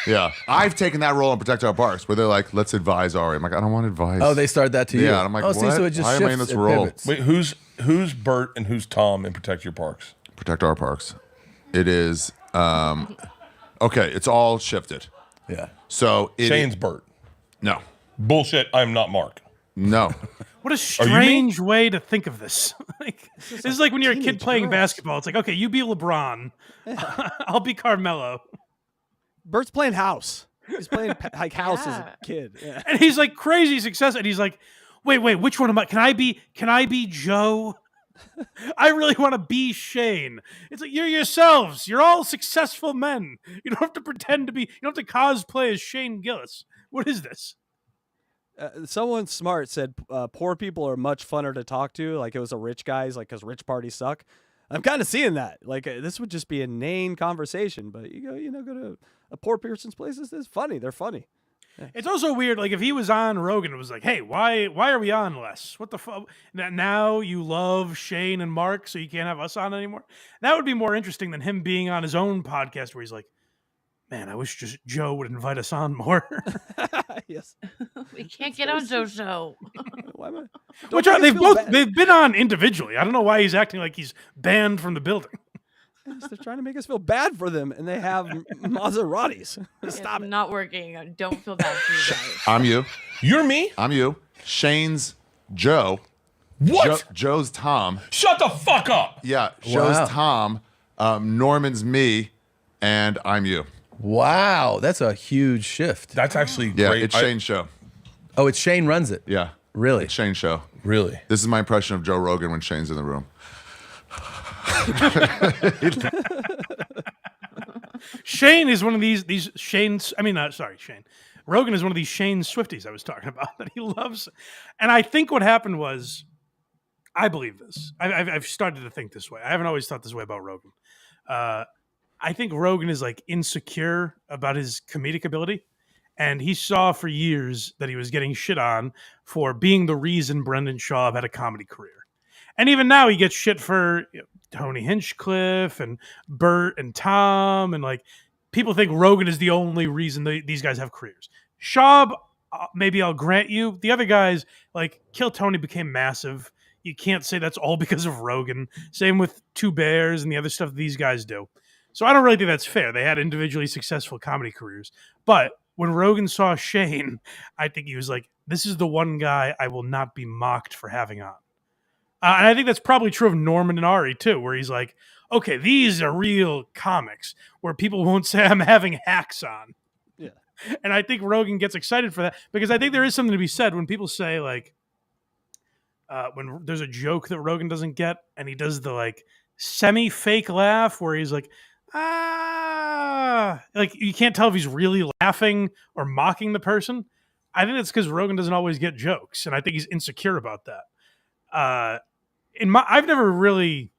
Yeah. I've taken that role on Protect Our Parks where they're like, let's advise Ari. I'm like, I don't want advice. Oh, they start that to you? Yeah. And I'm like, Oh, what? see, so it just Why am I in shifts, this it role? pivots. Wait, who's Bert and who's Tom in Protect Your Parks? Protect Our Parks. It is, okay, it's all shifted. Yeah. So Shane's Bert. No. Bullshit. I'm not Mark. No. What a strange way to think of this. Like, this is like when you're a kid playing basketball. It's like, okay, you be LeBron. I'll be Carmelo. Bert's playing house. He's playing like house as a kid. Yeah. And he's like crazy success. And he's like, wait, which one am I? Can I be Joe? I really want to be Shane. It's like, you're yourselves. You're all successful men. You don't have to pretend to be, you don't have to cosplay as Shane Gillis. What is this? Someone smart said poor people are much funner to talk to. Like it was a rich guy's, like because rich parties suck. I'm kind of seeing that. Like this would just be a inane conversation, but go to a poor person's place. It's funny. They're funny. Yeah. It's also weird. Like if he was on Rogan, it was like, hey, why are we on less? What the fuck? Now you love Shane and Mark, so you can't have us on anymore. That would be more interesting than him being on his own podcast where he's like, man, I wish just Joe would invite us on more. Yes. We can't get on Joe's show. Why am I? They've been on individually. I don't know why he's acting like he's banned from the building. They're trying to make us feel bad for them, and they have Maseratis. Stop it. Not working. I don't feel bad for you guys. I'm you. You're me? I'm you. Shane's Joe. What? Joe's Tom. Shut the fuck up. Yeah. Joe's Tom. Norman's me. And I'm you. Wow. That's a huge shift. That's actually great. great. It's Shane's show. Oh, it's Shane runs it. Yeah. Really? It's Shane's show. Really? This is my impression of Joe Rogan when Shane's in the room. Shane is one of these Shane's. I mean, Shane. Rogan is one of these Shane Swifties I was talking about that he loves. And I think what happened was, I believe this. I've started to think this way. I haven't always thought this way about Rogan. I think Rogan is like insecure about his comedic ability. And he saw for years that he was getting shit on for being the reason Brendan Schaub had a comedy career. And even now he gets shit for Tony Hinchcliffe and Bert and Tom. And like people think Rogan is the only reason these guys have careers. Schaub, maybe I'll grant you. The other guys, like Kill Tony became massive. You can't say that's all because of Rogan. Same with Two Bears and the other stuff these guys do. So I don't really think that's fair. They had individually successful comedy careers. But when Rogan saw Shane, I think he was like, this is the one guy I will not be mocked for having on. And I think that's probably true of Norman and Ari, too, where he's like, okay, these are real comics where people won't say I'm having hacks on. Yeah. And I think Rogan gets excited for that because I think there is something to be said when people say, like, when there's a joke that Rogan doesn't get and he does the, like, semi-fake laugh where he's like, like you can't tell if he's really laughing or mocking the person. I think that's because Rogan doesn't always get jokes, and I think he's insecure about that. I've never really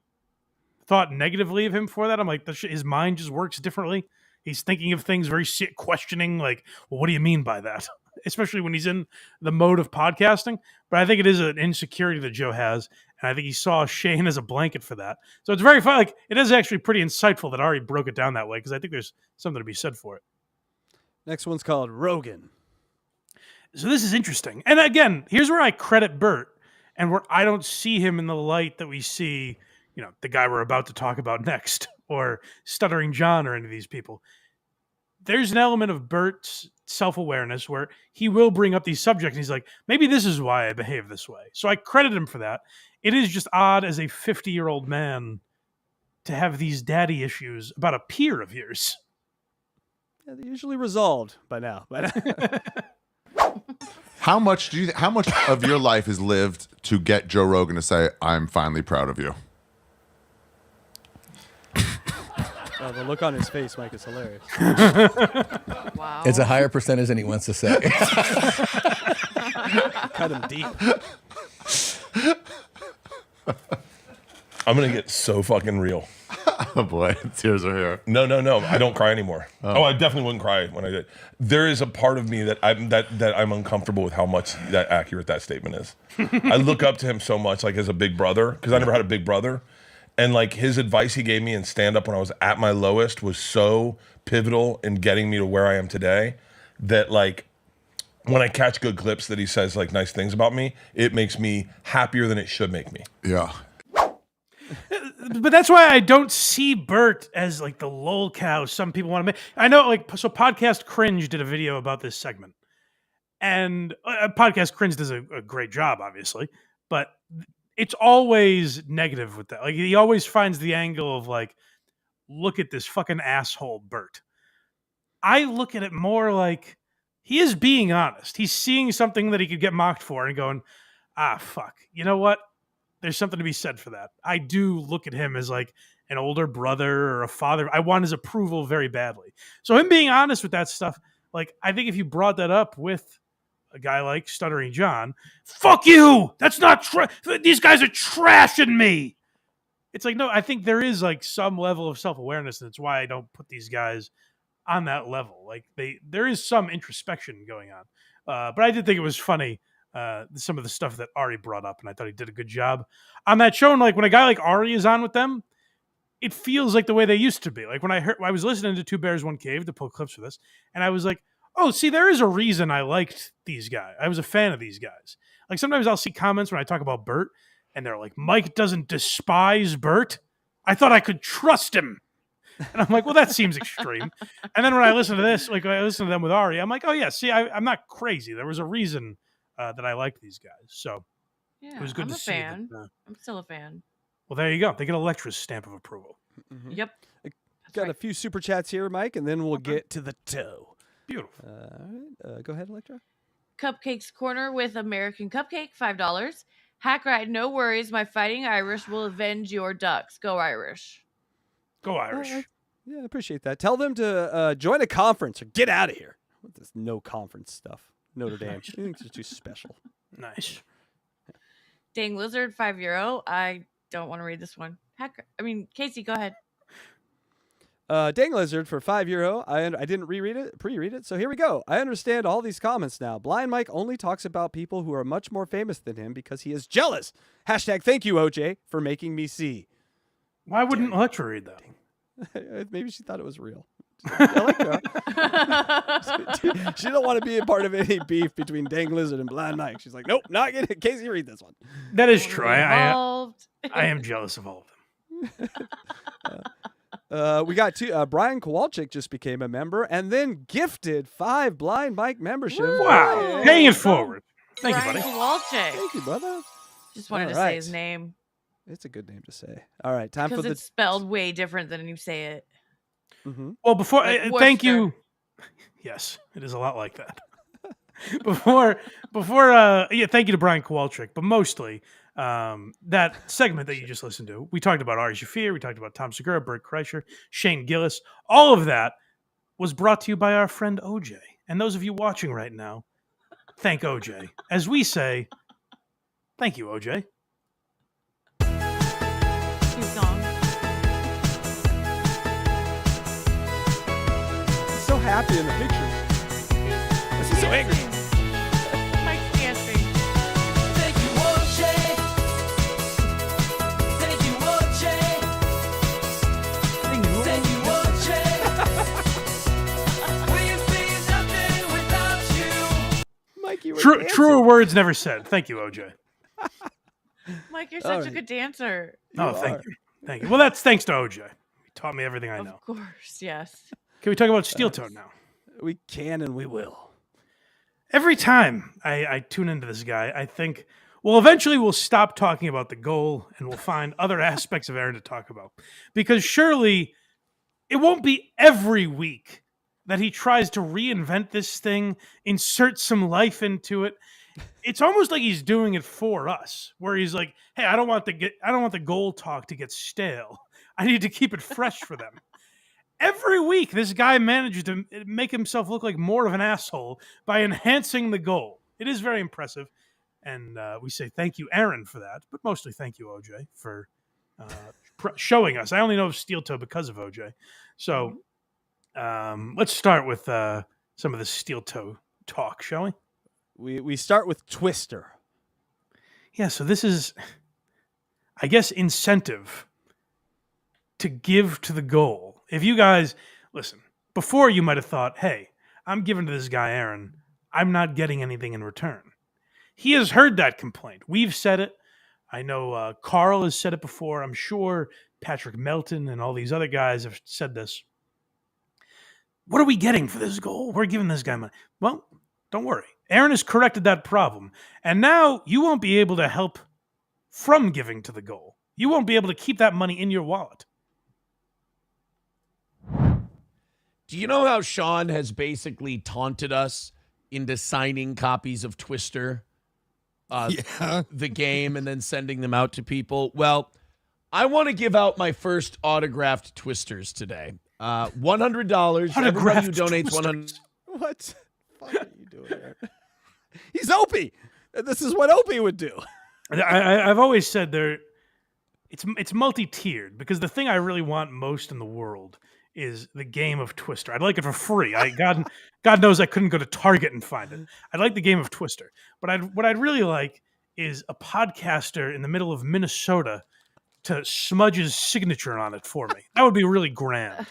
thought negatively of him for that. I'm like, his mind just works differently. He's thinking of things very questioning, like, well, what do you mean by that? Especially when he's in the mode of podcasting. But I think it is an insecurity that Joe has, and I think he saw Shane as a blanket for that. So it's very fun. Like, it is actually pretty insightful that Ari broke it down that way because I think there's something to be said for it. Next one's called Rogan. So this is interesting. And again, here's where I credit Bert and where I don't see him in the light that we see, the guy we're about to talk about next or Stuttering John or any of these people. There's an element of Bert's self-awareness where he will bring up these subjects. And he's like, maybe this is why I behave this way. So I credit him for that. It is just odd as a 50-year-old man to have these daddy issues about a peer of yours. Yeah, they're usually resolved by now. How much of your life is lived to get Joe Rogan to say, I'm finally proud of you? The look on his face, Mike, is hilarious. Wow. It's a higher percentage than he wants to say. Cut him deep. I'm going to get so fucking real. Oh, boy. Tears are here. No. I don't cry anymore. Oh, I definitely wouldn't cry when I did. There is a part of me that I'm uncomfortable with how much that accurate that statement is. I look up to him so much, like as a big brother, because I never had a big brother. And like his advice he gave me in stand-up when I was at my lowest was so pivotal in getting me to where I am today that like when I catch good clips that he says like nice things about me, it makes me happier than it should make me. Yeah. But that's why I don't see Bert as like the lolcow some people want to make. I know, like, so Podcast Cringe did a video about this segment. And Podcast Cringe does a great job, obviously. But it's always negative with that. Like, he always finds the angle of like, look at this fucking asshole Bert. I look at it more like he is being honest. He's seeing something that he could get mocked for and going, fuck. You know what? There's something to be said for that. I do look at him as like an older brother or a father. I want his approval very badly. So him being honest with that stuff, like, I think if you brought that up with a guy like Stuttering John, fuck you! That's not these guys are trashing me. It's like, no, I think there is like some level of self-awareness, and that's why I don't put these guys on that level. Like there is some introspection going on. But I did think it was funny, some of the stuff that Ari brought up, and I thought he did a good job on that show. And like when a guy like Ari is on with them, it feels like the way they used to be. Like when I was listening to Two Bears, One Cave to pull clips for this, and I was like, oh, see, there is a reason I liked these guys. I was a fan of these guys. Like sometimes I'll see comments when I talk about Bert, and they're like, Mike doesn't despise Bert. I thought I could trust him. And I'm like, well, that seems extreme. And then when I listen to this, like when I listen to them with Ari, I'm like, oh yeah, see, I'm not crazy. There was a reason that I liked these guys. So Yeah, it was good I'm to a see. fan. That, I'm still a fan. well, there you go. They get Electra's stamp of approval. Mm-hmm. Yep. Got a few super chats here, Mike, and then we'll get to the toe. Beautiful. All right. Go ahead, Electra. Cupcakes Corner with American Cupcake, $5. HACKRIDE, no worries. My Fighting Irish will avenge your ducks. Go Irish. Go Irish. Yeah, I appreciate that. Tell them to join a conference or get out of here with this no conference stuff. Notre Dame. You think they're too special. Nice. Dang Lizard, €5. I don't want to read this one. Casey, go ahead. Dang Lizard for €5. I didn't pre-read it. So here we go. I understand all these comments now. Blind Mike only talks about people who are much more famous than him because he is jealous. Hashtag thank you, OJ, for making me see. Why wouldn't Electra read that? Maybe she thought it was real. Electra. She don't want to be a part of any beef between Dang Lizard and Blind Mike. She's like, nope, not getting it. Casey, read this one. That is true. I am jealous of all of them. We got two. Brian Kowalczyk just became a member and then gifted 5 Blind Mike memberships. Wow. Paying it forward. Thank you, buddy. Kowalczyk. Thank you, brother. Just wanted to say his name. It's a good name to say. All right, time for Because the. it's spelled way different than you say it. Mm-hmm. Well, before Like thank Worcester. you. Yes, it is a lot like that. before, thank you to Brian Kowalczyk, but mostly that segment that you just listened to. We talked about Ari Shaffir, we talked about Tom Segura, Bert Kreischer, Shane Gillis. All of that was brought to you by our friend OJ. And those of you watching right now, thank OJ. As we say, thank you, OJ. So happy in the pictures. This is so angry. Mike's dancing. Thank you, OJ. Thank you, OJ. Thank you, OJ. We'd be nothing without you. Mike, you were Truer words never said. Thank you, OJ. Mike, you're such a good dancer. Oh, thank you. Thank you. Well, that's thanks to OJ. He taught me everything I know. Of course, yes. Can we talk about Steel Toe now? We can and we will. Every time I tune into this guy, I think, well, eventually we'll stop talking about the goal and we'll find other aspects of Aaron to talk about. Because surely it won't be every week that he tries to reinvent this thing, insert some life into it. It's almost like he's doing it for us, where he's like, hey, I don't want the goal talk to get stale. I need to keep it fresh for them. Every week, this guy manages to make himself look like more of an asshole by enhancing the goal. It is very impressive, and we say thank you, Aaron, for that, but mostly thank you, OJ, for showing us. I only know of Steel Toe because of OJ. So let's start with some of the Steel Toe talk, shall we? We start with Twister. Yeah, so this is, I guess, incentive to give to the goal. If you guys, listen, before you might have thought, hey, I'm giving to this guy, Aaron. I'm not getting anything in return. He has heard that complaint. We've said it. I know Carl has said it before. I'm sure Patrick Melton and all these other guys have said this. What are we getting for this goal? We're giving this guy money. Well, don't worry. Aaron has corrected that problem. And now you won't be able to help from giving to the goal. You won't be able to keep that money in your wallet. Do you know how Sean has basically taunted us into signing copies of Twister, the game, and then sending them out to people? Well, I want to give out my first autographed Twisters today. $100. Everybody who donates $100. What the fuck are you doing there? He's Opie. This is what Opie would do. I've always said it's multi-tiered because the thing I really want most in the world is the game of Twister. I'd like it for free. God knows I couldn't go to Target and find it. I'd like the game of Twister, but what I'd really like is a podcaster in the middle of Minnesota to smudge his signature on it for me. That would be really grand.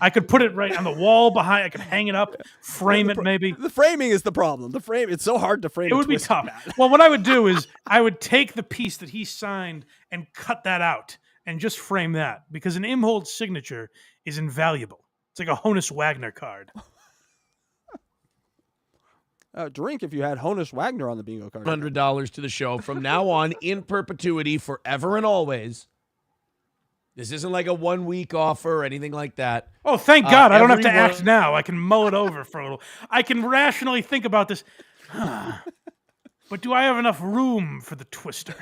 I could put it right on the wall behind. I could hang it up, frame it maybe. The framing is the problem. It's so hard to frame. It would be tough. Well, what I would do is I would take the piece that he signed and cut that out and just frame that because an Imholt signature is invaluable. It's like a Honus Wagner card. Drink if you had Honus Wagner on the bingo card. $100 to the show from now on in perpetuity, forever and always. This isn't like a 1 week offer or anything like that. Oh, thank God. I don't have to everyone- act now. I can mull it over for a little. I can rationally think about this. But do I have enough room for the Twister?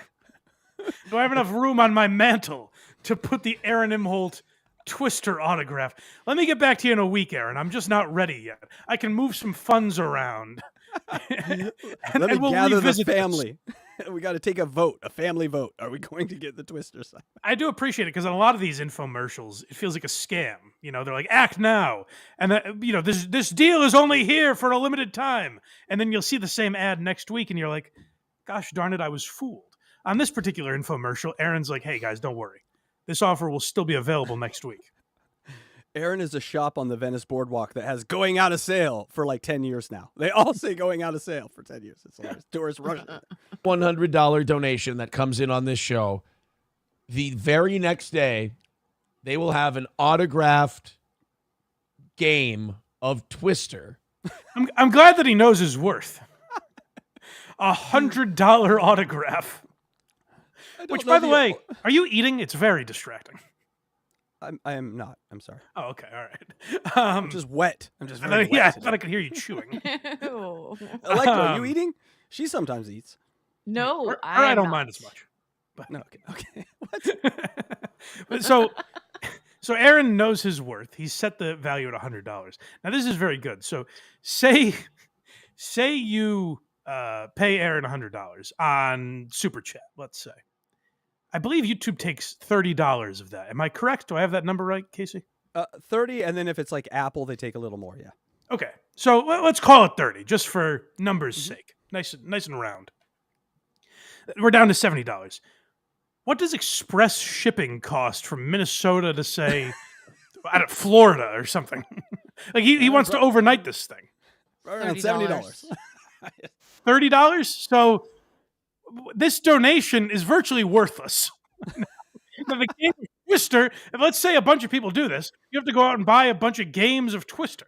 Do I have enough room on my mantle to put the Aaron Imholt Twister autograph? Let me get back to you in a week, Aaron. I'm just not ready yet. I can move some funds around. Let me we'll gather the revisit this. family. We got to take a vote, a family vote. Are we going to get the Twister sign? I do appreciate it because on a lot of these infomercials, it feels like a scam. You know, they're like, act now. And, this deal is only here for a limited time. And then you'll see the same ad next week and you're like, gosh darn it, I was fooled. On this particular infomercial, Aaron's like, hey guys, don't worry. This offer will still be available next week. Aaron is a shop on the Venice Boardwalk that has going out of sale for like 10 years now. They all say going out of sale for 10 years. It's hilarious. Tourists rush. $100 donation that comes in on this show. The very next day, they will have an autographed game of Twister. I'm glad that he knows his worth. $100 autograph. Which, by the way, are you eating? It's very distracting. I am not. I'm sorry. Oh, okay. All right. I'm just wet. I'm just very wet. Yeah, I thought I could hear you chewing. Electra, are you eating? She sometimes eats. No, Or I don't mind as much. But no, okay. But so Aaron knows his worth. He's set the value at $100. Now this is very good. So say you pay Aaron $100 on Super Chat, let's say. I believe YouTube takes $30 of that. Am I correct? Do I have that number right, Casey? 30, and then if it's like Apple, they take a little more, yeah. Okay. So let's call it 30, just for numbers' sake. Nice and round. We're down to $70. What does express shipping cost from Minnesota to, say, out of Florida or something? Like he wants to overnight this thing. Around $70. $30? So this donation is virtually worthless. Now, the game of Twister, if let's say a bunch of people do this, you have to go out and buy a bunch of games of Twister.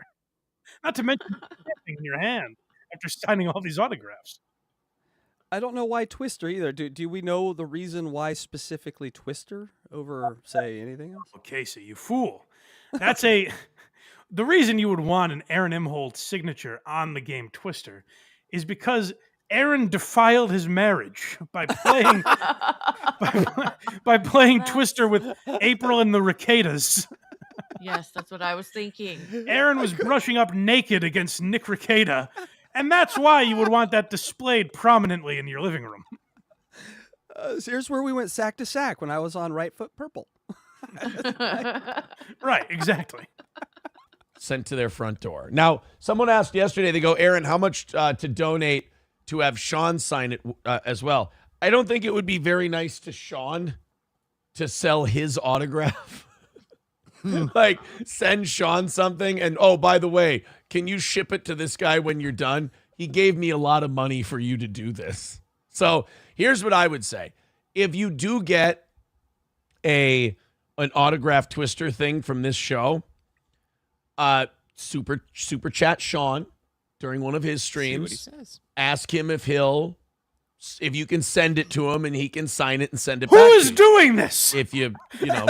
Not to mention something in your hand after signing all these autographs. I don't know why Twister either. Do we know the reason why specifically Twister over, say, anything else? Oh, Casey, you fool. That's the reason you would want an Aaron Imholt signature on the game Twister is because Aaron defiled his marriage by playing by playing Twister with April and the Ricadas. Yes, that's what I was thinking. Aaron was brushing up naked against Nick Ricada, and that's why you would want that displayed prominently in your living room. Here's where we went sack to sack when I was on Right Foot Purple. Right, exactly. Sent to their front door. Now, someone asked yesterday, they go, Aaron, how much to donate to have Sean sign it as well? I don't think it would be very nice to Sean to sell his autograph. Like, send Sean something, and oh, by the way, can you ship it to this guy when you're done? He gave me a lot of money for you to do this. So here's what I would say. If you do get an autograph Twister thing from this show, super chat Sean during one of his streams. See what he says. Ask him if you can send it to him and he can sign it and send it Who back. is doing this? If you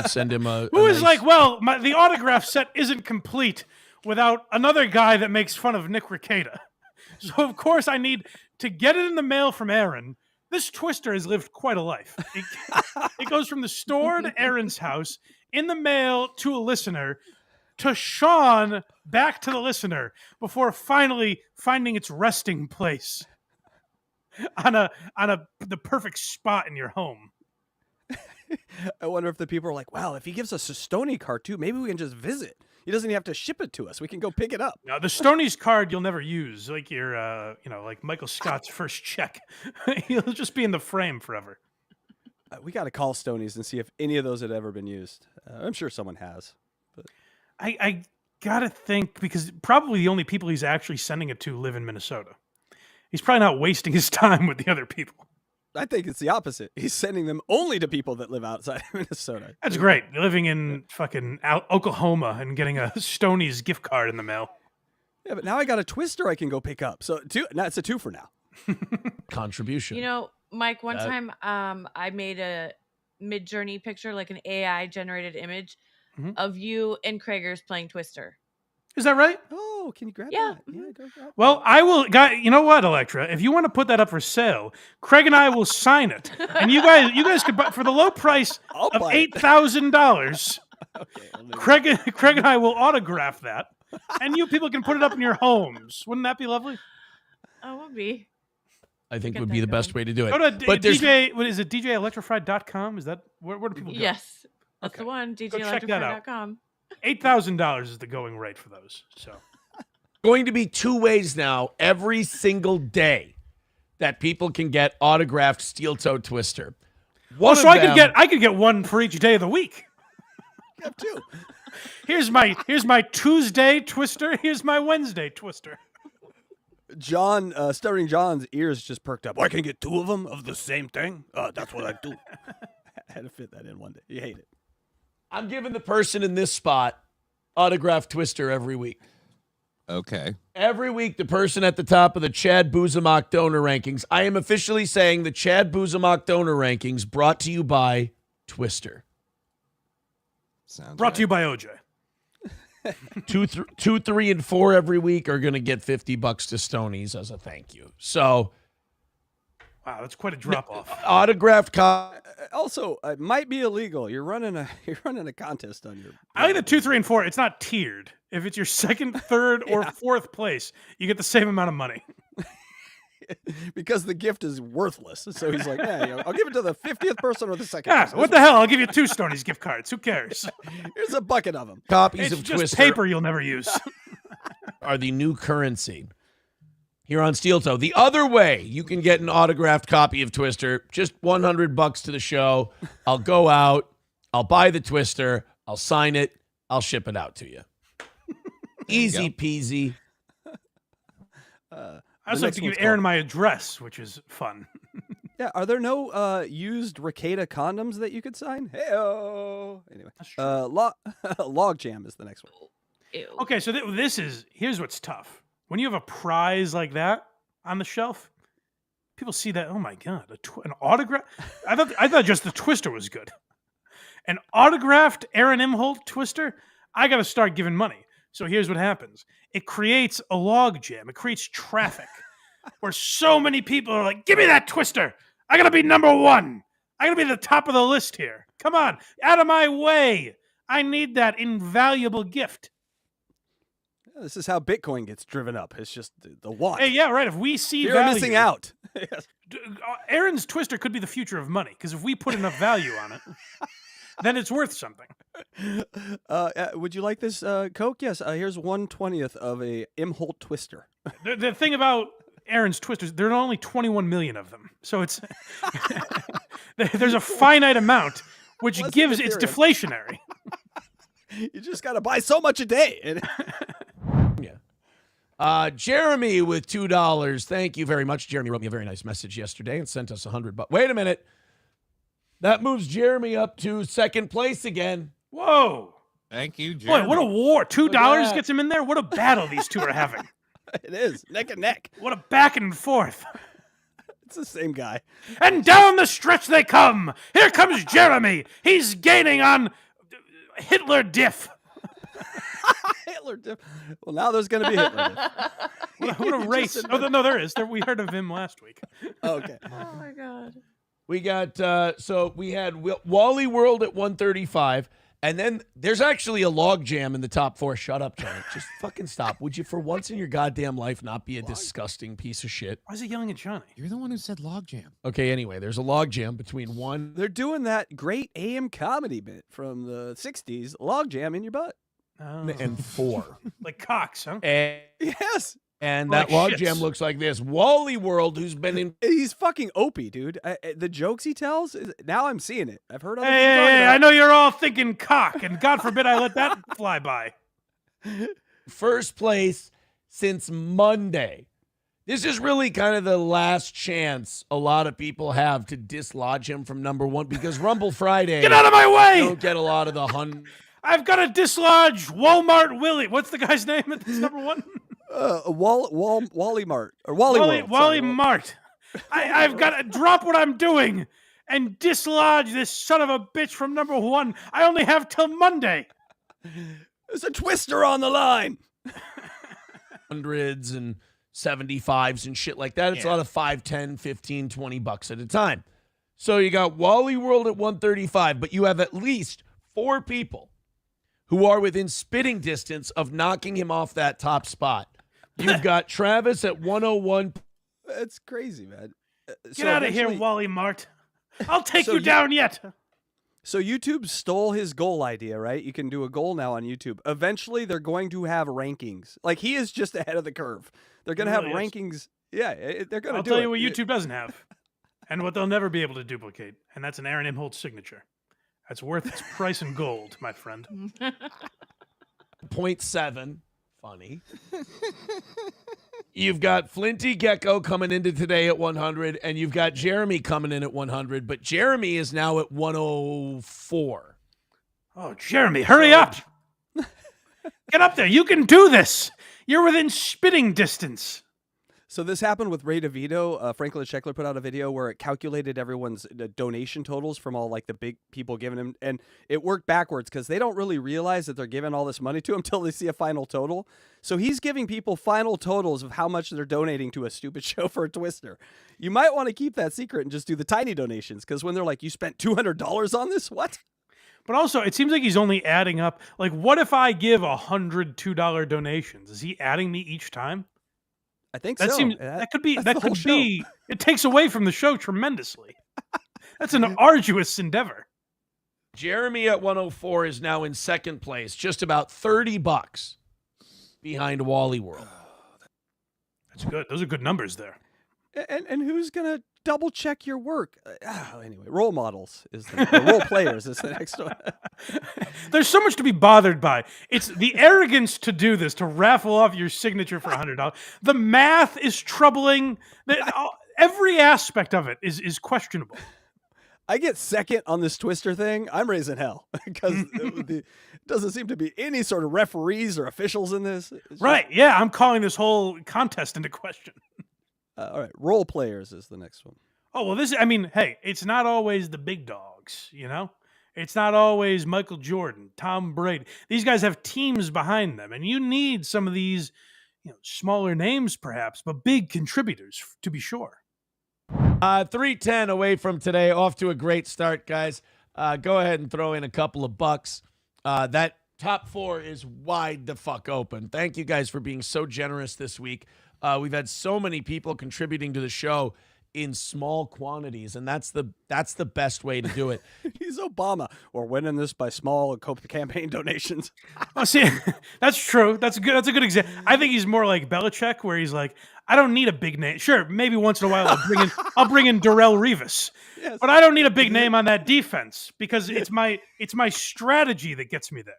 send him a Who is nice- like, well, the autograph set isn't complete without another guy that makes fun of Nick Ricada. So, of course, I need to get it in the mail from Aaron. This Twister has lived quite a life. It goes from the store to Aaron's house, in the mail to a listener, to Sean, back to the listener, before finally finding its resting place on the perfect spot in your home. I wonder if the people are like, well, if he gives us a Stoney card too, maybe we can just visit. He doesn't even have to ship it to us. We can go pick it up. Now, the Stoney's card you'll never use, like your, like Michael Scott's first check. He'll just be in the frame forever. We got to call Stoney's and see if any of those had ever been used. I'm sure someone has. But I gotta think, because probably the only people he's actually sending it to live in Minnesota. He's probably not wasting his time with the other people. I think it's the opposite. He's sending them only to people that live outside of Minnesota. That's great. Living in fucking Oklahoma and getting a Stoney's gift card in the mail. Yeah, but now I got a Twister I can go pick up. So now it's a 2 for now. Contribution. You know, Mike, one time I made a Mid-Journey picture, like an AI generated image of you and Krager's playing Twister. Is that right? Oh, can you grab Yeah. that? Yeah, go grab Well, I will. You know what, Electra? If you want to put that up for sale, Craig and I will sign it, and you guys could buy for the low price of $8,000. Craig and I will autograph that, and you people can put it up in your homes. Wouldn't that be lovely? Oh, it would be. I think would be the best way to do it. Go to there's- DJ. What is it? DJElectrified.com? Is that where do people go? Yes, that's the one. Go check that out. DJElectrified.com. $8,000 is the going rate for those. So going to be 2 ways now every single day that people can get autographed steel-toed Twister. I could get one for each day of the week. You have 2. Here's my Tuesday Twister. Here's my Wednesday Twister. John, Stuttering John's ears just perked up. I can get 2 of them of the same thing? That's what I do. I had to fit that in one day. You hate it. I'm giving the person in this spot autographed Twister every week. Okay. Every week, the person at the top of the Chad Buzamak donor rankings. I am officially saying the Chad Buzamak donor rankings brought to you by Twister. Sounds brought to you by OJ. 2, 3, and 4 every week are going to get $50 to Stoney's as a thank you. So, wow, that's quite a drop off. Autographed Also, it might be illegal. You're running a contest on your. I like the 2, 3, and 4. It's not tiered. If it's your second, third, or fourth place, you get the same amount of money. Because the gift is worthless. So he's like, yeah, I'll give it to the 50th person or the second. Yeah, person. what the hell? I'll give you 2 Stoney's gift cards. Who cares? Here's a bucket of them. Copies It's of just Twister paper you'll never use. are the new currency here on Steel Toe. The other way you can get an autographed copy of Twister, just $100 to the show. I'll go out, I'll buy the Twister, I'll sign it, I'll ship it out to you. Easy peasy. I also like to give Aaron my address, which is fun. Yeah, are there no used Ricada condoms that you could sign? Hey-oh. Anyway, Log Jam is the next one. Ew. Okay, so here's what's tough. When you have a prize like that on the shelf, people see that, oh my God, an autograph? I thought just the Twister was good. An autographed Aaron Imholt Twister? I got to start giving money. So here's what happens. It creates a log jam. It creates traffic where so many people are like, give me that Twister. I got to be number 1. I got to be at the top of the list here. Come on, out of my way. I need that invaluable gift. This is how Bitcoin gets driven up. It's just the want. Hey, yeah, right. If we see You're value, missing out. Aaron's Twister could be the future of money, because if we put enough value on it, then it's worth something. Would you like this Coke? Yes. Here's 1/20th of a Imholt Twister. The thing about Aaron's Twisters, there are only 21 million of them. So it's there's a finite amount, which it's deflationary. You just got to buy so much a day. Jeremy with $2. Thank you very much. Jeremy wrote me a very nice message yesterday and sent us $100. Wait a minute. That moves Jeremy up to second place again. Whoa. Thank you, Jeremy. Boy, what a war. $2 gets him in there? What a battle these two are having. It is. Neck and neck. What a back and forth. It's the same guy. And down the stretch they come. Here comes Jeremy. He's gaining on Hitler Diff. Hitler Diff. Well, now there's going to be Hitler Diff. What a race. Oh, no, there is. We heard of him last week. Okay. Oh, my God. We got, so we had Wally World at 135, And then there's actually a log jam in the top 4. Shut up, Johnny. Just fucking stop. Would you, for once in your goddamn life, not be a disgusting piece of shit? Why is he yelling at Johnny? You're the one who said log jam. Okay, anyway, there's a log jam between 1. They're doing that great AM comedy bit from the 60s, log jam in your butt. And 4. Like cocks, huh? And, yes. And Like that log shits. jam looks like this. Wally World, who's been in... He's fucking Opie, dude. The jokes he tells, now I'm seeing it. I've heard other Hey, people hey, talking hey, about I know you're all thinking cock, and God forbid I let that fly by. First place since Monday. This is really kind of the last chance a lot of people have to dislodge him from number 1 because Rumble Friday. Get out of my way! Don't get a lot of the I've got to dislodge Walmart Willie. What's the guy's name at this number 1? Wally Mart or Wally World. Wally Mart. I've got to drop what I'm doing and dislodge this son of a bitch from number 1. I only have till Monday. There's a twister on the line. hundreds and 75s and shit like that. It's a lot of 5, 10, 15, 20 bucks at a time. So you got Wally World at 135, but you have at least 4 people who are within spitting distance of knocking him off that top spot. You've got Travis at 101. That's crazy, man. Get out of here, Wally Mart. I'll take you down yet. So YouTube stole his goal idea, right? You can do a goal now on YouTube. Eventually, they're going to have rankings. Like, he is just ahead of the curve. They're going to have rankings. Yeah, they're going to do it. I'll tell you what YouTube doesn't have and what they'll never be able to duplicate, and that's an Aaron Imholt signature. That's worth its price in gold, my friend. 0.7. Funny. You've got Flinty Gecko coming into today at 100, and you've got Jeremy coming in at 100, but Jeremy is now at 104. Oh, Jeremy, hurry up. Get up there. You can do this. You're within spitting distance. So this happened with Ray DeVito. Franklin Sheckler put out a video where it calculated everyone's donation totals from all like the big people giving him, and it worked backwards because they don't really realize that they're giving all this money to him until they see a final total. So he's giving people final totals of how much they're donating to a stupid show for a twister. You might want to keep that secret and just do the tiny donations because when they're like, you spent $200 on this? What? But also, it seems like he's only adding up. Like, what if I give 100 $2 donations? Is he adding me each time? I think that so. Seems, that could be. That's That the whole could be. show. It takes away from the show tremendously. That's an arduous endeavor. Jeremy at 104 is now in second place, just about $30 behind Wally World. That's good. Those are good numbers there. And who's gonna double check your work? Anyway, role models is the role players is the next one. There's so much to be bothered by. It's the arrogance to do this, to raffle off your signature for $100. The math is troubling. Every aspect of it is questionable. I get second on this twister thing. I'm raising hell because it doesn't seem to be any sort of referees or officials in this. Right? Yeah, I'm calling this whole contest into question. All right, role players is the next one. Oh, well, I mean, hey, it's not always the big dogs, you know? It's not always Michael Jordan, Tom Brady. These guys have teams behind them, and you need some of these, smaller names perhaps, but big contributors to be sure. 310 away from today. Off to a great start, guys. Go ahead and throw in a couple of bucks. That top 4 is wide the fuck open. Thank you guys for being so generous this week. We've had so many people contributing to the show in small quantities, and that's the best way to do it. He's Obama. We're winning this by small campaign donations. Oh, see, that's true. That's a good example. I think he's more like Belichick, where he's like, I don't need a big name. Sure, maybe once in a while I'll bring in Darrell Revis, yes. But I don't need a big name on that defense because it's my strategy that gets me there.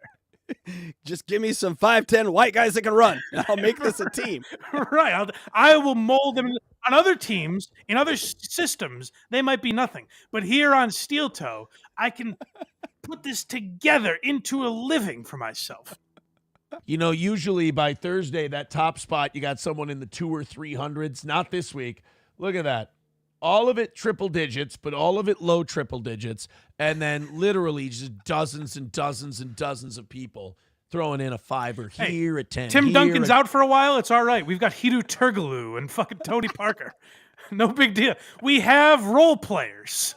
Just give me some 5'10" white guys that can run. I'll make this a team. Right. I will mold them on other teams, in other systems. They might be nothing. But here on Steel Toe, I can put this together into a living for myself. Usually by Thursday, that top spot, you got someone in the 200 or 300s. Not this week. Look at that. All of it triple digits, but all of it low triple digits. And then literally just dozens and dozens and dozens of people throwing in a 5 here, a 10 Tim here, Duncan's out for a while. It's all right. We've got Hidu Turgaloo and fucking Tony Parker. No big deal. We have role players.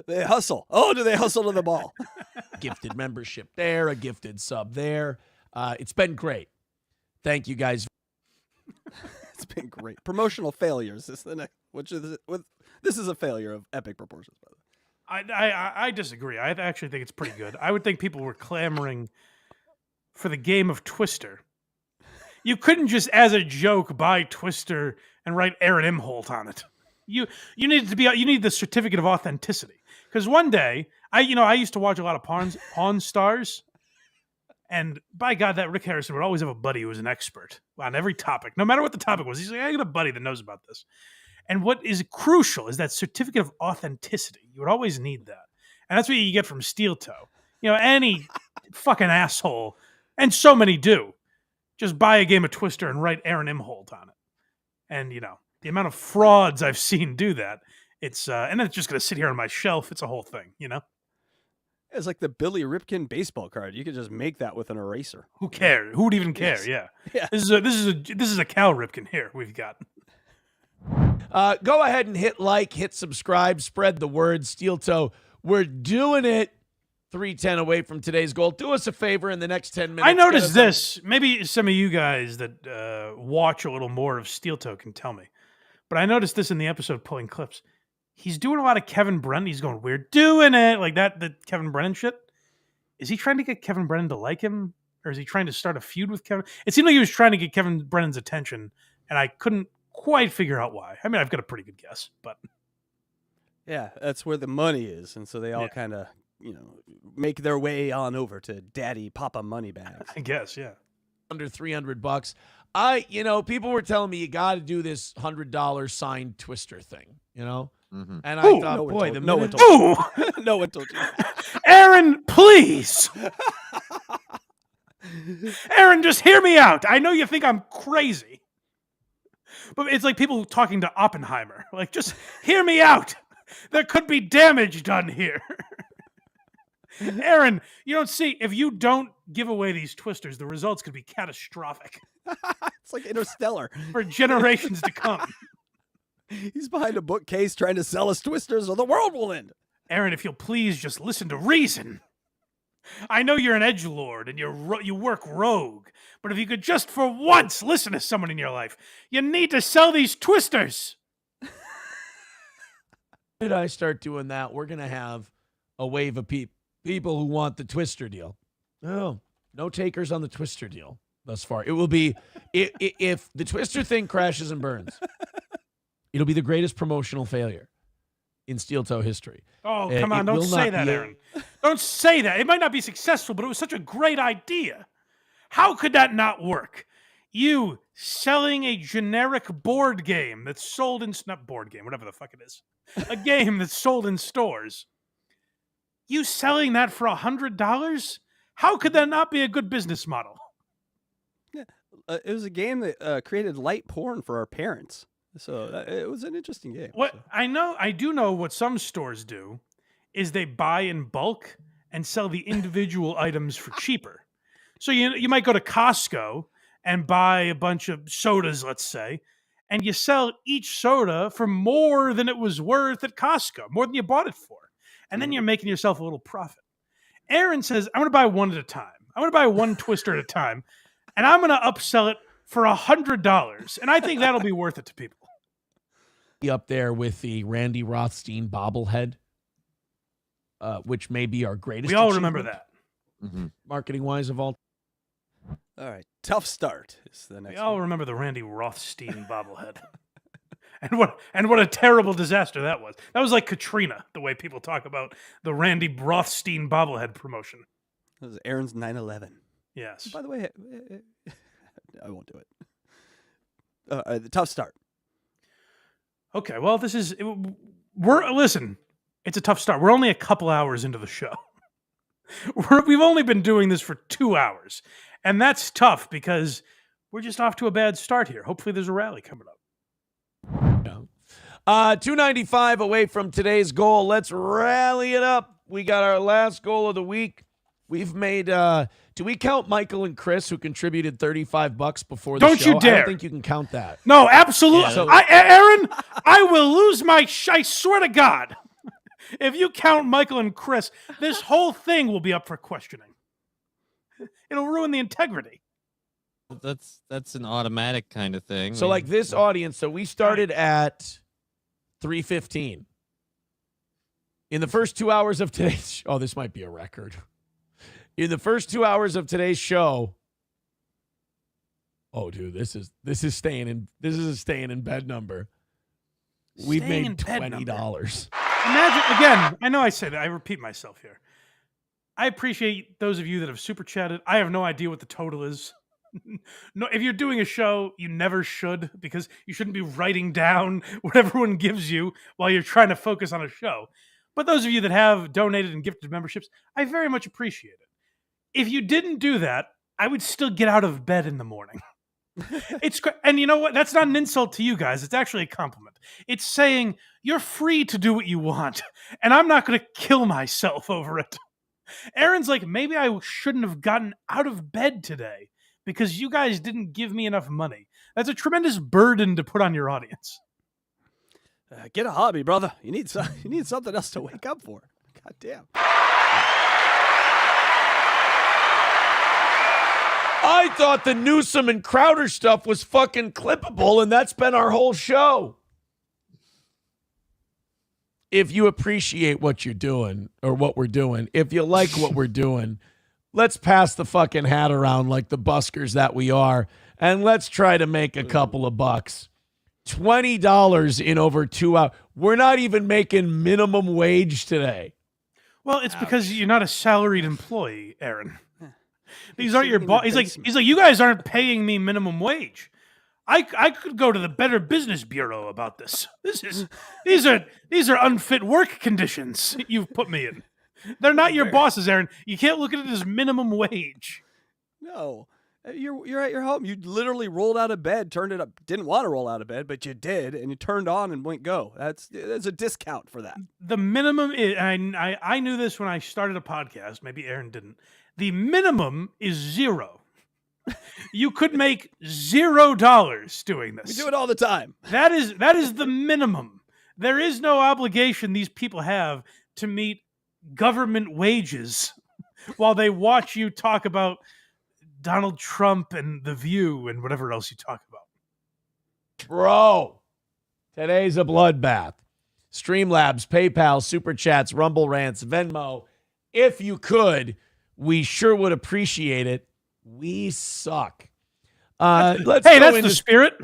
They hustle. Oh, do they hustle to the ball? Gifted membership there, a gifted sub there. It's been great. Thank you guys. It's been great. Promotional failures. This is the next. This is a failure of epic proportions, by the way. I disagree. I actually think it's pretty good. I would think people were clamoring for the game of Twister. You couldn't just, as a joke, buy Twister and write Aaron Imholt on it. You need the certificate of authenticity. Because one day, I used to watch a lot of Pawn Stars, and by God, that Rick Harrison would always have a buddy who was an expert on every topic, no matter what the topic was. He's like, I got a buddy that knows about this. And what is crucial is that certificate of authenticity. You would always need that. And that's what you get from Steel Toe. Any fucking asshole, and so many do, just buy a game of Twister and write Aaron Imholt on it. And, the amount of frauds I've seen do that, it's and then it's just going to sit here on my shelf. It's a whole thing, It's like the Billy Ripken baseball card. You could just make that with an eraser. Who cares? Who would even care? Yes. Yeah. This is a Cal Ripken here we've got. Go ahead and hit like, hit subscribe, spread the word. Steel Toe, we're doing it. 3:10 away from today's goal. Do us a favor in the next 10 minutes. I noticed this. Maybe some of you guys that watch a little more of Steel Toe can tell me. But I noticed this in the episode pulling clips. He's doing a lot of Kevin Brennan. He's going, we're doing it. Like that, the Kevin Brennan shit. Is he trying to get Kevin Brennan to like him? Or is he trying to start a feud with Kevin? It seemed like he was trying to get Kevin Brennan's attention. And I couldn't quite figure out why. I mean, I've got a pretty good guess. But yeah, that's where the money is. And so they all kind of, make their way on over to Daddy Papa Moneybags. I guess, yeah. Under $300. People were telling me you got to do this $100 signed Twister thing, Mm-hmm. And I thought, boy, no one told you. Aaron, please. Aaron, just hear me out. I know you think I'm crazy, but it's like people talking to Oppenheimer. Like, just hear me out. There could be damage done here. Aaron, you don't see, if you don't give away these Twisters, the results could be catastrophic. It's like Interstellar. For generations to come. He's behind a bookcase trying to sell us Twisters or the world will end. Aaron, if you'll please just listen to reason. I know you're an edgelord and you work rogue, but if you could just for once listen to someone in your life, you need to sell these Twisters. Did I start doing that? We're going to have a wave of people who want the Twister deal. Oh, no takers on the Twister deal thus far. It will be, if the Twister thing crashes and burns, it'll be the greatest promotional failure in Steel Toe history. Oh, come on. Don't say that, Aaron. Don't say that. It might not be successful, but it was such a great idea. How could that not work? You selling a generic board game that's sold in, not board game, whatever the fuck it is, a game that's sold in stores. You selling that for $100? How could that not be a good business model? Yeah, it was a game that created light porn for our parents. So it was an interesting game. What I do know what some stores do is they buy in bulk and sell the individual items for cheaper. So you might go to Costco and buy a bunch of sodas, let's say, and you sell each soda for more than it was worth at Costco, more than you bought it for. And then you're making yourself a little profit. Aaron says, I'm going to buy one at a time. I'm going to buy one Twister at a time, and I'm going to upsell it for $100. And I think that'll be worth it to people. Up there with the Randy Rothstein bobblehead, which may be our greatest. We all remember that. Marketing-wise of all. All right. Tough start is the next We all remember the Randy Rothstein bobblehead. And what a terrible disaster that was. That was like Katrina, the way people talk about the Randy Rothstein bobblehead promotion. That was Aaron's 9/11. Yes. By the way, I won't do it. The tough start. Okay, well, listen, it's a tough start. We're only a couple hours into the show. We've only been doing this for 2 hours. And that's tough because we're just off to a bad start here. Hopefully there's a rally coming up. 295 away from today's goal. Let's rally it up. We got our last goal of the week. We've made, do we count Michael and Chris who contributed $35 before the show? Don't you dare. I don't think you can count that. No, absolutely. Yeah, so- Aaron, I will lose I swear to God. If you count Michael and Chris, this whole thing will be up for questioning. It'll ruin the integrity. That's an automatic kind of thing. So like this audience, so we started at 3:15. In the first 2 hours of today's oh, this might be a record. In the first 2 hours of today's show, oh dude, this is a staying in bed number. We've made $20. Imagine again, I know I said it, I repeat myself here. I appreciate those of you that have super chatted. I have no idea what the total is. No, if you're doing a show, you never should, because you shouldn't be writing down what everyone gives you while you're trying to focus on a show. But those of you that have donated and gifted memberships, I very much appreciate it. If you didn't do that, I would still get out of bed in the morning. And you know what? That's not an insult to you guys. It's actually a compliment. It's saying you're free to do what you want, and I'm not going to kill myself over it. Aaron's like, maybe I shouldn't have gotten out of bed today because you guys didn't give me enough money. That's a tremendous burden to put on your audience. Get a hobby, brother. You need something else to wake up for. God damn. I thought the Newsom and Crowder stuff was fucking clippable, and that's been our whole show. If you appreciate what you're doing or what we're doing, if you like what we're doing, let's pass the fucking hat around like the buskers that we are, and let's try to make a couple of bucks. $20 in over 2 hours. We're not even making minimum wage today. Well, it's because you're not a salaried employee, Aaron. These aren't your boss. He's like, you guys aren't paying me minimum wage. I could go to the Better Business Bureau about this. These are unfit work conditions you've put me in. They're not your bosses, Aaron. You can't look at it as minimum wage. No. You're at your home. You literally rolled out of bed, turned it up. Didn't want to roll out of bed, but you did, and you turned on and went go. That's a discount for that. The minimum is, I knew this when I started a podcast. Maybe Aaron didn't. The minimum is $0. You could make $0 doing this. We do it all the time. That is the minimum. There is no obligation these people have to meet government wages while they watch you talk about Donald Trump and The View and whatever else you talk about. Bro, today's a bloodbath. Streamlabs, PayPal, Super Chats, Rumble Rants, Venmo. If you could, we sure would appreciate it. We suck. That's the spirit.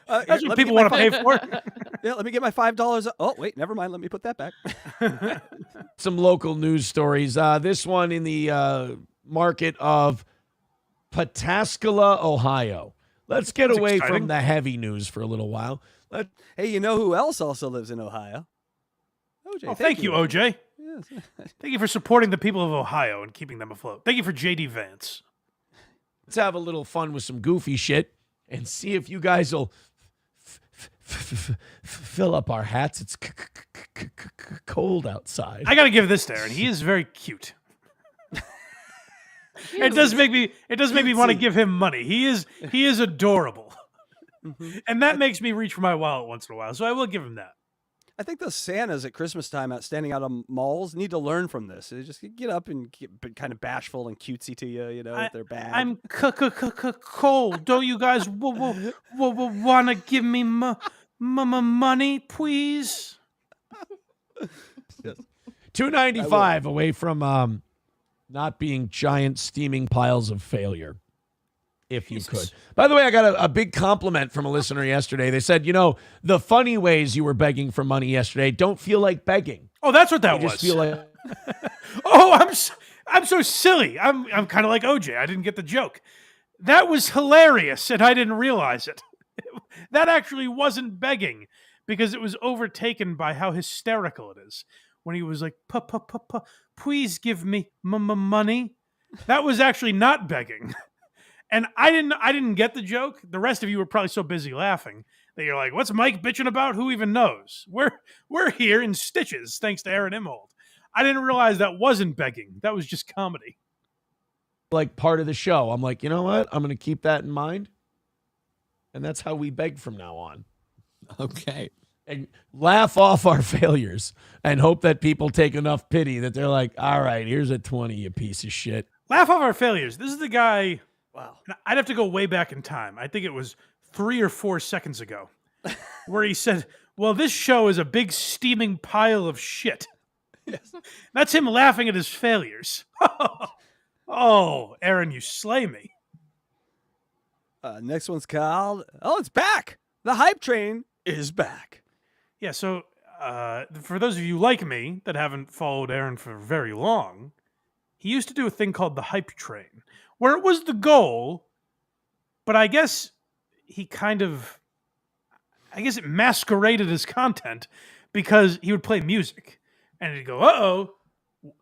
That's what people want to pay for. Yeah, let me get my $5. Oh, wait, never mind. Let me put that back. Some local news stories. This one in the market of Pataskala, Ohio. Let's get away from the heavy news for a little while. Hey, you know who else also lives in Ohio? OJ. Oh, thank you, OJ. Yes. Thank you for supporting the people of Ohio and keeping them afloat. Thank you for JD Vance. Let's have a little fun with some goofy shit and see if you guys will fill up our hats. It's cold outside. I got to give this to Aaron. He is very cute. It does make me want to give him money. He is adorable. Mm-hmm. And that makes me reach for my wallet once in a while. So I will give him that. I think those Santas at Christmas time standing out of malls need to learn from this. They just get up and get kind of bashful and cutesy to you, with their bag. I'm cold. Don't you guys want to give me money, please? Yes. $2.95 away from not being giant steaming piles of failure. If you could. By the way, I got a big compliment from a listener yesterday. They said, the funny ways you were begging for money yesterday don't feel like begging. Oh, that's what that was. Just feel like, I'm so silly. I'm kind of like OJ. I didn't get the joke. That was hilarious, and I didn't realize it. That actually wasn't begging because it was overtaken by how hysterical it is when he was like, please give me money. That was actually not begging. And I didn't get the joke. The rest of you were probably so busy laughing that you're like, what's Mike bitching about? Who even knows? We're here in stitches, thanks to Aaron Imhold. I didn't realize that wasn't begging. That was just comedy. Like part of the show. I'm like, you know what? I'm going to keep that in mind. And that's how we beg from now on. Okay. and laugh off our failures and hope that people take enough pity that they're like, all right, here's a 20, you piece of shit. Laugh off our failures. This is the guy. Wow. I'd have to go way back in time. I think it was 3 or 4 seconds ago where he said, well, this show is a big steaming pile of shit. Yes. That's him laughing at his failures. Oh, Aaron, you slay me. Next one's called, it's back. The hype train is back. Yeah, so for those of you like me that haven't followed Aaron for very long, he used to do a thing called the hype train, where it was the goal, but I guess it masqueraded as content because he would play music and he'd go, uh-oh,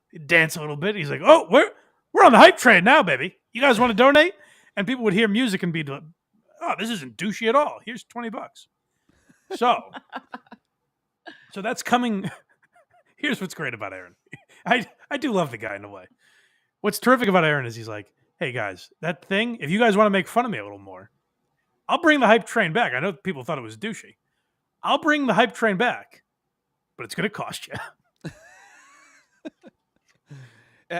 he'd dance a little bit. He's like, oh, we're on the hype train now, baby. You guys want to donate? And people would hear music and be like, oh, this isn't douchey at all. Here's $20. So that's coming. Here's what's great about Aaron. I do love the guy in a way. What's terrific about Aaron is he's like, hey, guys, that thing, if you guys want to make fun of me a little more, I'll bring the hype train back. I know people thought it was douchey. I'll bring the hype train back, but it's going to cost you.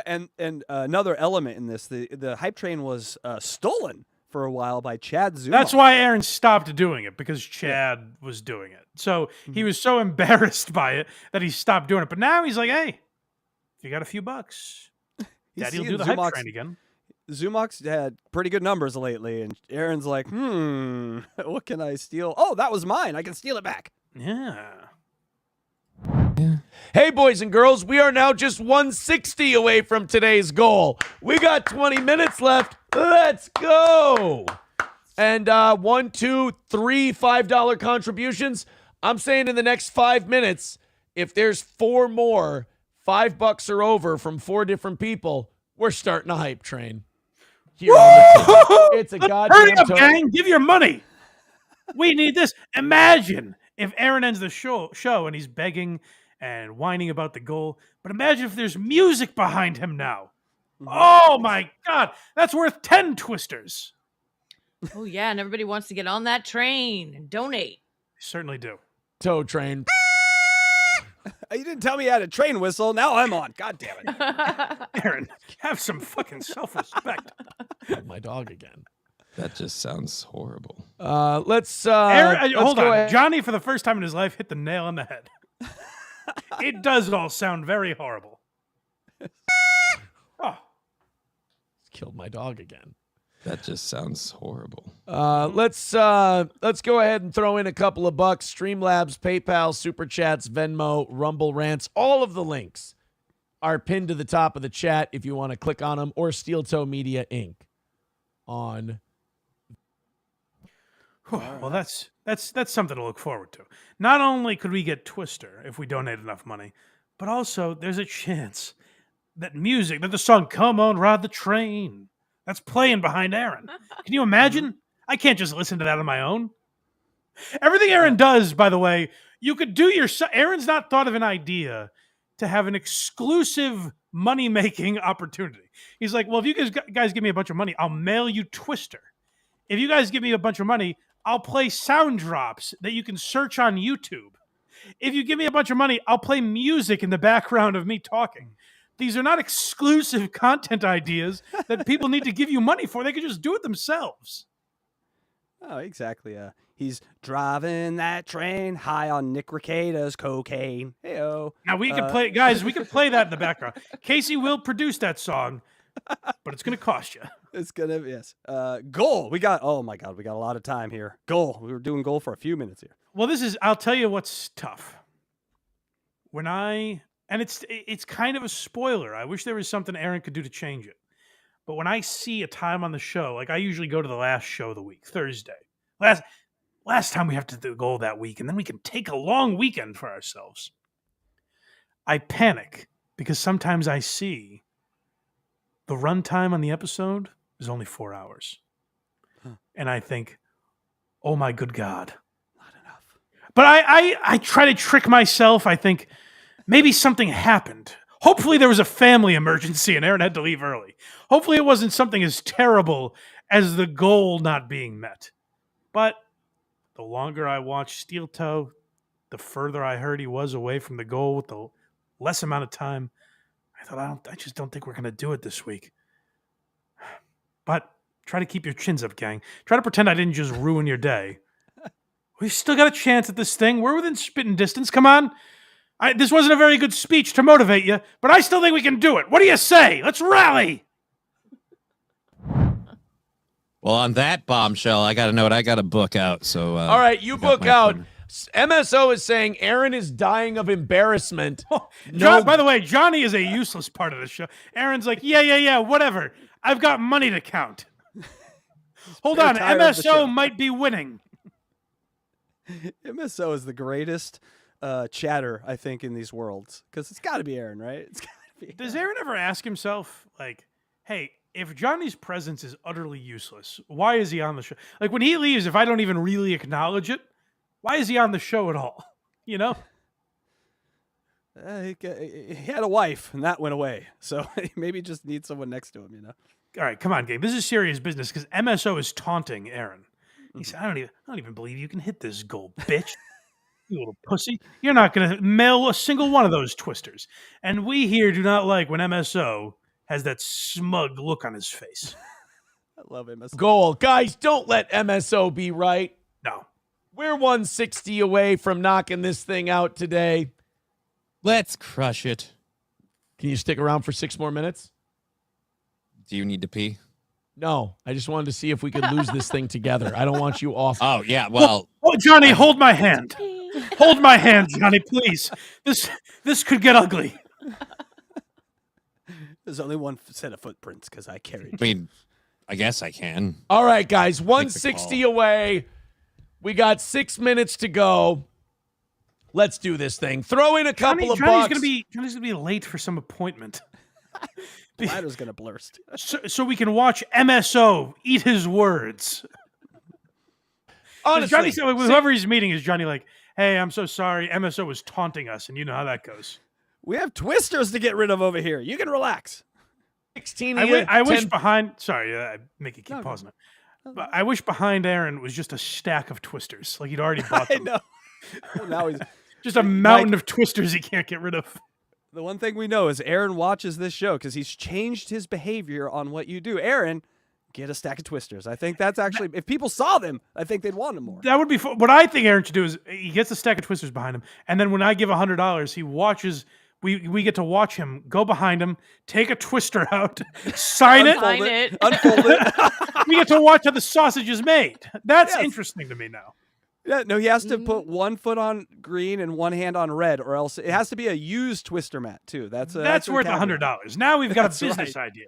And another element in this, the hype train was stolen for a while by Chad Zuma. That's why Aaron stopped doing it, because Chad was doing it. So he was so embarrassed by it that he stopped doing it. But now he's like, hey, if you got a few bucks, Daddy will do the hype train again. Zumok's had pretty good numbers lately, and Aaron's like, what can I steal? Oh, that was mine. I can steal it back. Yeah. Hey, boys and girls, we are now just 160 away from today's goal. We got 20 minutes left. Let's go. And 1, 2, 3 $5 contributions. I'm saying in the next 5 minutes, if there's 4 more $5 or over from 4 different people, we're starting a hype train. Here it's a goddamn Hurry up, gang. Give your money. We need this. Imagine if Aaron ends the show and he's begging and whining about the goal. But imagine if there's music behind him now. Oh, my God. That's worth 10 twisters. Oh, yeah, and everybody wants to get on that train and donate. Certainly do. Tow train. You didn't tell me you had a train whistle. Now I'm on. God damn it. Aaron, have some fucking self-respect. My dog again. That just sounds horrible. Let's hold go on. ahead. Johnny, for the first time in his life, hit the nail on the head. It does all sound very horrible. Oh. Killed my dog again. That just sounds horrible. Let's go ahead and throw in a couple of bucks. Streamlabs, PayPal, Super Chats, Venmo, Rumble Rants. All of the links are pinned to the top of the chat if you want to click on them, or Steel Toe Media Inc. on. Well, that's something to look forward to. Not only could we get Twister if we donate enough money, but also there's a chance that the song "Come On, Ride the Train," that's playing behind Aaron. Can you imagine? I can't just listen to that on my own. Everything Aaron does, by the way, you could do Aaron's not thought of an idea to have an exclusive money-making opportunity. He's like, well, if you guys give me a bunch of money, I'll mail you Twister. If you guys give me a bunch of money, I'll play sound drops that you can search on YouTube. If you give me a bunch of money, I'll play music in the background of me talking. These are not exclusive content ideas that people need to give you money for. They could just do it themselves. Oh, exactly. He's driving that train high on Nick Ricada's cocaine. Hey-o. Now we can play, guys, we can play that in the background. Casey will produce that song, but it's going to cost you. It's going to, yes. Goal. Oh my God, we got a lot of time here. Goal. We were doing goal for a few minutes here. Well, I'll tell you what's tough. And it's kind of a spoiler. I wish there was something Aaron could do to change it. But when I see a time on the show, like I usually go to the last show of the week, Thursday. Last time we have to do the goal that week, and then we can take a long weekend for ourselves. I panic because sometimes I see the runtime on the episode is only 4 hours. And I think, oh my good God. Not enough. But I try to trick myself. I think maybe something happened. Hopefully there was a family emergency and Aaron had to leave early. Hopefully it wasn't something as terrible as the goal not being met. But the longer I watch Steel Toe, the further I heard he was away from the goal with the less amount of time, I thought, I just don't think we're going to do it this week. But try to keep your chins up, gang. Try to pretend I didn't just ruin your day. We've still got a chance at this thing. We're within spitting distance. Come on. This wasn't a very good speech to motivate you, but I still think we can do it. What do you say? Let's rally. Well, on that bombshell, I got to know what I got to book out. So, all right, you book out. MSO is saying Aaron is dying of embarrassment. By the way, Johnny is a useless part of the show. Aaron's like, yeah, whatever. I've got money to count. Hold on, MSO might be winning. MSO is the greatest chatter, I think, in these worlds, because it's got to be Aaron, right? It's got to be. Does Aaron ever ask himself, like, hey, if Johnny's presence is utterly useless, why is he on the show? Like, when he leaves, if I don't even really acknowledge it, why is he on the show at all? You know? He had a wife, and that went away. So maybe he just needs someone next to him, you know? All right, come on, gang. This is serious business because MSO is taunting Aaron. He said, I don't even believe you can hit this goal, bitch. You little pussy. You're not going to mail a single one of those twisters. And we here do not like when MSO has that smug look on his face. I love MSO. Goal. Guys, don't let MSO be right. No. We're 160 away from knocking this thing out today. Let's crush it. Can you stick around for 6 more minutes? Do you need to pee? No, I just wanted to see if we could lose this thing together. I don't want you off. Oh, yeah, well. Oh, Johnny, hold my hand. Hold my hand, Johnny, please. This could get ugly. There's only one set of footprints because I carried. I mean, I guess I can. All right, guys, 160 away. We got 6 minutes to go. Let's do this thing. Throw in a couple of bucks. Johnny's gonna be late for some appointment. Ladder's gonna blurst. So we can watch MSO eat his words. Honestly, Johnny said, whoever he's meeting is Johnny like, hey, I'm so sorry. MSO was taunting us, and you know how that goes. We have twisters to get rid of over here. You can relax. 16. I wish behind. Sorry, I make you keep pausing it. But I wish behind Aaron was just a stack of twisters, like he'd already bought them. I know. Well, now he's just a mountain of twisters he can't get rid of. The one thing we know is Aaron watches this show because he's changed his behavior on what you do. Aaron, get a stack of twisters. I think that's actually, if people saw them, I think they'd want them more. That would be fun. What I think Aaron should do is he gets a stack of twisters behind him, and then when I give $100, he watches. We get to watch him go behind him, take a twister out, sign it, unfold it. We get to watch how the sausage is made. That's interesting to me now. Yeah, no, he has to put one foot on green and one hand on red, or else it has to be a used twister mat too. That's worth $100. Now we've got a business idea.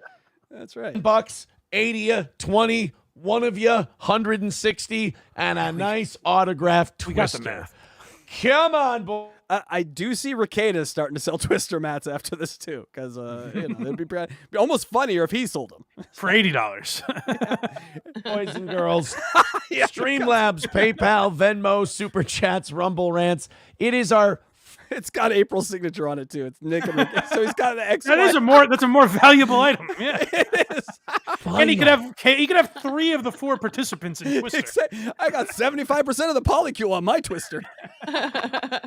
That's right. $10, 80, 20, one of you, 160, and a nice autographed twister. We got the math. Come on, boy. I do see Recadas starting to sell twister mats after this too, because it'd be almost funnier if he sold them for $80. Boys and girls, Streamlabs, PayPal, Venmo, Super Chats, Rumble Rants. It's got April's signature on it too. It's Nick and Rick. So he's got the X. That's a more valuable item. Yeah, it is. And he could have 3 of the 4 participants in Twister. I got 75% of the polycule on my Twister.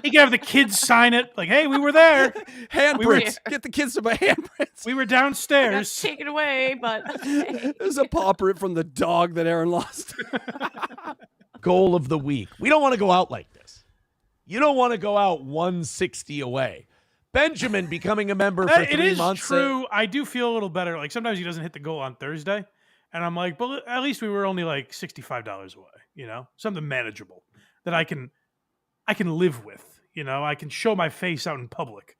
He could have the kids sign it, like, "Hey, we were there." Handprints. Get the kids to buy handprints. We were downstairs. Take it away, but there's a paw print from the dog that Aaron lost. Goal of the week. We don't want to go out like this. You don't want to go out 160 away. Benjamin becoming a member for 3 months. It is true. I do feel a little better. Like sometimes he doesn't hit the goal on Thursday, and I'm like, but at least we were only like $65 away. You know, something manageable that I can live with. You know, I can show my face out in public.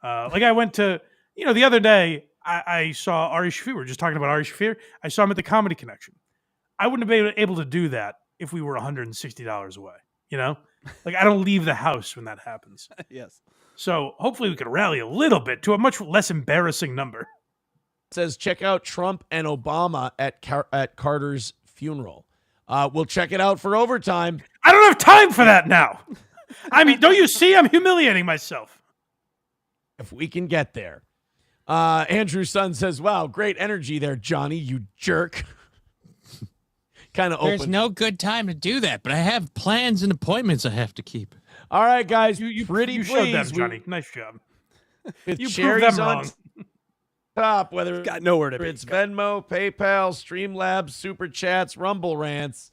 Like I went to, the other day I saw Ari Shaffir. We were just talking about Ari Shaffir. I saw him at the Comedy Connection. I wouldn't have been able to do that if we were $160 away. You know. Like, I don't leave the house when that happens. Yes. So, hopefully we could rally a little bit to a much less embarrassing number. It says, check out Trump and Obama at Carter's funeral. We'll check it out for overtime. I don't have time for that now. I mean, don't you see? I'm humiliating myself. If we can get there. Andrew Sun says, wow, great energy there, Johnny, you jerk. Kind of open. There's no good time to do that, but I have plans and appointments I have to keep. All right, guys. You pretty showed them, pleased Johnny. Nice job. with You proved cherries them on wrong. top, whether Got nowhere to be. it's Venmo, PayPal, Streamlabs, Super Chats, Rumble Rants.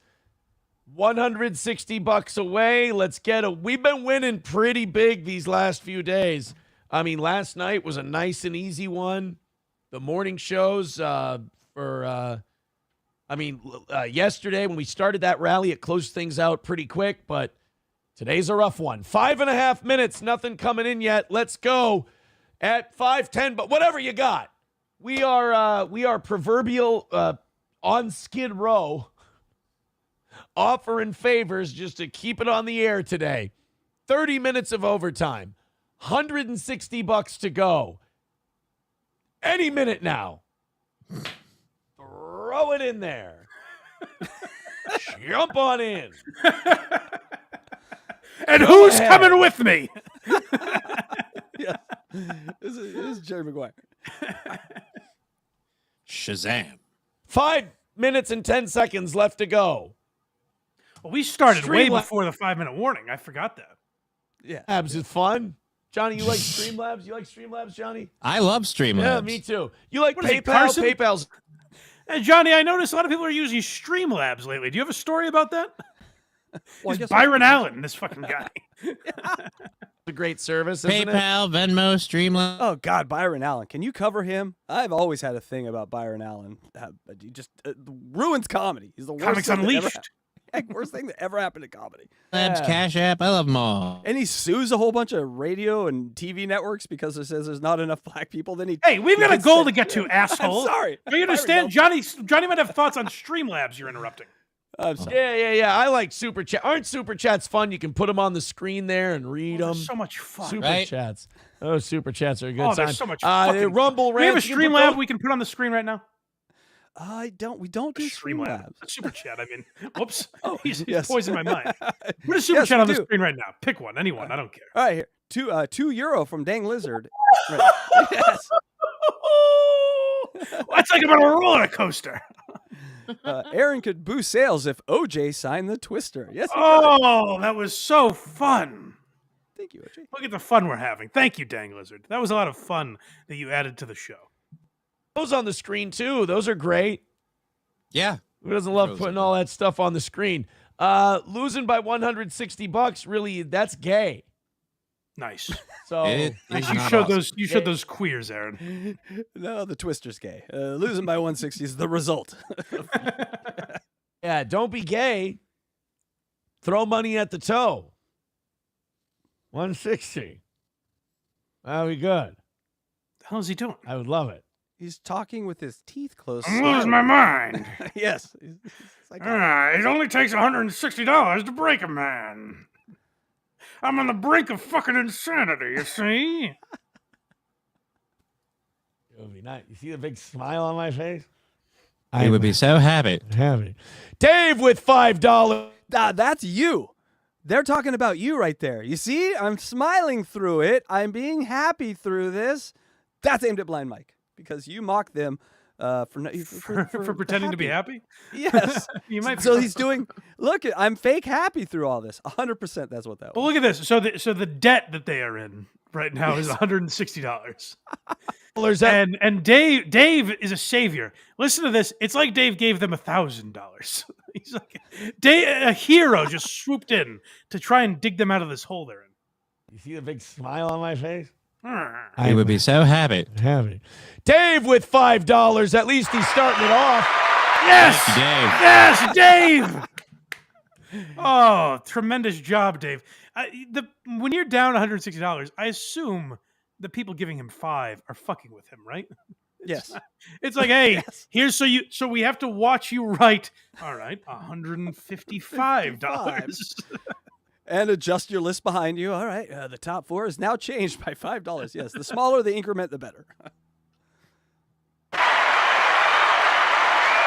$160 away. Let's get a. We've been winning pretty big these last few days. I mean, last night was a nice and easy one. The morning shows yesterday when we started that rally, it closed things out pretty quick, but today's a rough one. 5.5 minutes, nothing coming in yet. Let's go at 5:10, but whatever you got. We are proverbial on Skid Row, offering favors just to keep it on the air today. 30 minutes of overtime, $160 to go. Any minute now. Throw it in there. Jump on in. And Go who's ahead. coming with me? Yeah. This is Jerry Maguire. Shazam. 5 minutes and 10 seconds left to go. Well, we started way Streamlabs. before the 5-minute warning. I forgot that. Yeah. Labs is fun. Johnny, you like Streamlabs? You like Streamlabs, Johnny? I love Streamlabs. Yeah, me too. You like What is it, PayPal? Carson? PayPal's. Hey, Johnny, I noticed a lot of people are using Streamlabs lately. Do you have a story about that? Well, I It's guess Byron Allen, this fucking guy. a great service, isn't it? PayPal, Venmo, Streamlabs. Oh God, Byron Allen. Can you cover him? I've always had a thing about Byron Allen. He just ruins comedy. He's the worst Comics thing that ever Unleashed. worst thing that ever happened to comedy. Labs, Yeah. Cash App. I love them all. And he sues a whole bunch of radio and TV networks because it says there's not enough black people. Then he Hey, we've he got a gets goal the- to get to, asshole. I'm sorry. Do you understand? Johnny might have thoughts on Streamlabs you're interrupting. I'm sorry. Yeah. I like Super Chat. Aren't Super Chats fun? You can put them on the screen there and read them. So much fun. Super Right? Chats. Oh, Super Chats are a good Oh, time. there's so much fucking Rumble We have a Rants. you can put Streamlab those- we can put on the screen right now. We don't do Streamlabs. A Super Chat, I mean. Whoops. Oh, He's yes. poisoned my mind. Put a Super Yes, Chat we on the do. screen right now. Pick one. Anyone. I don't care. All right, here. €2 from Dang Lizard. Right. Yes. It's like I'm on a roller coaster. Aaron could boost sales if OJ signed the Twister. Yes. he could. Oh, that was so fun. Thank you, OJ. Look at the fun we're having. Thank you, Dang Lizard. That was a lot of fun that you added to the show. Those on the screen too. Those are great. Yeah. Who doesn't love Those putting are all that stuff on the screen? Losing by $160, really, that's gay. Nice. So It And is you not showed awesome. those. You showed those queers, Aaron. No, the Twister's gay. Losing by 160 is the result. yeah, don't be gay. Throw money at the toe. 160. That'd be good. The hell is he doing? I would love it. He's talking with his teeth closed. I'm losing my mind. Yes. It's like, It only takes $160 to break a man. I'm on the brink of fucking insanity, you see? It would be nice. You see the big smile on my face? I would be so happy. Happy. Dave with $5. That's you. They're talking about you right there. You see, I'm smiling through it. I'm being happy through this. That's aimed at Blind Mike because you mock them for pretending to be happy? Yes. You might be So right. he's doing. Look, I'm fake happy through all this. 100%. That's what that But was. look at this. So the debt that they are in right now is $160. And Dave is a savior. Listen to this. It's like Dave gave them $1,000. He's like a hero just swooped in to try and dig them out of this hole they're in. You see the big smile on my face? I would be so happy. Happy. Dave with $5. At least he's starting it off. Yes, Thank you, Dave. Yes, Dave. Oh, tremendous job, Dave. When you're down $160, I assume the people giving him $5 are fucking with him, right? Yes. It's like, hey, here's so we have to watch you write. All right, $155. And adjust your list behind you. All right. The top 4 is now changed by $5. Yes. The smaller the increment, the better.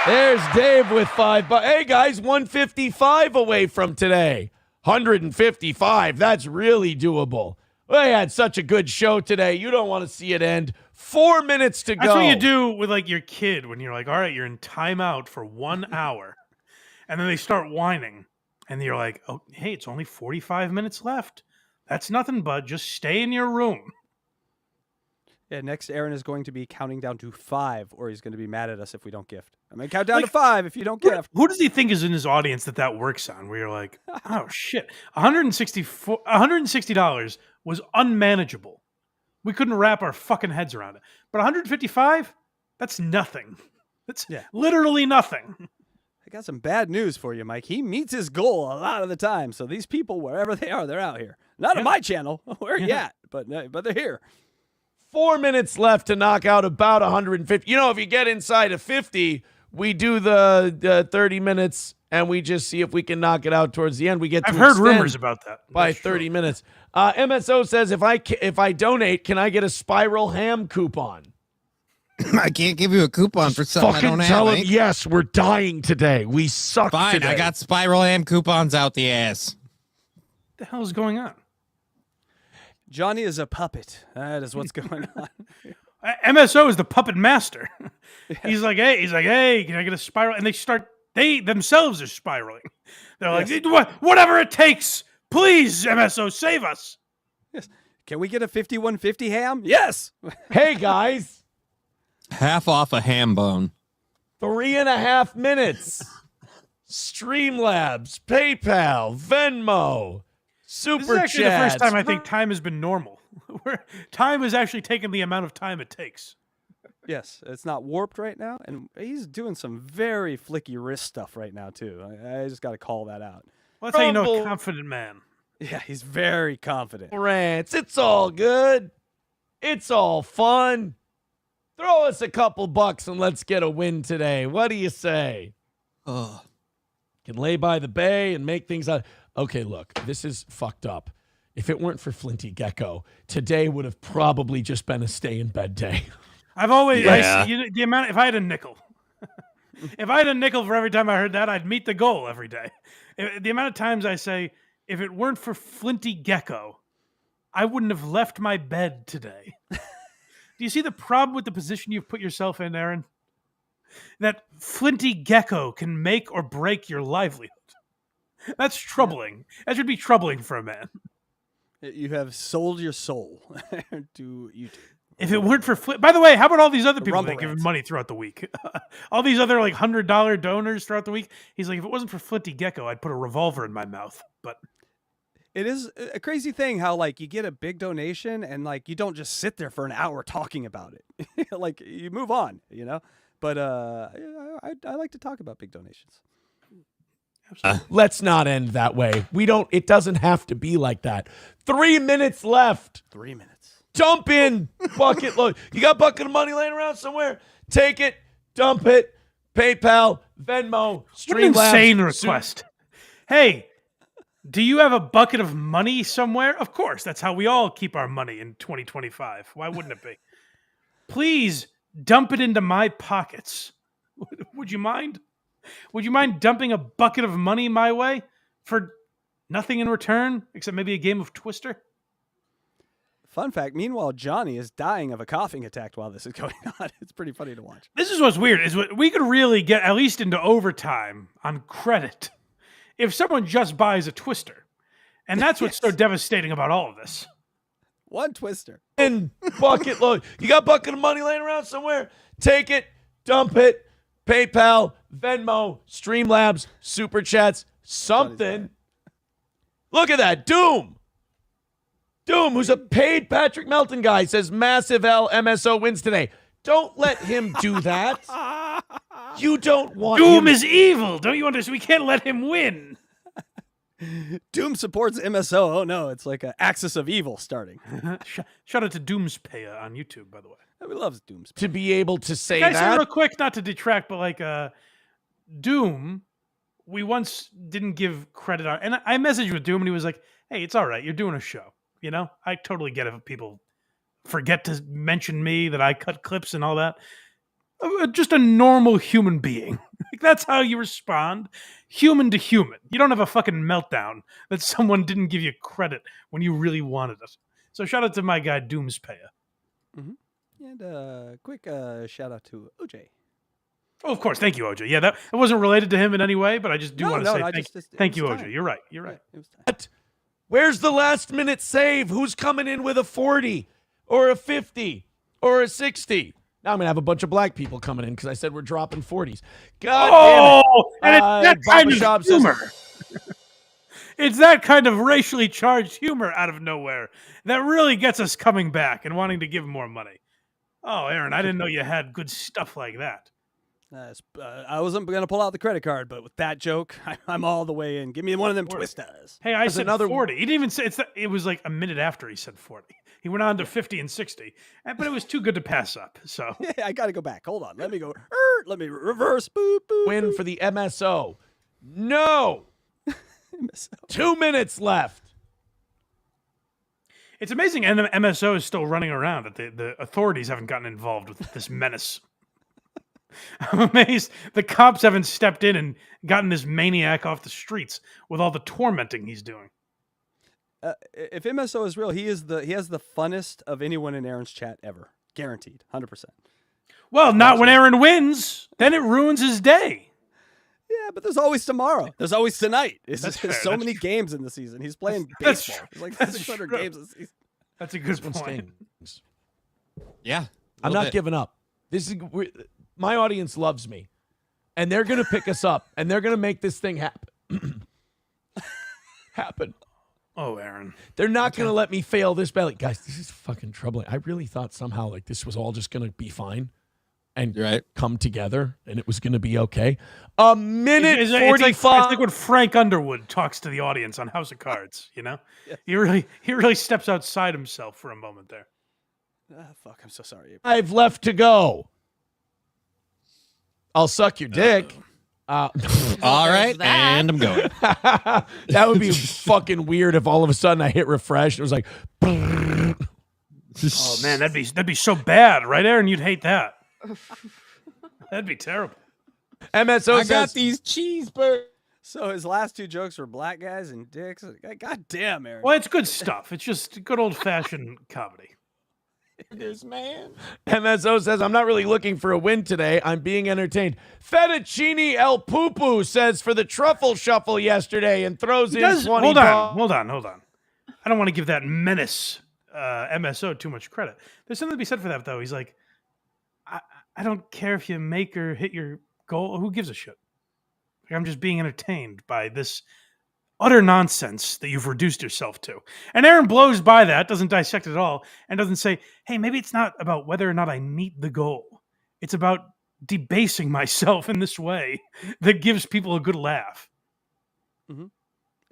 There's Dave with $5. Hey, guys, 155 away from today. 155. That's really doable. We had such a good show today. You don't want to see it end. 4 minutes to go. That's what you do with like your kid when you're like, all right, you're in timeout for 1 hour. And then they start whining. And you're like, oh, hey, it's only 45 minutes left. That's nothing but just stay in your room. Yeah, next Aaron is going to be counting down to 5, or he's going to be mad at us if we don't gift. I'm going to count down to 5 if you don't gift. Who does he think is in his audience that works on? Where you're like, oh shit, $160 was unmanageable. We couldn't wrap our fucking heads around it. But 155, that's nothing. That's literally nothing. I got some bad news for you, Mike. He meets his goal a lot of the time. So these people, wherever they are, they're out here. Not on my channel. Where are you at? But they're here. 4 minutes left to knock out about 150. You know, if you get inside of 50, we do the 30 minutes and we just see if we can knock it out towards the end. We get. I've heard rumors about that by 30 minutes. MSO says if I donate, can I get a Spiral Ham coupon? I can't give you a coupon for something I don't have. Tell him yes. We're dying today. We suck. Fine, today. I got Spiral Ham coupons out the ass. What the hell is going on? Johnny is a puppet. That is what's going on. MSO is the puppet master. He's like, hey, can I get a spiral? And they themselves are spiraling. They're like, whatever it takes, please, MSO, save us. Yes. Can we get a 5150 ham? Yes. Hey guys, half off a ham bone. 3.5 minutes. Streamlabs, PayPal, Venmo. Super This is actually chats. the first time I think time has been normal. Where time has actually taken the amount of time it takes. Yes, it's not warped right now, and he's doing some very flicky wrist stuff right now too. I just got to call that out. Well, that's how you know a confident man. Yeah, he's very confident. Rants. It's all good. It's all fun. Throw us a couple bucks and let's get a win today. What do you say? Can lay by the bay and make things out. Okay, look, this is fucked up. If it weren't for Flinty Gecko, today would have probably just been a stay in bed day. I've always the amount. If I had a nickel, for every time I heard that, I'd meet the goal every day. The amount of times I say, if it weren't for Flinty Gecko, I wouldn't have left my bed today. Do you see the problem with the position you've put yourself in, Aaron? That Flinty Gecko can make or break your livelihood. That's troubling. That should be troubling for a man. You have sold your soul to YouTube. If it weren't for by the way, how about all these other people that Rumble give him money throughout the week? All these other like $100 donors throughout the week. He's like, if it wasn't for Flinty Gecko, I'd put a revolver in my mouth. But it is a crazy thing how like you get a big donation and like you don't just sit there for an hour talking about it. Like you move on, you know. But I like to talk about big donations. Let's not end that way. It doesn't have to be like that. 3 minutes left. 3 minutes. Dump in bucket load. You got a bucket of money laying around somewhere? Take it, dump it. PayPal, Venmo, Streamlabs. what an insane request. Hey, do you have a bucket of money somewhere? Of course, that's how we all keep our money in 2025. Why wouldn't it be? Please dump it into my pockets. Would you mind? Would you mind dumping a bucket of money my way for nothing in return except maybe a game of Twister? Fun fact, meanwhile, Johnny is dying of a coughing attack while this is going on. It's pretty funny to watch. This is what's weird, is we could really get at least into overtime on credit if someone just buys a Twister. And that's what's so devastating about all of this. One Twister. In bucket load. You got a bucket of money laying around somewhere? Take it, dump it. PayPal, Venmo, Streamlabs, Super Chats, something. Look at that. Doom, who's a paid Patrick Melton guy, says massive L MSO wins today. Don't let him do that. You don't want Doom is evil. Don't you understand? We can't let him win. Doom supports MSO. Oh, no. It's like an axis of evil starting. Shout out to Doomspaya on YouTube, by the way. We love Doomspaya. To be able to say Can I that. say real quick, not to detract, but like Doom, we once didn't give credit on, and I messaged with Doom and he was like, hey, it's all right. You're doing a show. You know, I totally get it if people forget to mention me, that I cut clips and all that. Just a normal human being. That's how you respond. Human to human. You don't have a fucking meltdown that someone didn't give you credit when you really wanted it. So shout out to my guy, Doomspaya. Mm-hmm. And quick shout out to OJ. Oh, of course. Thank you, OJ. Yeah, that wasn't related to him in any way, but I just do want to say thank you, time. OJ. You're right. You're right. It was time. Where's the last minute save? Who's coming in with a 40 or a 50 or a 60? Now I'm going to have a bunch of black people coming in because I said we're dropping 40s. God damn it. And it's that Papa kind Shop of says- humor. It's that kind of racially charged humor out of nowhere that really gets us coming back and wanting to give more money. Oh, Aaron, I didn't know you had good stuff like that. I wasn't going to pull out the credit card, but with that joke, I'm all the way in. Give me one of them twisters. Hey, I There's said another 40. He didn't even say it was like a minute after he said 40. He went on to 50 and 60, but it was too good to pass up. So Yeah, I got to go back. Hold on. Let me go. Let me reverse. Boop, boop. Win for the MSO. No. 2 minutes left. it's amazing, and the MSO is still running around. That the authorities haven't gotten involved with this menace. I'm amazed the cops haven't stepped in and gotten this maniac off the streets with all the tormenting he's doing. If MSO is real, he has the funnest of anyone in Aaron's chat ever. Guaranteed. 100%. Well, not when Aaron wins. Then it ruins his day. Yeah, but there's always tomorrow. There's always tonight. There's That's fair, so that's many games in the season. He's playing That's baseball. true. There's like That's 600 true. games this season. That's a good point. Yeah. I'm not giving up. My audience loves me, and they're going to pick us up, and they're going to make this thing happen. Oh, Aaron. They're not going to let me fail this badly. Guys, this is fucking troubling. I really thought somehow like this was all just going to be fine and come together, and it was going to be okay. A minute 45. It's like when Frank Underwood talks to the audience on House of Cards, you know? Yes. He really steps outside himself for a moment there. Fuck, I'm so sorry. 5 left to go. I'll suck your dick. All right, and I'm going. That would be fucking weird if all of a sudden I hit refresh. It was like, Oh man, that'd be so bad, right, Aaron? You'd hate that. That'd be terrible. MSO I got these cheeseburgers. So his last two jokes were black guys and dicks. God damn, Aaron. Well, it's good stuff. It's just good old fashioned comedy. This man. MSO says, I'm not really looking for a win today. I'm being entertained. Fettuccine El Poo-Poo says for the truffle shuffle yesterday and throws in 20 Hold on. I don't want to give that menace MSO too much credit. There's something to be said for that, though. He's like, I don't care if you make or hit your goal. Who gives a shit? Like, I'm just being entertained by this utter nonsense that you've reduced yourself to. And Aaron blows by that, doesn't dissect it at all, and doesn't say, hey, maybe it's not about whether or not I meet the goal. It's about debasing myself in this way that gives people a good laugh. Mm-hmm.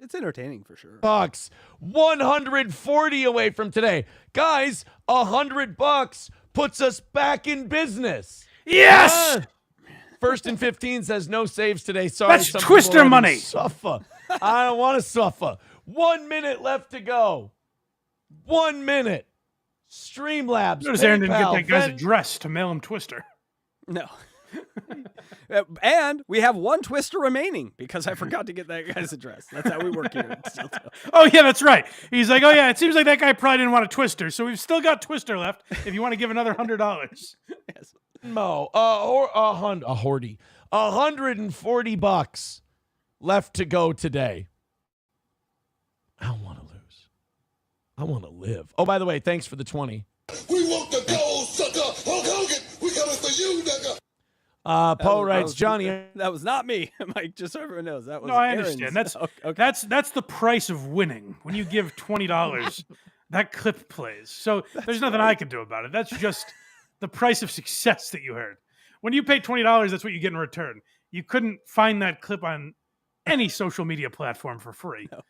It's entertaining for sure. Bucks, 140 away from today. Guys, $100 puts us back in business. Yes! First and 15 says no saves today. Sorry, That's some Twister people already money. Suffer. I don't want to suffer. 1 minute left to go. 1 minute. Streamlabs. Notice Aaron didn't get PayPal, that guy's Ven- address to mail him Twister. No. And we have one twister remaining because I forgot to get that guy's address. That's how we work here. Oh, yeah, that's right. He's like, oh, yeah, it seems like that guy probably didn't want a Twister, so we've still got Twister left if you want to give another $100. Yes. Mo, or a hordy. $140 left to go today. I don't want to lose. I want to live. Oh, by the way, thanks for the 20. We want the gold, sucker. Hulk Hogan, we coming for you, nigga. Poe writes, Johnny. That was not me, Mike. Just so everyone knows, that was. No, I Aaron's. understand. That's Okay. that's the price of winning. When you give $20, that clip plays. So there's nothing I can do about it. That's just the price of success that you heard. When you pay $20, that's what you get in return. You couldn't find that clip on any social media platform for free. No.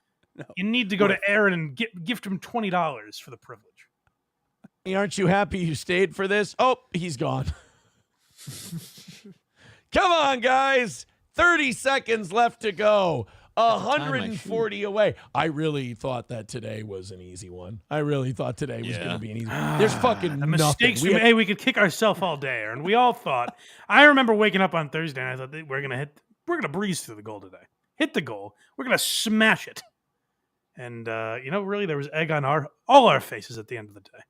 You need to go to Aaron and gift him $20 for the privilege. Aren't you happy you stayed for this? Oh, he's gone. Come on, guys. 30 seconds left to go. 140 away. I really thought that today was an easy one. I really thought today was going to be an easy one. There's fucking the nothing. mistakes we made. We could kick ourselves all day, Aaron. We all thought. I remember waking up on Thursday and I thought we're gonna breeze through the goal today. Hit the goal. We're gonna smash it. And really, there was egg on all our faces at the end of the day.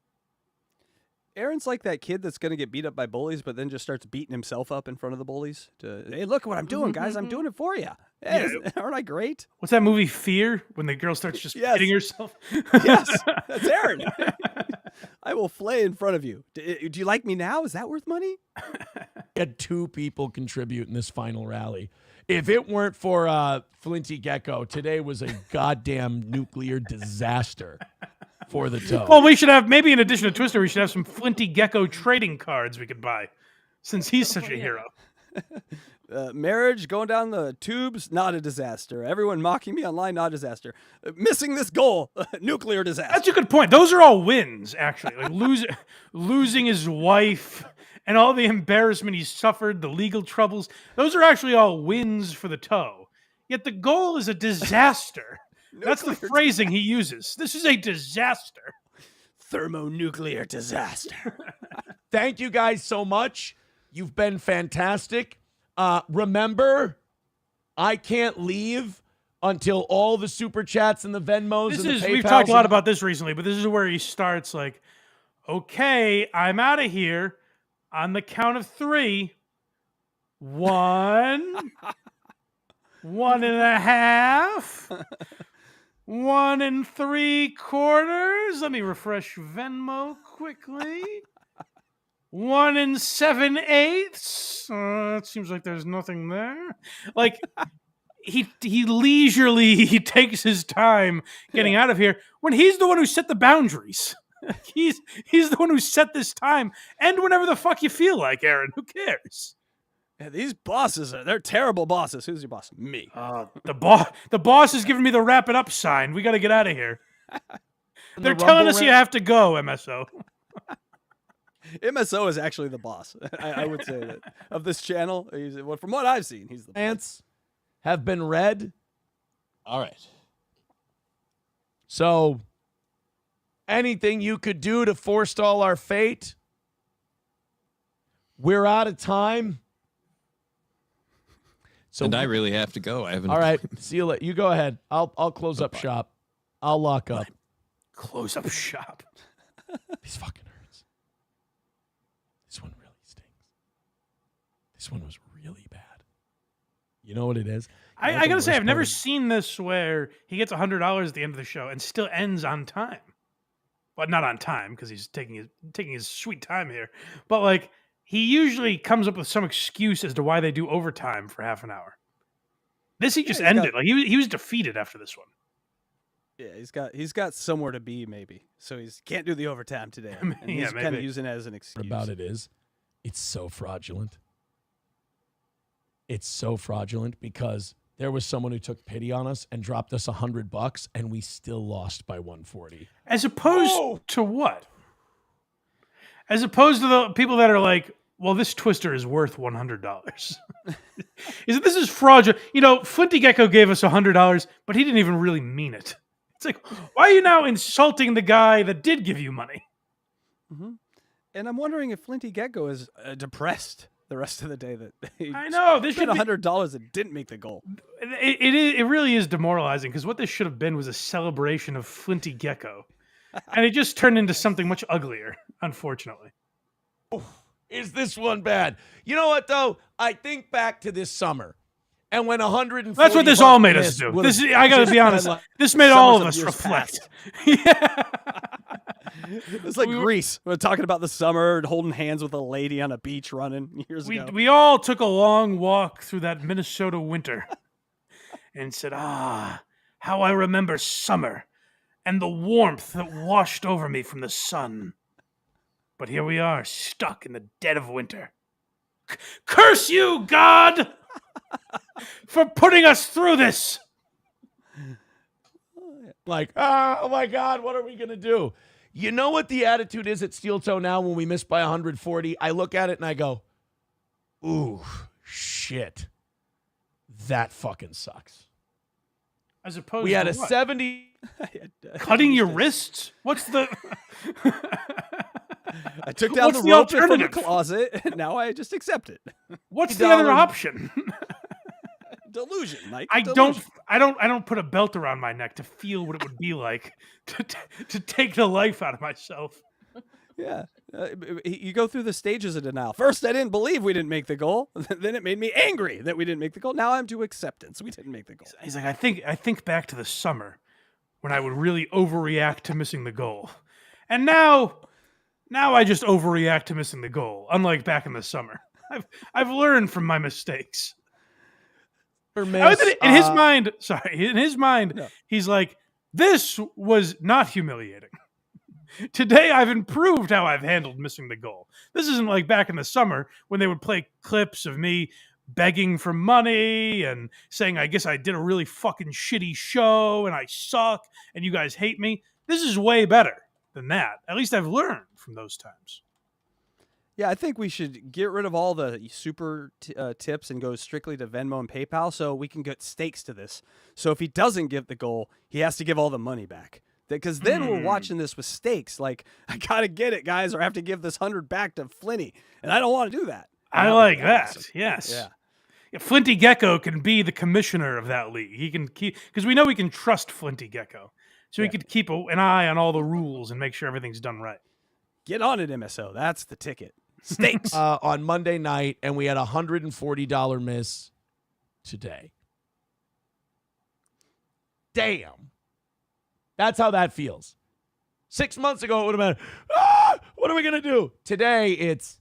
Aaron's like that kid that's going to get beat up by bullies, but then just starts beating himself up in front of the bullies. Hey, look what I'm doing, guys. I'm doing it for you. Hey, aren't I great? What's that movie, Fear? When the girl starts just hitting herself? Yes, that's Aaron. I will flay in front of you. Do you like me now? Is that worth money? Had 2 people contribute in this final rally. If it weren't for Flinty Gecko, today was a goddamn nuclear disaster for the toe. Well, we should have, maybe in addition to Twister, we should have some Flinty Gecko trading cards we could buy, since he's such a hero. Marriage going down the tubes, not a disaster. Everyone mocking me online, not a disaster. Missing this goal, nuclear disaster. That's a good point. Those are all wins, actually. Like losing his wife and all the embarrassment he suffered, the legal troubles. Those are actually all wins for the toe. Yet the goal is a disaster. That's the phrasing he uses. This is a disaster. Thermonuclear disaster. Thank you guys so much. You've been fantastic. Remember, I can't leave until all the super chats and the Venmos and the PayPals. We've talked a lot about this recently, but this is where he starts like, okay, I'm out of here on the count of 3. 1, 1.5, 1 3/4. Let me refresh Venmo quickly. 1 7/8. It seems like there's nothing there. Like he leisurely takes his time getting out of here when he's the one who set the boundaries. He's the one who set this time, and whenever the fuck you feel like, Aaron. Who cares? Yeah, these bosses they're terrible bosses. Who's your boss? Me. The boss is giving me the wrap it up sign. We got to get out of here. They're telling us you have to go, MSO. MSO is actually the boss. I would say that of this channel. From what I've seen, he's the boss. Ants have been read. All right. So, anything you could do to forestall our fate? We're out of time. So and I really have to go. I haven't. All right, see you later. You go ahead. I'll close up shop. I'll lock up. Close up shop. These fucking hurts. This one really stings. This one was really bad. You know what it is? I gotta say, I've never seen this where he gets $100 at the end of the show and still ends on time. Well, not on time because he's taking his sweet time here. But like, he usually comes up with some excuse as to why they do overtime for half an hour. This he just ended. Like he was defeated after this one. Yeah, he's got somewhere to be maybe, so he can't do the overtime today. And he's kind of using it as an excuse. About it is, it's so fraudulent. It's so fraudulent because there was someone who took pity on us and dropped us $100, and we still lost by 140. As opposed to what? As opposed to the people that are like, well, this twister is worth $100. This is fraudulent. You know, Flinty Gecko gave us $100, but he didn't even really mean it. It's like, why are you now insulting the guy that did give you money? Mm-hmm. And I'm wondering if Flinty Gecko is depressed the rest of the day that he I know this spent $100 and didn't make the goal. It really is demoralizing because what this should have been was a celebration of Flinty Gecko, and it just turned into something much uglier, unfortunately. Is this one bad? You know what though? I think back to this summer, and when 140. That's what this all made us do. This I got to be honest. This made all of us reflect. It's like Grease. We're talking about the summer, holding hands with a lady on a beach running years ago. We all took a long walk through that Minnesota winter and said, how I remember summer and the warmth that washed over me from the sun. But here we are, stuck in the dead of winter. Curse you, God, for putting us through this. Like, oh my God, what are we going to do? You know what the attitude is at Steel Toe now when we miss by 140? I look at it and I go, ooh, shit. That fucking sucks. As opposed we had to a what? 70. Cutting your wrists? What's the... I took down the rope from the closet, and now I just accept it. What's the other option? Delusion, Mike. I don't put a belt around my neck to feel what it would be like to take the life out of myself. Yeah, You go through the stages of denial. First, I didn't believe we didn't make the goal. Then it made me angry that we didn't make the goal. Now I'm to acceptance. We didn't make the goal. He's like, I think back to the summer when I would really overreact to missing the goal, and now I just overreact to missing the goal. Unlike back in the summer, I've learned from my mistakes. In his mind, he's like, this was not humiliating. Today, I've improved how I've handled missing the goal. This isn't like back in the summer when they would play clips of me begging for money and saying, I guess I did a really fucking shitty show and I suck and you guys hate me. This is way better than that. At least I've learned from those times. Yeah, I think we should get rid of all the super tips and go strictly to Venmo and PayPal so we can get stakes to this. So if he doesn't give the goal, he has to give all the money back. Because then we're watching this with stakes. Like, I got to get it, guys, or I have to give this 100 back to Flinty. And I don't want to do that. I like that. Awesome. Yes. Yeah. Flinty Gecko can be the commissioner of that league. He can keep, because we know we can trust Flinty Gecko. So he could keep an eye on all the rules and make sure everything's done right. Get on it, MSO. That's the ticket. Stakes. On Monday night, and we had a $140 miss today. Damn. That's how that feels. 6 months ago, it would have been, what are we going to do? Today, it's,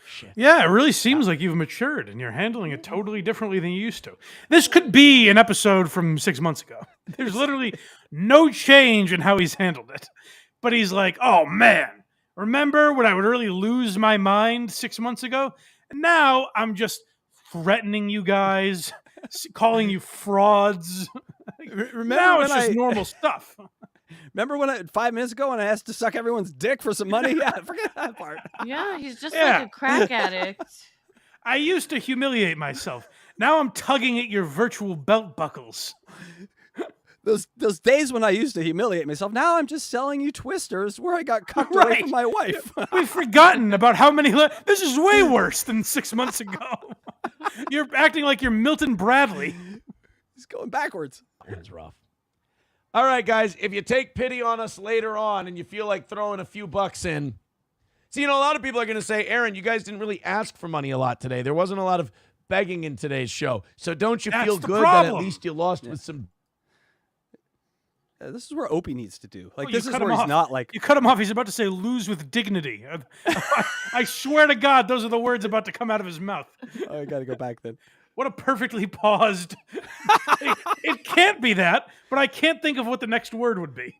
shit. Yeah, it really seems like you've matured and you're handling it totally differently than you used to. This could be an episode from 6 months ago. There's literally no change in how he's handled it. But he's like, oh, man, remember when I would really lose my mind 6 months ago? And now I'm just threatening you guys, calling you frauds. Now it's just normal stuff. Remember when 5 minutes ago when I asked to suck everyone's dick for some money? Yeah, forget that part. Yeah, he's just like a crack addict. I used to humiliate myself. Now I'm tugging at your virtual belt buckles. Those days when I used to humiliate myself, now I'm just selling you twisters where I got cucked away from my wife. We've forgotten about how many... This is way worse than 6 months ago. You're acting like you're Milton Bradley. He's going backwards. It's rough. All right, guys, if you take pity on us later on and you feel like throwing a few bucks in, see, a lot of people are going to say, Aaron, you guys didn't really ask for money a lot today. There wasn't a lot of begging in today's show. So don't you feel good that at least you lost with some... This is where Opie needs to do. Like, Oh, this you is cut where him he's off. not like... You cut him off. He's about to say lose with dignity. I swear to God, those are the words about to come out of his mouth. Oh, I got to go back then. What a perfectly paused... it can't be that, but I can't think of what the next word would be.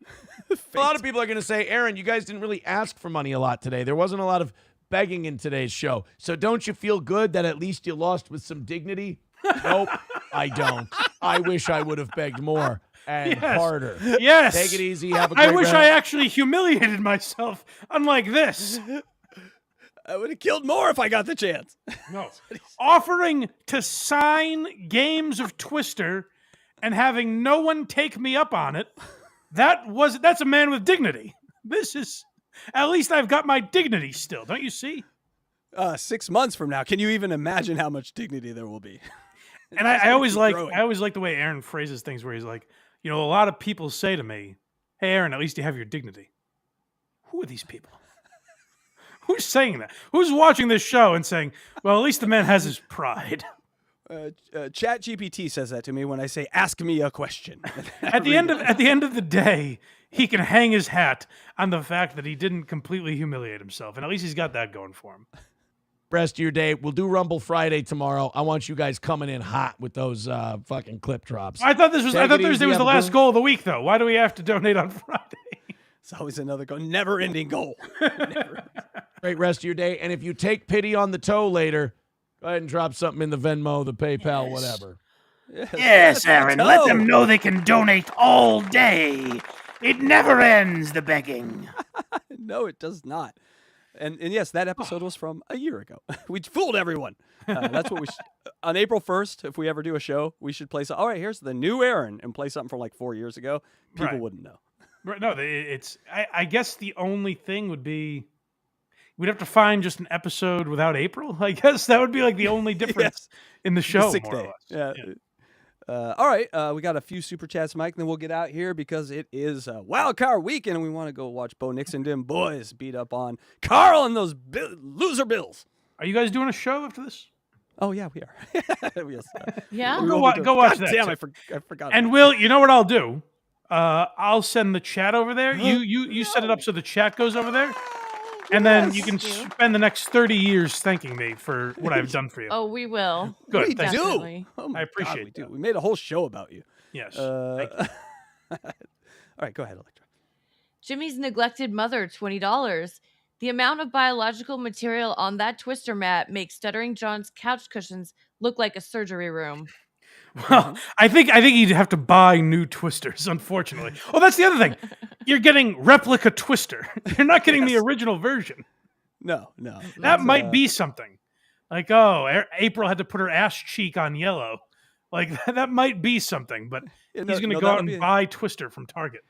A lot of people are going to say, Aaron, you guys didn't really ask for money a lot today. There wasn't a lot of begging in today's show. So don't you feel good that at least you lost with some dignity? Nope, I don't. I wish I would have begged more and harder. Yes. Take it easy. Have a great I wish rest. I actually humiliated myself, unlike this. I would have killed more if I got the chance. No. Offering to sign games of Twister and having no one take me up on it, that's a man with dignity. This is, at least I've got my dignity still, don't you see? 6 months from now, can you even imagine how much dignity there will be? And I always like the way Aaron phrases things where he's like, a lot of people say to me, hey, Aaron, at least you have your dignity. Who are these people? Who's saying that? Who's watching this show and saying, well, at least the man has his pride? Chat GPT says that to me when I say, ask me a question. At the end of the day, he can hang his hat on the fact that he didn't completely humiliate himself. And at least he's got that going for him. Rest of your day. We'll do Rumble Friday tomorrow. I want you guys coming in hot with those fucking clip drops. I thought Thursday was the last goal of the week, though. Why do we have to donate on Friday? It's always another goal. Never-ending goal. Great rest of your day. And if you take pity on the toe later, go ahead and drop something in the Venmo, the PayPal, whatever. Yes, Aaron. Let them know they can donate all day. It never ends, the begging. No, it does not. And yes, that episode was from a year ago. We fooled everyone. That's what we on April 1st, if we ever do a show, we should play something. All right, here's the new Aaron and play something from like 4 years ago. People wouldn't know. Right, no, I guess the only thing would be we'd have to find just an episode without April. I guess that would be like the only difference in the show. The sick more or day. less. Yeah. All right, we got a few super chats, Mike, and then we'll get out here because it is Wild Card Weekend, and we want to go watch Bo Nix and them boys beat up on Carl and those loser Bills. Are you guys doing a show after this? Oh yeah, we are. Yes. Yeah. Go watch God that. Damn, I forgot. And Will, you know what I'll do? I'll send the chat over there. You set it up so the chat goes over there, and then you can spend the next 30 years thanking me for what I've done for you. Oh, we will. Good. We thank do. you. Oh my I appreciate God, we do. that. We made a whole show about you. Yes. All right, go ahead, Electra. Jimmy's neglected mother, $20. The amount of biological material on that twister mat makes Stuttering John's couch cushions look like a surgery room. Well, I think you'd have to buy new twisters, unfortunately. Oh, that's the other thing. You're getting replica twister. You're not getting the original version. No. That might be something. Like, April had to put her ass cheek on yellow. Like, that might be something, but he's going to go out and buy twister from Target.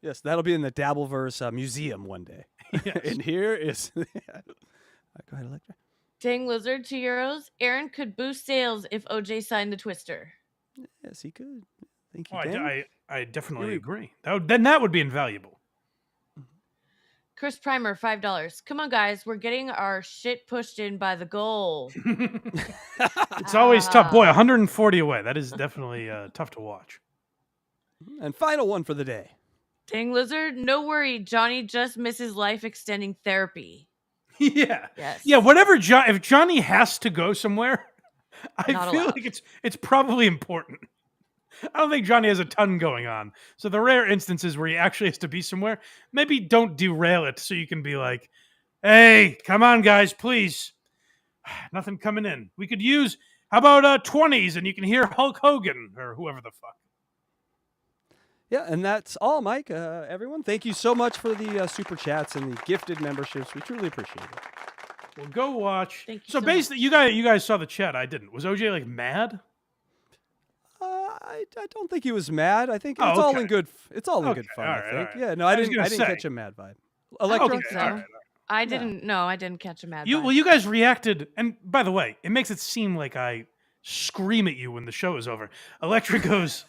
Yes, that'll be in the Dabbleverse museum one day. Yes. And here is... Go ahead, Electra. Dang Lizard, €2. Aaron could boost sales if OJ signed the twister. Yes, he could. I think he can. I definitely agree. Then that would be invaluable. Chris Primer, $5. Come on, guys. We're getting our shit pushed in by the goal. It's always tough. Boy, 140 away. That is definitely tough to watch. And final one for the day. Dang Lizard, no worry. Johnny just misses life extending therapy. Yeah. Yes. Yeah, whatever. If Johnny has to go somewhere, I Not feel allowed. like it's probably important. I don't think Johnny has a ton going on. So the rare instances where he actually has to be somewhere, maybe don't derail it so you can be like, hey, come on, guys, please. Nothing coming in. We could use, how about 20s and you can hear Hulk Hogan or whoever the fuck. Yeah, and that's all, Mike. Everyone, thank you so much for the super chats and the gifted memberships. We truly appreciate it. Well, go watch. Thank you So so basically, you guys saw the chat. I didn't. Was OJ like mad? I don't think he was mad. I think Oh, it's all okay. in good. It's all in good Okay, fun. all I right, think. all right. Yeah, no, I was didn't. gonna I didn't say. catch a mad vibe. Electra. Okay, so. all right. I didn't. No, I didn't catch a mad vibe. Well, you guys reacted, and by the way, it makes it seem like I scream at you when the show is over. Electra goes,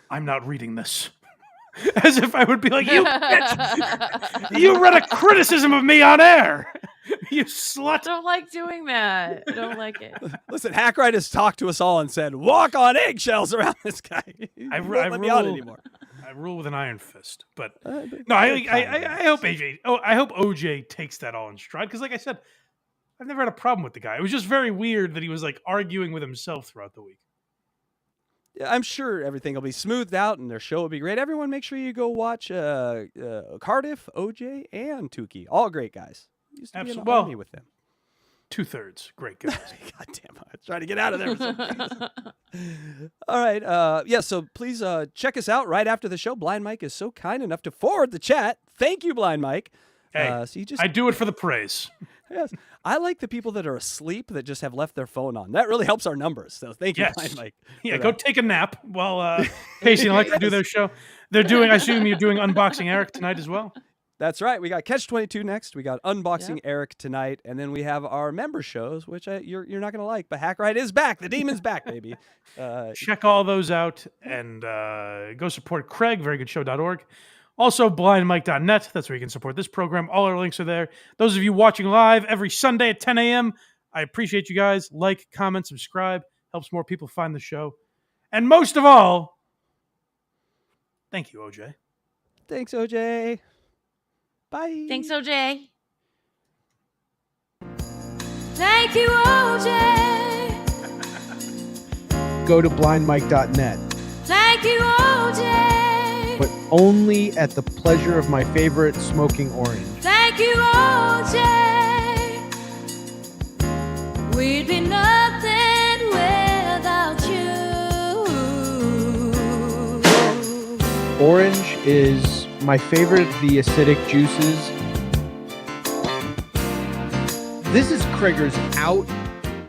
"I'm not reading this," as if I would be like, "You bitch! You read a criticism of me on air, you slut!" I don't like doing that. I don't like it. Listen, HACKRIDE has talked to us all and said, "Walk on eggshells around this guy." I Let me out anymore. I rule with an iron fist, but no, I hope AJ. Oh, I hope OJ takes that all in stride because, like I said, I've never had a problem with the guy. It was just very weird that he was like arguing with himself throughout the week. Yeah, I'm sure everything will be smoothed out and their show will be great. Everyone, make sure you go watch Cardiff, OJ, and Tukey. All great guys. Used to be in the army with them. 2/3 great guys. God damn, I was trying to get out of there. All right. Yeah, so please check us out right after the show. Blind Mike is so kind enough to forward the chat. Thank you, Blind Mike. Hey, so you just, I do it for the praise. Yes. I like the people that are asleep that just have left their phone on. That really helps our numbers. So thank you, Yes. Blind Mike. Yeah, go take a nap while Casey and Alexa do their show. They're doing, I assume you're doing Unboxing Eric tonight as well? That's right. We got Catch 22 next. We got Unboxing Eric tonight. And then we have our member shows, which you're not going to like. But HACKRIDE is back. The demon's back, baby. Check all those out and go support Craig, verygoodshow.org. Also, blindmike.net. That's where you can support this program. All our links are there. Those of you watching live every Sunday at 10 a.m., I appreciate you guys. Like, comment, subscribe. Helps more people find the show. And most of all, thank you, OJ. Thanks, OJ. Bye. Thanks, OJ. Thank you, OJ. Go to blindmike.net, Thank you, OJ. but only at the pleasure of my favorite smoking orange. Thank you, OJ. We'd be nothing without you. Orange is my favorite of the acidic juices. This is Krieger's Out